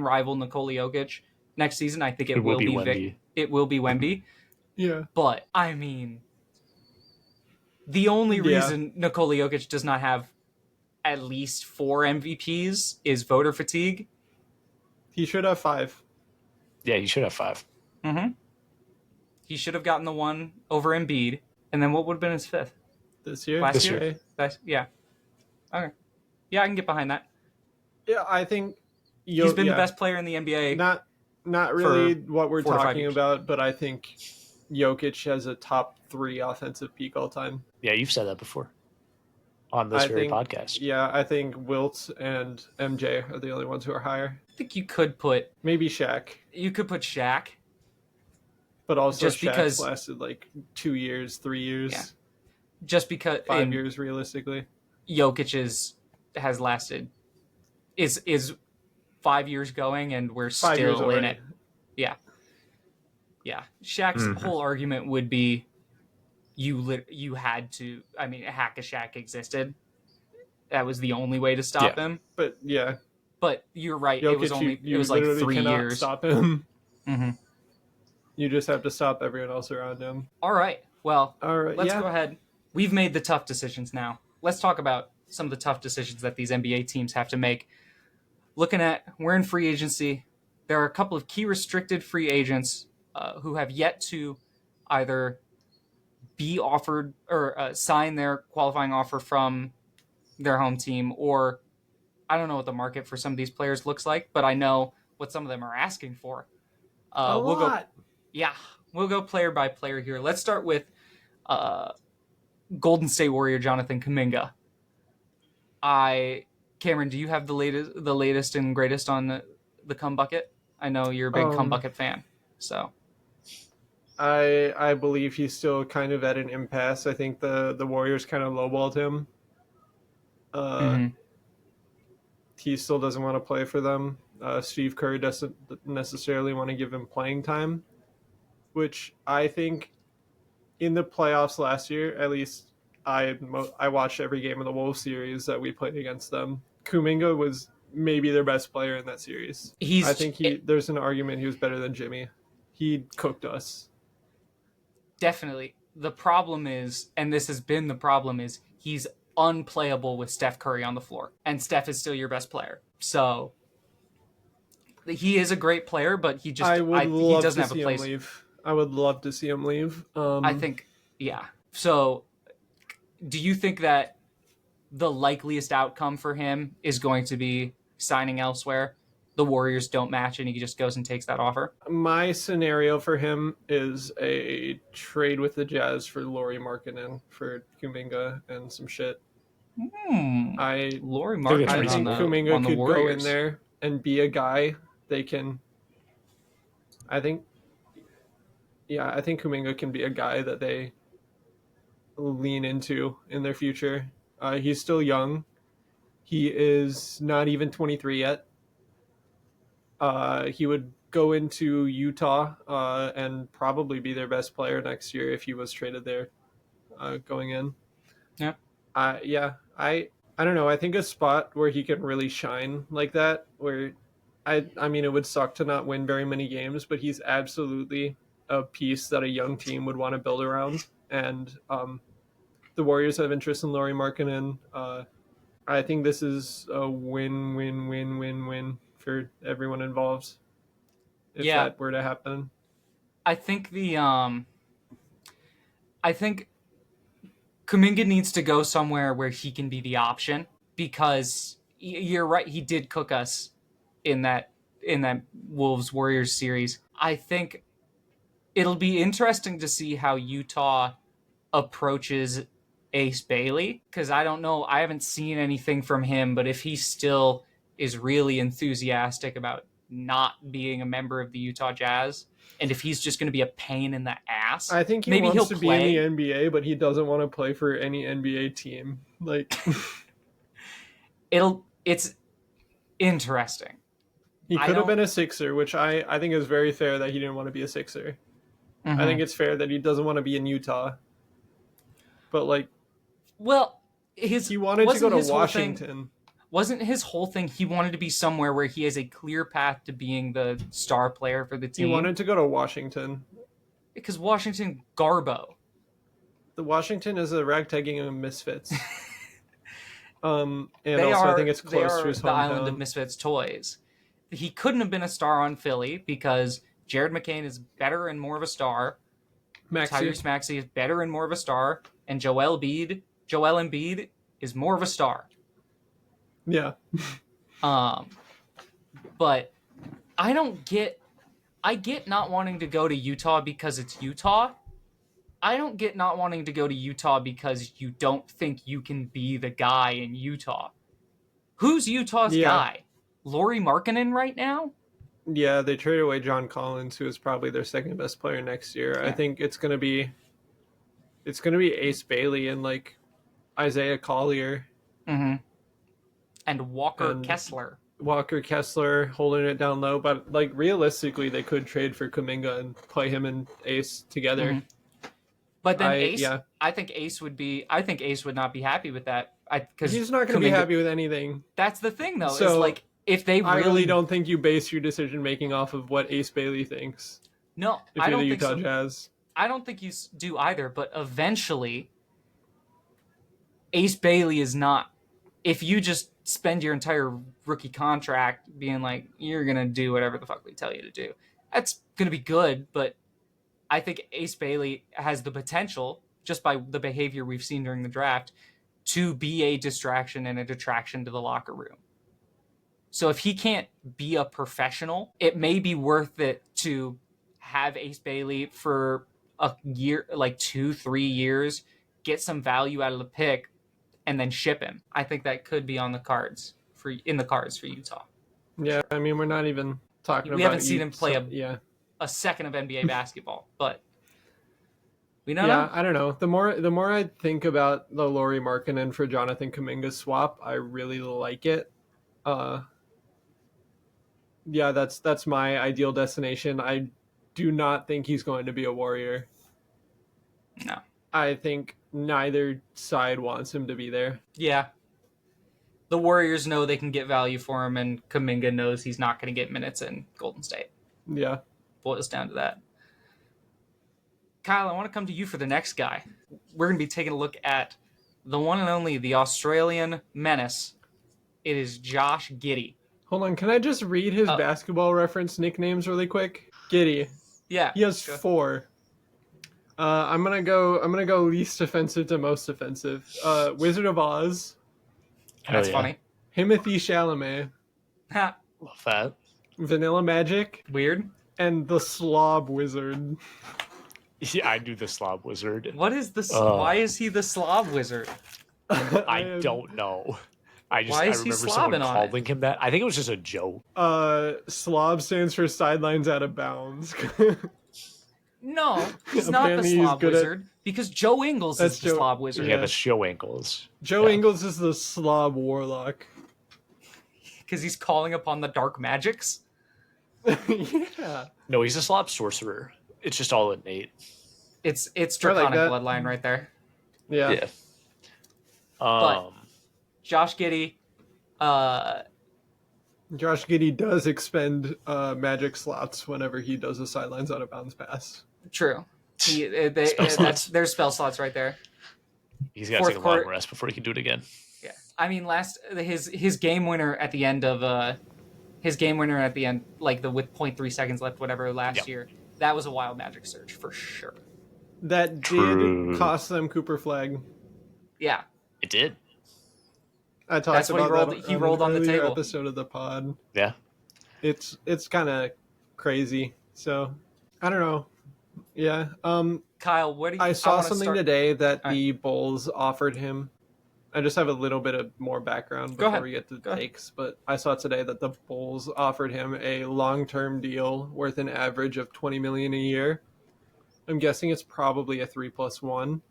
Speaker 1: rival Nikola Jokic next season, I think it will be Wemby. It will be Wemby.
Speaker 2: Yeah.
Speaker 1: But the only reason Nikola Jokic does not have at least 4 MVPs is voter fatigue.
Speaker 2: He should have 5.
Speaker 3: Yeah, he should have 5.
Speaker 1: Mm-hmm. He should have gotten the one over Embiid, and then what would have been his 5th?
Speaker 2: This year?
Speaker 1: Last year? Yeah. Okay. Yeah, I can get behind that.
Speaker 2: Yeah, I think
Speaker 1: he's been the best player in the NBA.
Speaker 2: Not really what we're talking about, but I think Jokic has a top 3 offensive peak all time.
Speaker 3: Yeah, you've said that before on this podcast.
Speaker 2: Yeah, I think Wilt and MJ are the only ones who are higher.
Speaker 1: I think you could put
Speaker 2: maybe Shaq.
Speaker 1: You could put Shaq,
Speaker 2: but also just because lasted like 2 years, 3 years. Yeah.
Speaker 1: Just because
Speaker 2: 5 years realistically.
Speaker 1: Jokic has lasted is 5 years going, and we're still in it. Yeah. Shaq's whole argument would be you had to. Hack a Shaq existed. That was the only way to stop him.
Speaker 2: But
Speaker 1: you're right.
Speaker 2: Jokic,
Speaker 1: it was like 3 years.
Speaker 2: Stop him.
Speaker 1: Mm-hmm.
Speaker 2: You just have to stop everyone else around him.
Speaker 1: All right. Well, let's go ahead. We've made the tough decisions now. Let's talk about some of the tough decisions that these NBA teams have to make. We're in free agency. There are a couple of key restricted free agents who have yet to either be offered or sign their qualifying offer from their home team, or I don't know what the market for some of these players looks like, but I know what some of them are asking for. We'll go player by player here. Let's start with Golden State Warrior Jonathan Kuminga. Cameron, do you have the latest and greatest on the Kum Bucket? I know you're a big Kum Bucket fan, so.
Speaker 2: I believe he's still kind of at an impasse. I think the Warriors kind of lowballed him. He still doesn't want to play for them. Steve Kerr doesn't necessarily want to give him playing time, which I think in the playoffs last year, at least I watched every game of the Wolves series that we played against them. Kuminga was maybe their best player in that series. There's an argument he was better than Jimmy. He cooked us.
Speaker 1: Definitely. The problem is, and this has been the problem, is he's unplayable with Steph Curry on the floor. And Steph is still your best player. So he is a great player, but he doesn't have a place.
Speaker 2: I would love to see him leave.
Speaker 1: I think, yeah. So do you think that the likeliest outcome for him is going to be signing elsewhere? The Warriors don't match and he just goes and takes that offer?
Speaker 2: My scenario for him is a trade with the Jazz for Lauri Markkanen for Kuminga and some shit.
Speaker 1: Lauri Markkanen
Speaker 2: I think Kuminga could
Speaker 1: Warriors.
Speaker 2: go in there and be a guy they can. I think Kuminga can be a guy that they lean into in their future. He's still young. He is not even 23 yet. He would go into Utah and probably be their best player next year if he was traded there going in.
Speaker 1: Yeah.
Speaker 2: I don't know. I think a spot where he can really shine like that, where I mean, it would suck to not win very many games, but he's absolutely a piece that a young team would want to build around. And the Warriors have interest in Lauri Markkanen. I think this is a win for everyone involved if
Speaker 1: Yeah,
Speaker 2: that were to happen.
Speaker 1: I think I think Kuminga needs to go somewhere where he can be the option, because you're right, he did cook us in that Wolves Warriors series. I think it'll be interesting to see how Utah approaches Ace Bailey, because I don't know, I haven't seen anything from him, but if he still is really enthusiastic about not being a member of the Utah Jazz, and if he's just going to be a pain in the ass,
Speaker 2: I think he
Speaker 1: maybe
Speaker 2: wants
Speaker 1: he'll
Speaker 2: to
Speaker 1: play.
Speaker 2: be in the NBA, but he doesn't want to play for any NBA team. Like
Speaker 1: It's interesting.
Speaker 2: he
Speaker 1: I
Speaker 2: could have
Speaker 1: don't-
Speaker 2: been a Sixer, which I think is very fair that he didn't want to be a Sixer.
Speaker 1: Mhm.
Speaker 2: I think it's fair that he doesn't want to be in Utah. But like
Speaker 1: well,
Speaker 2: he wanted to go to Washington.
Speaker 1: Wasn't his whole thing he wanted to be somewhere where he has a clear path to being the star player for the
Speaker 2: He
Speaker 1: team?
Speaker 2: wanted to go to Washington.
Speaker 1: Because Washington Garbo.
Speaker 2: The Washington is a ragtagging of misfits. And
Speaker 1: They
Speaker 2: also
Speaker 1: are,
Speaker 2: I think it's
Speaker 1: they
Speaker 2: close
Speaker 1: are
Speaker 2: to his
Speaker 1: the island of
Speaker 2: hometown.
Speaker 1: misfits toys. He couldn't have been a star on Philly because Jared McCain is better and more of a star.
Speaker 2: Maxey.
Speaker 1: Tyrese Maxey is better and more of a star, and Joel Embiid is more of a star.
Speaker 2: Yeah.
Speaker 1: But I get not wanting to go to Utah because it's Utah. I don't get not wanting to go to Utah because you don't think you can be the guy in Utah. Who's Utah's guy? Lauri Markkanen right now?
Speaker 2: Yeah, they traded away John Collins, who is probably their second best player next year.
Speaker 1: Yeah.
Speaker 2: I think it's gonna be Ace Bailey and like Isaiah Collier.
Speaker 1: Mm-hmm. And Walker Kessler.
Speaker 2: Walker Kessler holding it down low, but like realistically, they could trade for Kuminga and play him and Ace together.
Speaker 1: Mm-hmm. But then I think Ace would not be happy with that. Because
Speaker 2: he's not going to be happy with anything.
Speaker 1: That's the thing, though.
Speaker 2: So
Speaker 1: is like if they
Speaker 2: I really don't think you base your decision making off of what Ace Bailey thinks.
Speaker 1: No,
Speaker 2: I don't think so. Jazz.
Speaker 1: I don't think you do either. But eventually, Ace Bailey is not. If you just spend your entire rookie contract being like you're gonna do whatever the fuck we tell you to do, that's gonna be good. But I think Ace Bailey has the potential, just by the behavior we've seen during the draft, to be a distraction and a detraction to the locker room. So if he can't be a professional, it may be worth it to have Ace Bailey for a year, like 2-3 years, get some value out of the pick, and then ship him. I think that could be on the cards for Utah.
Speaker 2: Yeah, I mean, we're not even talking about.
Speaker 1: We haven't seen him play
Speaker 2: a
Speaker 1: second of NBA basketball, but we don't know.
Speaker 2: Yeah, I don't know. The more I think about the Lauri Markkanen for Jonathan Kuminga swap, I really like it. Yeah, that's my ideal destination. I do not think he's going to be a Warrior.
Speaker 1: No.
Speaker 2: I think neither side wants him to be there.
Speaker 1: Yeah. The Warriors know they can get value for him, and Kuminga knows he's not going to get minutes in Golden State.
Speaker 2: Yeah.
Speaker 1: Boils down to that. Kyle, I want to come to you for the next guy. We're going to be taking a look at the one and only, the Australian menace. It is Josh Giddey.
Speaker 2: Hold on, can I just read his basketball reference nicknames really quick? Giddey.
Speaker 1: Yeah.
Speaker 2: He has 4. I'm gonna go least offensive to most offensive. Wizard of Oz.
Speaker 1: That's funny.
Speaker 2: Timothy Chalamet.
Speaker 3: Love that.
Speaker 2: Vanilla Magic.
Speaker 1: Weird.
Speaker 2: And the Slob Wizard.
Speaker 3: Yeah, I knew the Slob Wizard.
Speaker 1: What is the? Why is he the Slob Wizard?
Speaker 3: I don't know. I remember someone calling him that. I think it was just a joke.
Speaker 2: Slob stands for sidelines out of bounds.
Speaker 1: No, he's not the Slob Wizard because Joe Ingles is the Slob Wizard.
Speaker 3: Yeah, that's Joe Ingles.
Speaker 2: Joe Ingles is the Slob Warlock.
Speaker 1: Because he's calling upon the dark magics?
Speaker 2: Yeah.
Speaker 3: No, he's a Slob sorcerer. It's just all innate.
Speaker 1: It's Draconic bloodline right there.
Speaker 2: Yeah.
Speaker 1: But Josh Giddey,
Speaker 2: Josh Giddey does expend magic slots whenever he does a sidelines out of bounds pass.
Speaker 1: true.
Speaker 3: Spell slots.
Speaker 1: There's spell slots right there.
Speaker 3: He's got to
Speaker 1: Fourth
Speaker 3: take a
Speaker 1: quarter-
Speaker 3: long rest before he can do it again.
Speaker 1: Yeah, I mean, his game winner at the end of like with 0.3 seconds left, whatever last year, that was a wild magic surge for sure.
Speaker 2: That
Speaker 3: True.
Speaker 2: did cost them Cooper Flag.
Speaker 1: Yeah,
Speaker 3: It did.
Speaker 2: I talked
Speaker 1: That's what he
Speaker 2: about
Speaker 1: rolled-
Speaker 2: that
Speaker 1: he rolled
Speaker 2: an
Speaker 1: on the
Speaker 2: earlier
Speaker 1: table.
Speaker 2: episode of the pod.
Speaker 3: Yeah.
Speaker 2: It's kind of crazy. So I don't know. Yeah.
Speaker 1: Kyle, what do you?
Speaker 2: I saw
Speaker 1: wanna
Speaker 2: something
Speaker 1: start-
Speaker 2: today that
Speaker 1: All
Speaker 2: the Bulls offered him. I just have a little bit of more background
Speaker 1: Go
Speaker 2: before
Speaker 1: ahead.
Speaker 2: we get to
Speaker 1: Go ahead.
Speaker 2: takes, but I saw today that the Bulls offered him a long-term deal worth an average of $20 million a year. I'm guessing it's probably a 3+1.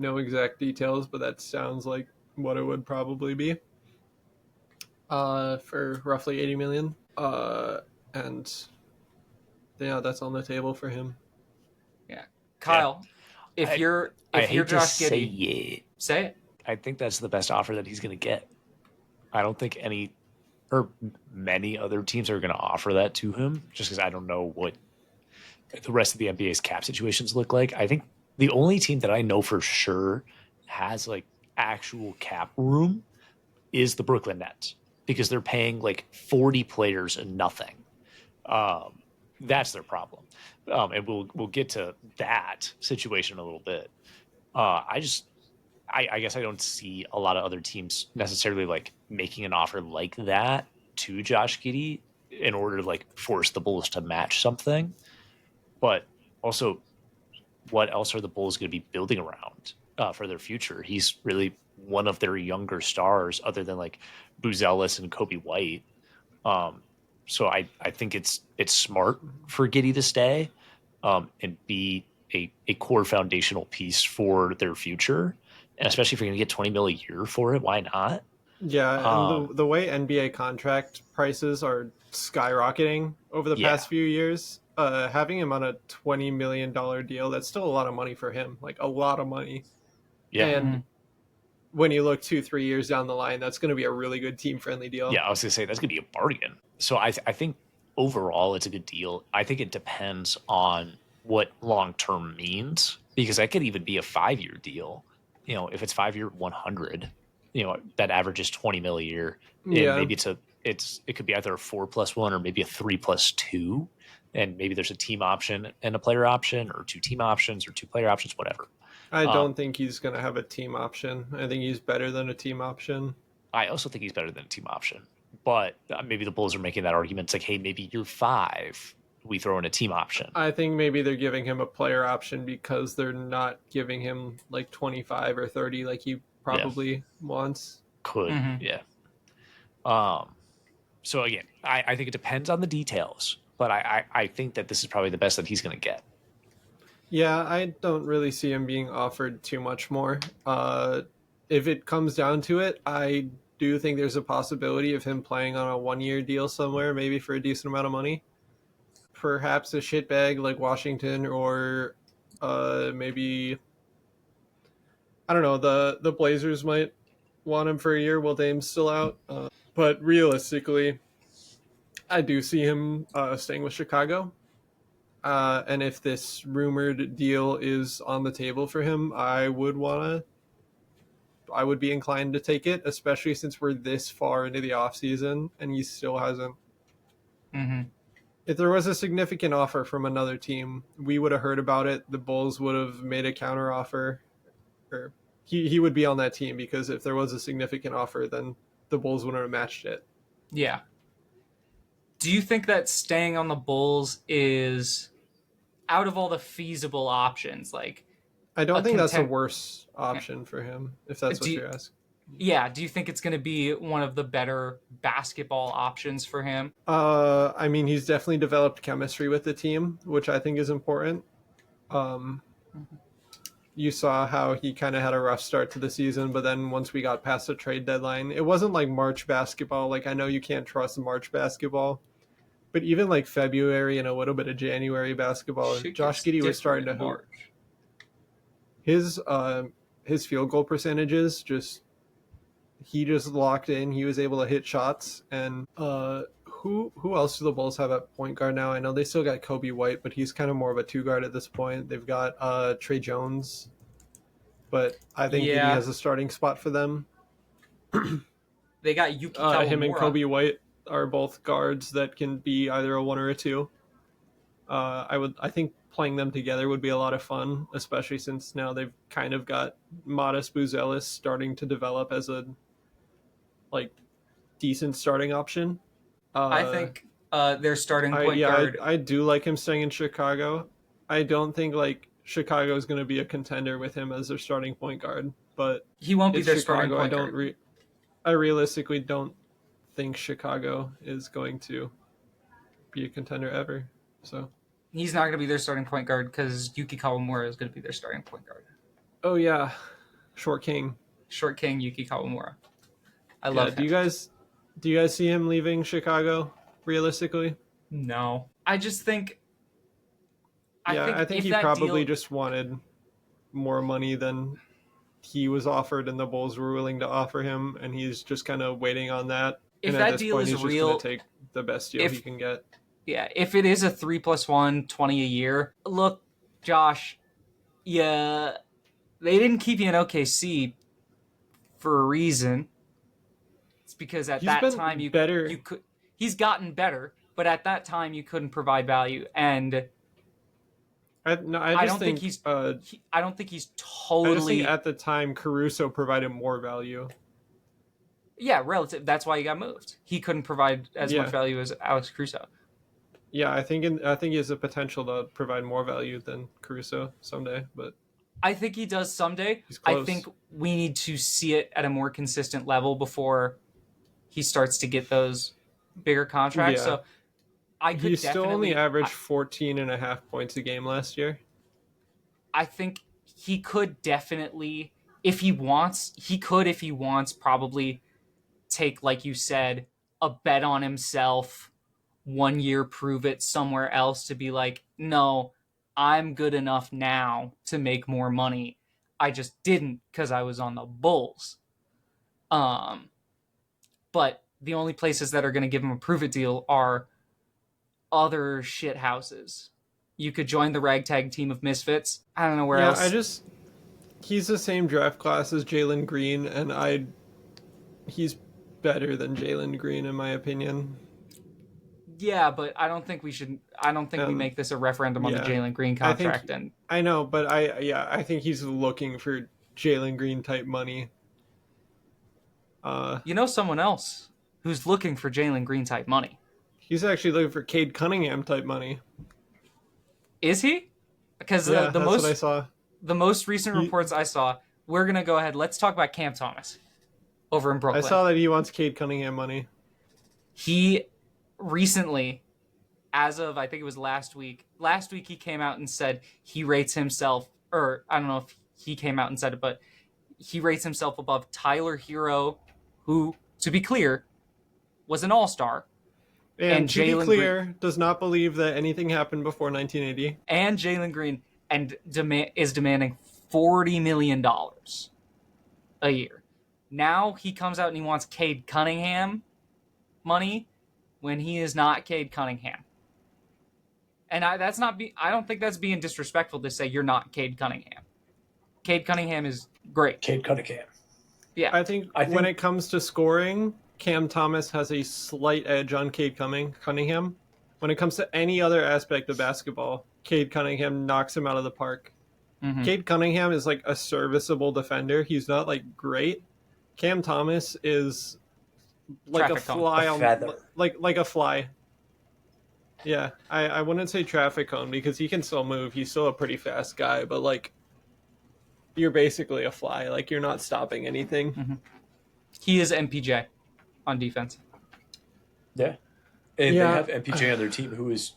Speaker 2: No exact details, but that sounds like what it would probably be. For roughly $80 million. And yeah, that's on the table for him.
Speaker 1: Kyle, if
Speaker 3: I
Speaker 1: you're
Speaker 3: hate
Speaker 1: Josh
Speaker 3: to say
Speaker 1: Giddey,
Speaker 3: it.
Speaker 1: say it.
Speaker 3: I think that's the best offer that he's going to get. I don't think any or many other teams are going to offer that to him just because I don't know what the rest of the NBA's cap situations look like. I think the only team that I know for sure has like actual cap room is the Brooklyn Nets because they're paying like 40 players and nothing. That's their problem. And we'll get to that situation a little bit. I guess I don't see a lot of other teams necessarily like making an offer like that to Josh Giddey in order to like force the Bulls to match something. But also, what else are the Bulls going to be building around for their future? He's really one of their younger stars, other than like Buzelis and Kobe White. So I think it's smart for Giddey to stay and be a core foundational piece for their future. And especially if you're going to get $20 million a year for it, why not?
Speaker 2: Yeah, and the way NBA contract prices are skyrocketing over the past few years, having him on a $20 million deal, that's still a lot of money for him. Like, a lot of money.
Speaker 3: Yeah.
Speaker 2: And when you look 2-3 years down the line, that's going to be a really good team-friendly deal.
Speaker 3: Yeah, I was going to say, that's going to be a bargain. So I think overall it's a good deal. I think it depends on what long-term means, because that could even be a 5-year deal. You know, if it's 5-year 100, you know, that averages 20 mil a year. And maybe it could be either a 4+1 or maybe a 3+2. And maybe there's a team option and a player option, or 2 team options or 2 player options, whatever.
Speaker 2: I don't think he's going to have a team option. I think he's better than a team option.
Speaker 3: I also think he's better than a team option. But maybe the Bulls are making that argument. It's like, hey, maybe year 5, we throw in a team option.
Speaker 2: I think maybe they're giving him a player option because they're not giving him like 25 or 30 like he probably wants.
Speaker 3: Could, yeah. So again, I think it depends on the details, but I think that this is probably the best that he's going to get.
Speaker 2: Yeah, I don't really see him being offered too much more. If it comes down to it, I do think there's a possibility of him playing on a 1-year deal somewhere, maybe for a decent amount of money. Perhaps a shitbag like Washington, or maybe, I don't know, the Blazers might want him for a year while Dame's still out. But realistically, I do see him staying with Chicago. And if this rumored deal is on the table for him, I would be inclined to take it, especially since we're this far into the offseason and he still hasn't. If there was a significant offer from another team, we would have heard about it. The Bulls would have made a counter offer, or he would be on that team, because if there was a significant offer, then the Bulls wouldn't have matched it.
Speaker 1: Yeah. Do you think that staying on the Bulls is, out of all the feasible options, like,
Speaker 2: I don't think that's a worse option for him, if that's what you're asking.
Speaker 1: Yeah, do you think it's going to be one of the better basketball options for him?
Speaker 2: I mean, he's definitely developed chemistry with the team, which I think is important. You saw how he kind of had a rough start to the season, but then once we got past the trade deadline, it wasn't like March basketball. Like, I know you can't trust March basketball, but even like February and a little bit of January basketball, Josh Giddey was starting to hoop. His field goal percentages just he just locked in. He was able to hit shots. And who else do the Bulls have at point guard now? I know they still got Kobe White, but he's kind of more of a two guard at this point. They've got Trey Jones, but I think he has a starting spot for them.
Speaker 1: They got Yuki Kawamura.
Speaker 2: Him and Kobe White are both guards that can be either a 1 or a 2. I think playing them together would be a lot of fun, especially since now they've kind of got Modest Buzelis starting to develop as a decent starting option.
Speaker 1: I think their starting point guard.
Speaker 2: I do like him staying in Chicago. I don't think Chicago is going to be a contender with him as their starting point guard, but
Speaker 1: he won't be their starting point
Speaker 2: guard. I realistically don't think Chicago is going to be a contender ever. So
Speaker 1: he's not going to be their starting point guard because Yuki Kawamura is going to be their starting point guard.
Speaker 2: Oh yeah, Short King
Speaker 1: Yuki Kawamura. I love him.
Speaker 2: Do you guys see him leaving Chicago realistically?
Speaker 1: No, I just think.
Speaker 2: I think he probably just wanted more money than he was offered, and the Bulls were willing to offer him, and he's just kind of waiting on that.
Speaker 1: If
Speaker 2: and
Speaker 1: that
Speaker 2: at this
Speaker 1: deal
Speaker 2: point,
Speaker 1: is
Speaker 2: he's
Speaker 1: real,
Speaker 2: just going to take the best deal he can get.
Speaker 1: Yeah, if it is a 3+1, 20 a year, look, Josh, they didn't keep you in OKC for a reason. It's because at that time you could. He's gotten better, but at that time you couldn't provide value, and I don't think he's totally. I just think
Speaker 2: at the time Caruso provided more value.
Speaker 1: Yeah, relative. That's why he got moved. He couldn't provide as much value as Alex Caruso.
Speaker 2: Yeah, I think he has the potential to provide more value than Caruso someday, but
Speaker 1: I think he does someday. I think we need to see it at a more consistent level before he starts to get those bigger contracts. Yeah. So he
Speaker 2: still only averaged 14.5 points a game last year.
Speaker 1: I think he could definitely, if he wants, probably take, like you said, a bet on himself, 1 year, prove it somewhere else to be like, no, I'm good enough now to make more money. I just didn't because I was on the Bulls. But the only places that are going to give him a prove it deal are other shit houses. You could join the ragtag team of misfits. I don't know where else.
Speaker 2: He's the same draft class as Jalen Green, and he's better than Jalen Green in my opinion.
Speaker 1: Yeah, but I don't think we should. I don't think we make this a referendum on the Jalen Green contract.
Speaker 2: I know, but I think he's looking for Jalen Green type money.
Speaker 1: You know someone else who's looking for Jalen Green type money?
Speaker 2: He's actually looking for Cade Cunningham type money.
Speaker 1: Is he? Because
Speaker 2: that's what I saw.
Speaker 1: The most recent reports I saw. We're gonna go ahead. Let's talk about Cam Thomas over in Brooklyn.
Speaker 2: I saw that he wants Cade Cunningham money.
Speaker 1: He recently, as of I think it was last week, he came out and said he rates himself, or I don't know if he came out and said it, but he rates himself above Tyler Hero, who, to be clear, was an all-star.
Speaker 2: And to be clear, does not believe that anything happened before 1980.
Speaker 1: And Jalen Green is demanding $40 million a year. Now he comes out and he wants Cade Cunningham money when he is not Cade Cunningham. And I don't think that's being disrespectful to say you're not Cade Cunningham. Cade Cunningham is great.
Speaker 3: Cade Cunningham.
Speaker 1: Yeah.
Speaker 2: I think when it comes to scoring, Cam Thomas has a slight edge on Cade Cunningham. When it comes to any other aspect of basketball, Cade Cunningham knocks him out of the park. Mm-hmm. Cade Cunningham is like a serviceable defender. He's not great. Cam Thomas is like a fly like a fly. Yeah, I wouldn't say traffic cone because he can still move. He's still a pretty fast guy, but you're basically a fly. You're not stopping anything.
Speaker 1: Mm-hmm. He is MPJ on defense.
Speaker 3: Yeah. And they have MPJ on their team who is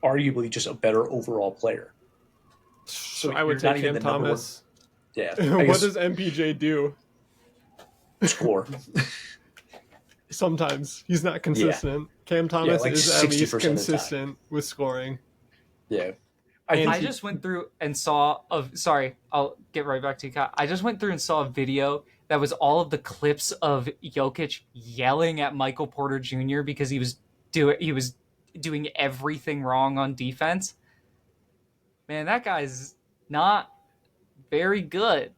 Speaker 3: arguably just a better overall player.
Speaker 2: So I would take Cam Thomas.
Speaker 3: Yeah.
Speaker 2: What does MPJ do?
Speaker 3: Score.
Speaker 2: Sometimes. He's not consistent. Yeah. Cam Thomas is at least consistent with scoring.
Speaker 3: Yeah.
Speaker 1: I just went through and saw Sorry, I'll get right back to you, Kyle. I just went through and saw a video that was all of the clips of Jokic yelling at Michael Porter Jr. because he was doing everything wrong on defense. Man, that guy's not very good.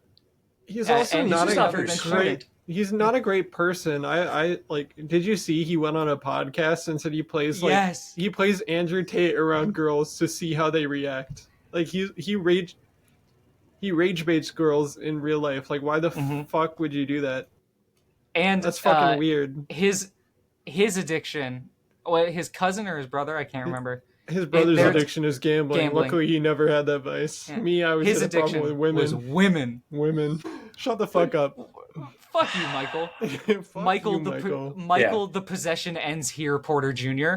Speaker 2: He's also
Speaker 1: and
Speaker 2: not
Speaker 1: he's
Speaker 2: a
Speaker 1: not very shooting.
Speaker 2: He's not a great person. I like. Did you see he went on a podcast and said he plays
Speaker 1: Yes.
Speaker 2: he plays Andrew Tate around girls to see how they react. Like he rage baits girls in real life. Like, why the fuck would you do that?
Speaker 1: And
Speaker 2: that's fucking weird.
Speaker 1: His addiction, his cousin or his brother, I can't remember.
Speaker 2: His brother's addiction is gambling. Luckily, he never had that vice.
Speaker 1: Yeah.
Speaker 2: Me, I always
Speaker 1: his
Speaker 2: had a problem
Speaker 1: addiction
Speaker 2: with women.
Speaker 1: was women.
Speaker 2: Women. Shut the fuck up.
Speaker 1: Fuck you, Michael.
Speaker 2: Michael,
Speaker 1: the possession ends here, Porter Jr.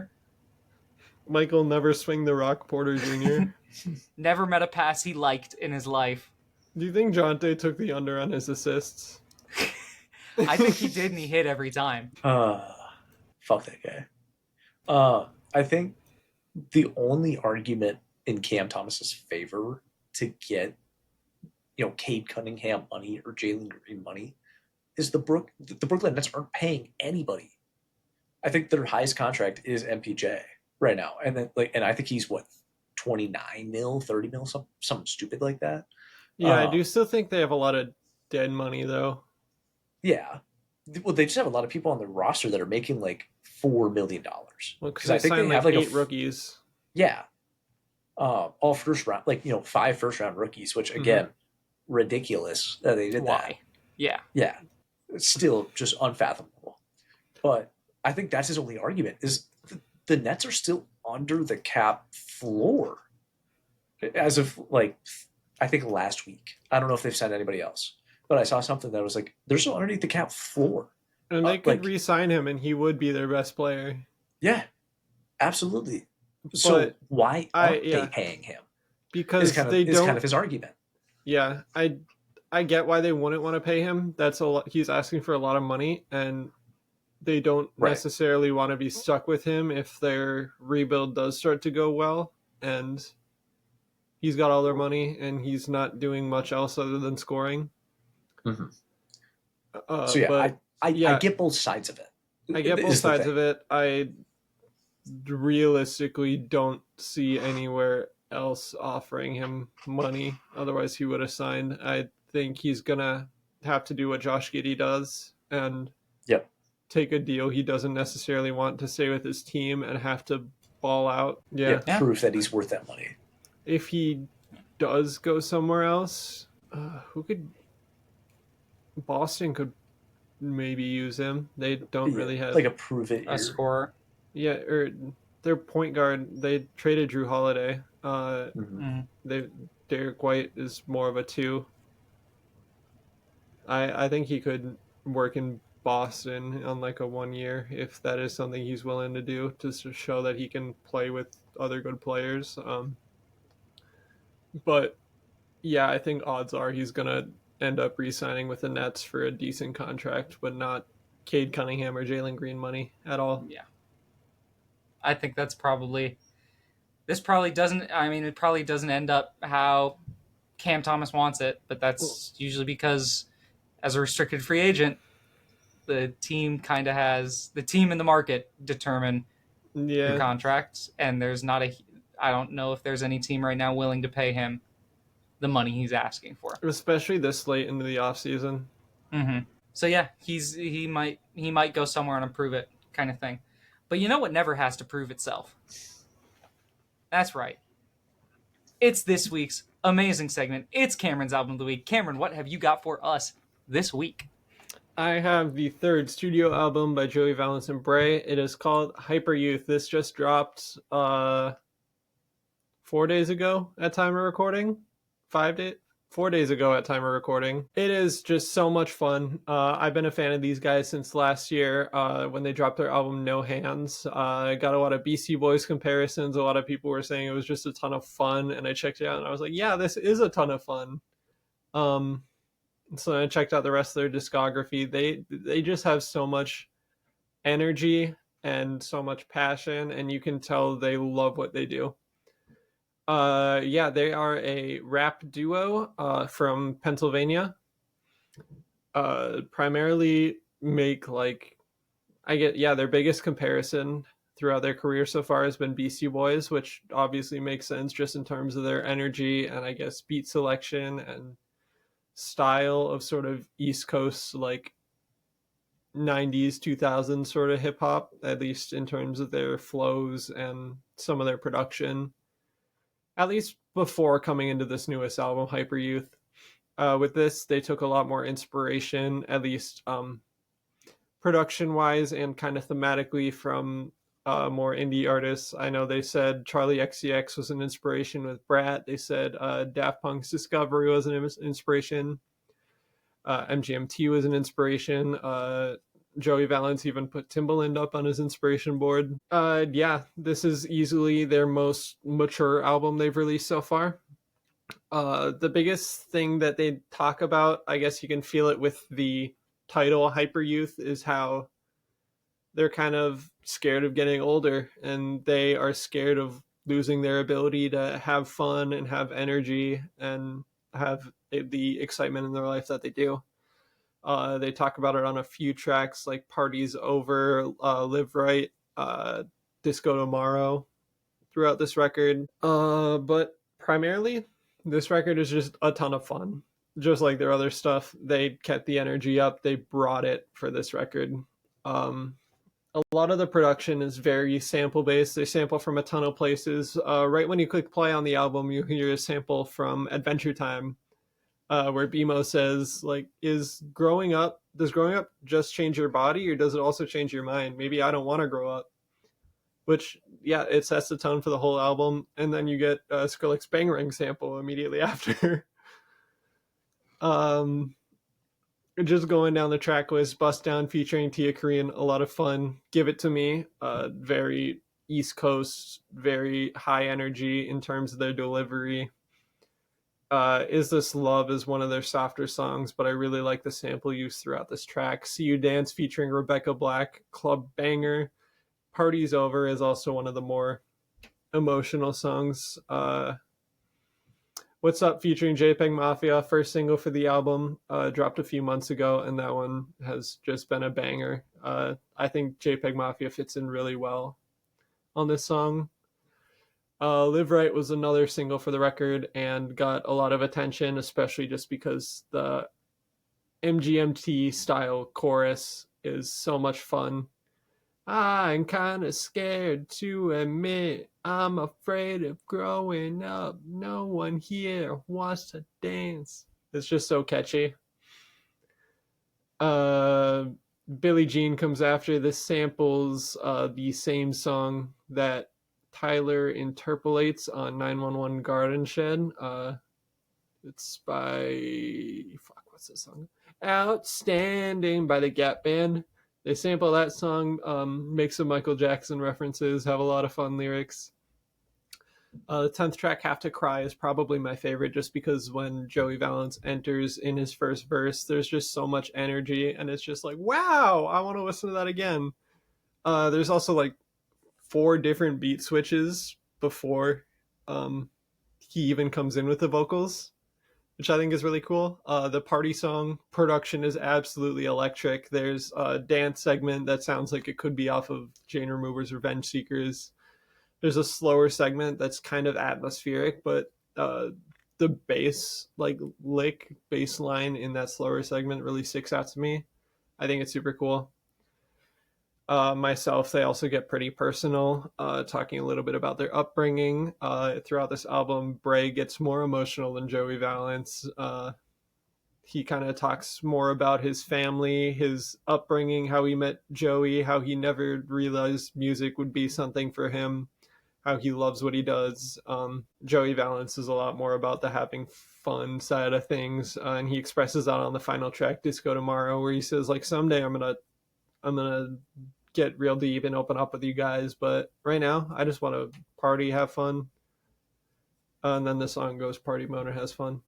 Speaker 2: Michael never swing the rock, Porter Jr.
Speaker 1: Never met a pass he liked in his life.
Speaker 2: Do you think Jonte took the under on his assists?
Speaker 1: I think he did, and he hit every time.
Speaker 3: Fuck that guy. I think the only argument in Cam Thomas's favor to get, Cade Cunningham money or Jalen Green money is the Brooklyn Nets aren't paying anybody. I think their highest contract is MPJ right now, and then and I think he's 29 mil, 30 mil, something stupid like that.
Speaker 2: Yeah, I do still think they have a lot of dead money though.
Speaker 3: Yeah, well, they just have a lot of people on their roster that are making like $4 million.
Speaker 2: Well, because I think they have like 8 rookies.
Speaker 3: Yeah, all first round, 5 first round rookies, which again, ridiculous that they did that.
Speaker 1: Yeah,
Speaker 3: it's still just unfathomable. But I think that's his only argument is the Nets are still under the cap floor as of I think last week. I don't know if they've signed anybody else, but I saw something that was like they're still underneath the cap floor.
Speaker 2: And they could re-sign him, and he would be their best player.
Speaker 3: Yeah, absolutely. So why aren't they paying him?
Speaker 2: Because
Speaker 3: it's kind of his argument.
Speaker 2: Yeah, I get why they wouldn't want to pay him. That's a lot. He's asking for a lot of money, and they don't necessarily want to be stuck with him if their rebuild does start to go well. And he's got all their money, and he's not doing much else other than scoring.
Speaker 3: Mm-hmm. I get both sides of it.
Speaker 2: I get both sides of it. I realistically don't see anywhere else offering him money. Otherwise, he would have signed. I think he's gonna have to do what Josh Giddey does and take a deal he doesn't necessarily want to stay with his team and have to ball out.
Speaker 3: Proof that he's worth that money.
Speaker 2: If he does go somewhere else, Boston could maybe use him. They don't really have
Speaker 3: a prove it
Speaker 1: a scorer.
Speaker 2: Yeah, or their point guard. They traded Drew Holiday. Derek White is more of a 2. I think he could work in Boston on a 1 year if that is something he's willing to do to show that he can play with other good players. But yeah, I think odds are he's gonna end up re-signing with the Nets for a decent contract, but not Cade Cunningham or Jalen Green money at all.
Speaker 1: Yeah, I think it probably doesn't end up how Cam Thomas wants it, but that's usually because as a restricted free agent, the team and the market determine your contracts, and I don't know if there's any team right now willing to pay him the money he's asking for,
Speaker 2: especially this late into the off season.
Speaker 1: So yeah, he might go somewhere and improve it, kind of thing. But you know what never has to prove itself? That's right. It's this week's amazing segment. It's Cameron's Album of the Week. Cameron, what have you got for us this week?
Speaker 2: I have the 3rd studio album by Joey Valence and Bray. It is called Hyper Youth. This just dropped 4 days ago at time of recording. 4 days ago at time of recording. It is just so much fun. I've been a fan of these guys since last year when they dropped their album No Hands. I got a lot of BC Boys comparisons. A lot of people were saying it was just a ton of fun, and I checked it out and I was like, yeah, this is a ton of fun. So I checked out the rest of their discography. They just have so much energy and so much passion, and you can tell they love what they do. They are a rap duo from Pennsylvania. primarily make like their biggest comparison throughout their career so far has been Beastie Boys, which obviously makes sense just in terms of their energy and I guess beat selection and style of sort of East Coast like 90s 2000s sort of hip hop, at least in terms of their flows and some of their production, at least before coming into this newest album, Hyper Youth. With this, they took a lot more inspiration, at least production wise and kind of thematically, from more indie artists. I know they said Charlie XCX was an inspiration with Brat. They said Daft Punk's Discovery was an inspiration. MGMT was an inspiration. Joey Valance even put Timbaland up on his inspiration board. This is easily their most mature album they've released so far. The biggest thing that they talk about, I guess you can feel it with the title Hyper Youth, is how they're kind of scared of getting older and they are scared of losing their ability to have fun and have energy and have the excitement in their life that they do. They talk about it on a few tracks like Party's Over, Live Right, Disco Tomorrow throughout this record. But primarily, this record is just a ton of fun. Just like their other stuff, they kept the energy up. They brought it for this record. A lot of the production is very sample based. They sample from a ton of places. Right when you click play on the album, you hear a sample from Adventure Time, where BMO says, like, does growing up just change your body, or does it also change your mind? Maybe I don't want to grow up. Which, yeah, it sets the tone for the whole album. And then you get a Skrillex Bangarang sample immediately after. Just going down the track list, Bust Down featuring Tia Korean, a lot of fun. Give It To Me, very East Coast, very high energy in terms of their delivery. Is This Love is one of their softer songs, but I really like the sample use throughout this track. See You Dance featuring Rebecca Black, club banger. Party's Over is also one of the more emotional songs. What's Up featuring JPEG Mafia, first single for the album, dropped a few months ago, and that one has just been a banger. I think JPEG Mafia fits in really well on this song. Live Right was another single for the record and got a lot of attention, especially just because the MGMT style chorus is so much fun. I'm kind of scared to admit I'm afraid of growing up. No one here wants to dance. It's just so catchy. Billie Jean comes after. This samples the same song that Tyler interpolates on 911 Garden Shed. It's by... what's this song? Outstanding by the Gap Band. They sample that song, make some Michael Jackson references, have a lot of fun lyrics. The 10th track, Have to Cry, is probably my favorite just because when Joey Valance enters in his first verse, there's just so much energy and it's just like, wow, I want to listen to that again. There's also like 4 different beat switches before he even comes in with the vocals, which I think is really cool. The party song production is absolutely electric. There's a dance segment that sounds like it could be off of Jane Remover's Revenge Seekers. There's a slower segment that's kind of atmospheric, but the bass, like lick bass line in that slower segment really sticks out to me. I think it's super cool. Myself, they also get pretty personal, talking a little bit about their upbringing. Throughout this album, Bray gets more emotional than Joey Valance. He kind of talks more about his family, his upbringing, how he met Joey, how he never realized music would be something for him, how he loves what he does. Joey Valance is a lot more about the having fun side of things, and he expresses that on the final track, Disco Tomorrow, where he says, like, someday I'm gonna get real deep and open up with you guys, but right now I just want to party, have fun. And then the song goes party mode and has fun.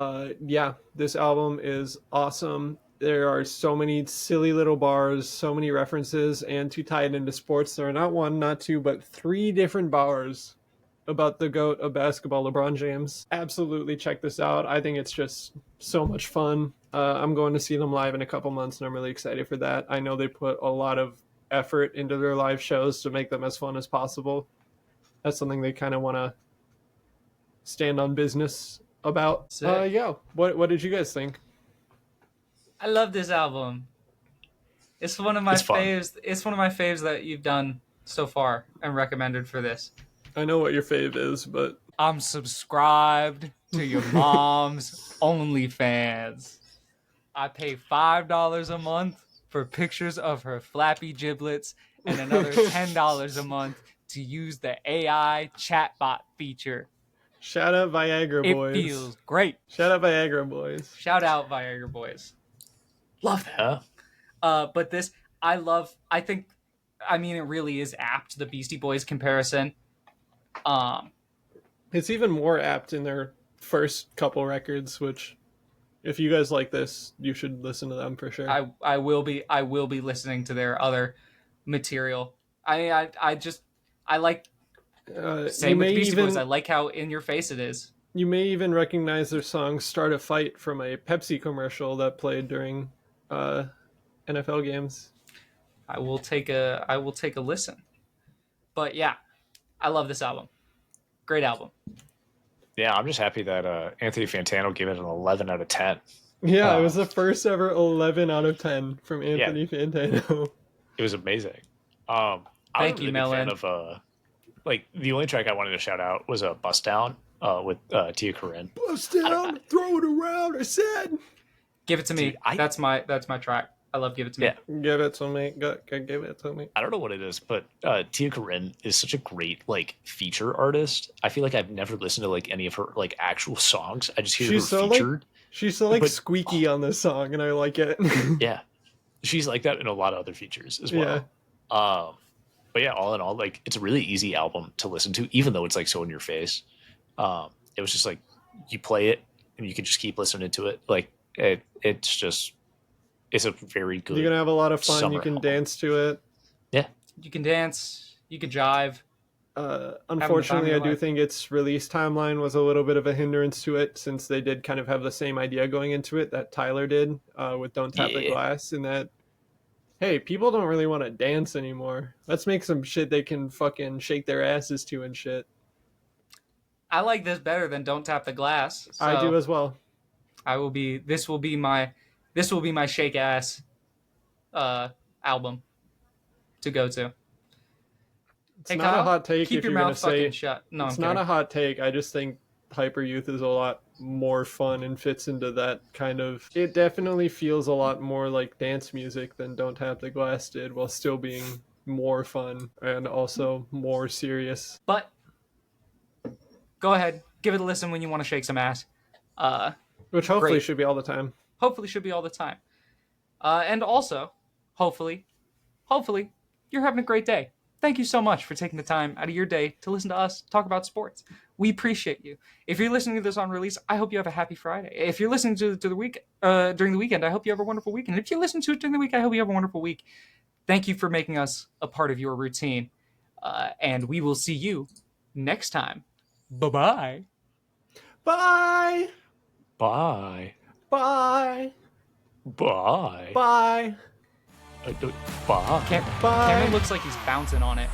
Speaker 2: This album is awesome. There are so many silly little bars, so many references, and to tie it into sports, there are not 1, not 2, but 3 different bars about the GOAT of basketball, LeBron James. Absolutely check this out. I think it's just so much fun. I'm going to see them live in a couple months, and I'm really excited for that. I know they put a lot of effort into their live shows to make them as fun as possible. That's something they kind of want to stand on business about.
Speaker 1: Sick.
Speaker 2: Yeah. What did you guys think?
Speaker 1: I love this album. It's one of my
Speaker 3: It's fun.
Speaker 1: faves. It's one of my faves that you've done so far and recommended for this.
Speaker 2: I know what your fave is, but
Speaker 1: I'm subscribed to your mom's OnlyFans. I pay $5 a month for pictures of her flappy giblets and another $10 a month to use the AI chatbot feature.
Speaker 2: shout out Viagra
Speaker 1: It
Speaker 2: Boys.
Speaker 1: feels great.
Speaker 2: Shout out Viagra Boys.
Speaker 1: Shout out Viagra Boys. Love that.
Speaker 3: Yeah.
Speaker 1: But this, I think, it really is apt, the Beastie Boys comparison.
Speaker 2: It's even more apt in their first couple records, which, if you guys like this, you should listen to them for sure.
Speaker 1: I will be listening to their other material. I like same with the Beastie Boys. I like how in your face it is.
Speaker 2: You may even recognize their song "Start a Fight" from a Pepsi commercial that played during NFL games.
Speaker 1: I will take a listen. But yeah, I love this album. Great album.
Speaker 3: Yeah, I'm just happy that Anthony Fantano gave it an 11 out of 10.
Speaker 2: Yeah, it was the first ever 11 out of 10 from Anthony Fantano.
Speaker 3: It was amazing.
Speaker 1: Thank you, Melon.
Speaker 3: Fan of the only track I wanted to shout out was a Bust Down with Tia Corinne.
Speaker 2: Bust down, throw it around, I said.
Speaker 1: Give it to me.
Speaker 3: Dude,
Speaker 1: That's my track. I love Give It to Me.
Speaker 3: Yeah.
Speaker 2: Give it to me. Give it to me.
Speaker 3: I don't know what it is, but Tia Corinne is such a great feature artist. I feel like I've never listened to any of her actual songs. I just hear her featured.
Speaker 2: She's so squeaky on this song, and I like it.
Speaker 3: Yeah, she's like that in a lot of other features as well.
Speaker 2: Yeah.
Speaker 3: But yeah, all in all, it's a really easy album to listen to, even though it's so in your face. It was just you play it and you can just keep listening to it. It's a very good.
Speaker 2: You're gonna have a lot of fun.
Speaker 3: summer
Speaker 2: You can
Speaker 3: album.
Speaker 2: dance to it.
Speaker 3: Yeah,
Speaker 1: You can dance. You can jive.
Speaker 2: Unfortunately, I
Speaker 1: your
Speaker 2: do
Speaker 1: life.
Speaker 2: think its release timeline was a little bit of a hindrance to it, since they did kind of have the same idea going into it that Tyler did with Don't Tap the
Speaker 3: Yeah.
Speaker 2: Glass, in that, hey, people don't really want to dance anymore. Let's make some shit they can fucking shake their asses to and shit.
Speaker 1: I like this better than Don't Tap the Glass. So
Speaker 2: I do as well.
Speaker 1: This will be my shake ass album to go to.
Speaker 2: It's not
Speaker 1: Kyle,
Speaker 2: a hot take
Speaker 1: keep
Speaker 2: if
Speaker 1: your
Speaker 2: you're going
Speaker 1: mouth
Speaker 2: to say
Speaker 1: fucking shut. No,
Speaker 2: it's
Speaker 1: I'm
Speaker 2: not
Speaker 1: kidding.
Speaker 2: a hot take. I just think Hyper Youth is a lot more fun and fits into that kind of. It definitely feels a lot more like dance music than Don't Tap the Glass did, while still being more fun and also more serious.
Speaker 1: But go ahead, give it a listen when you want to shake some ass.
Speaker 2: Which hopefully
Speaker 1: Great.
Speaker 2: should be all the time.
Speaker 1: Hopefully should be all the time. And also, hopefully, you're having a great day. Thank you so much for taking the time out of your day to listen to us talk about sports. We appreciate you. If you're listening to this on release, I hope you have a happy Friday. If you're listening to the week during the weekend, I hope you have a wonderful weekend. If you listen to it during the week, I hope you have a wonderful week. Thank you for making us a part of your routine. And we will see you next time. Bye-bye.
Speaker 2: Bye!
Speaker 3: bye,
Speaker 2: Bye!
Speaker 3: bye,
Speaker 2: Bye!
Speaker 3: bye.
Speaker 1: Cameron looks like he's bouncing on it.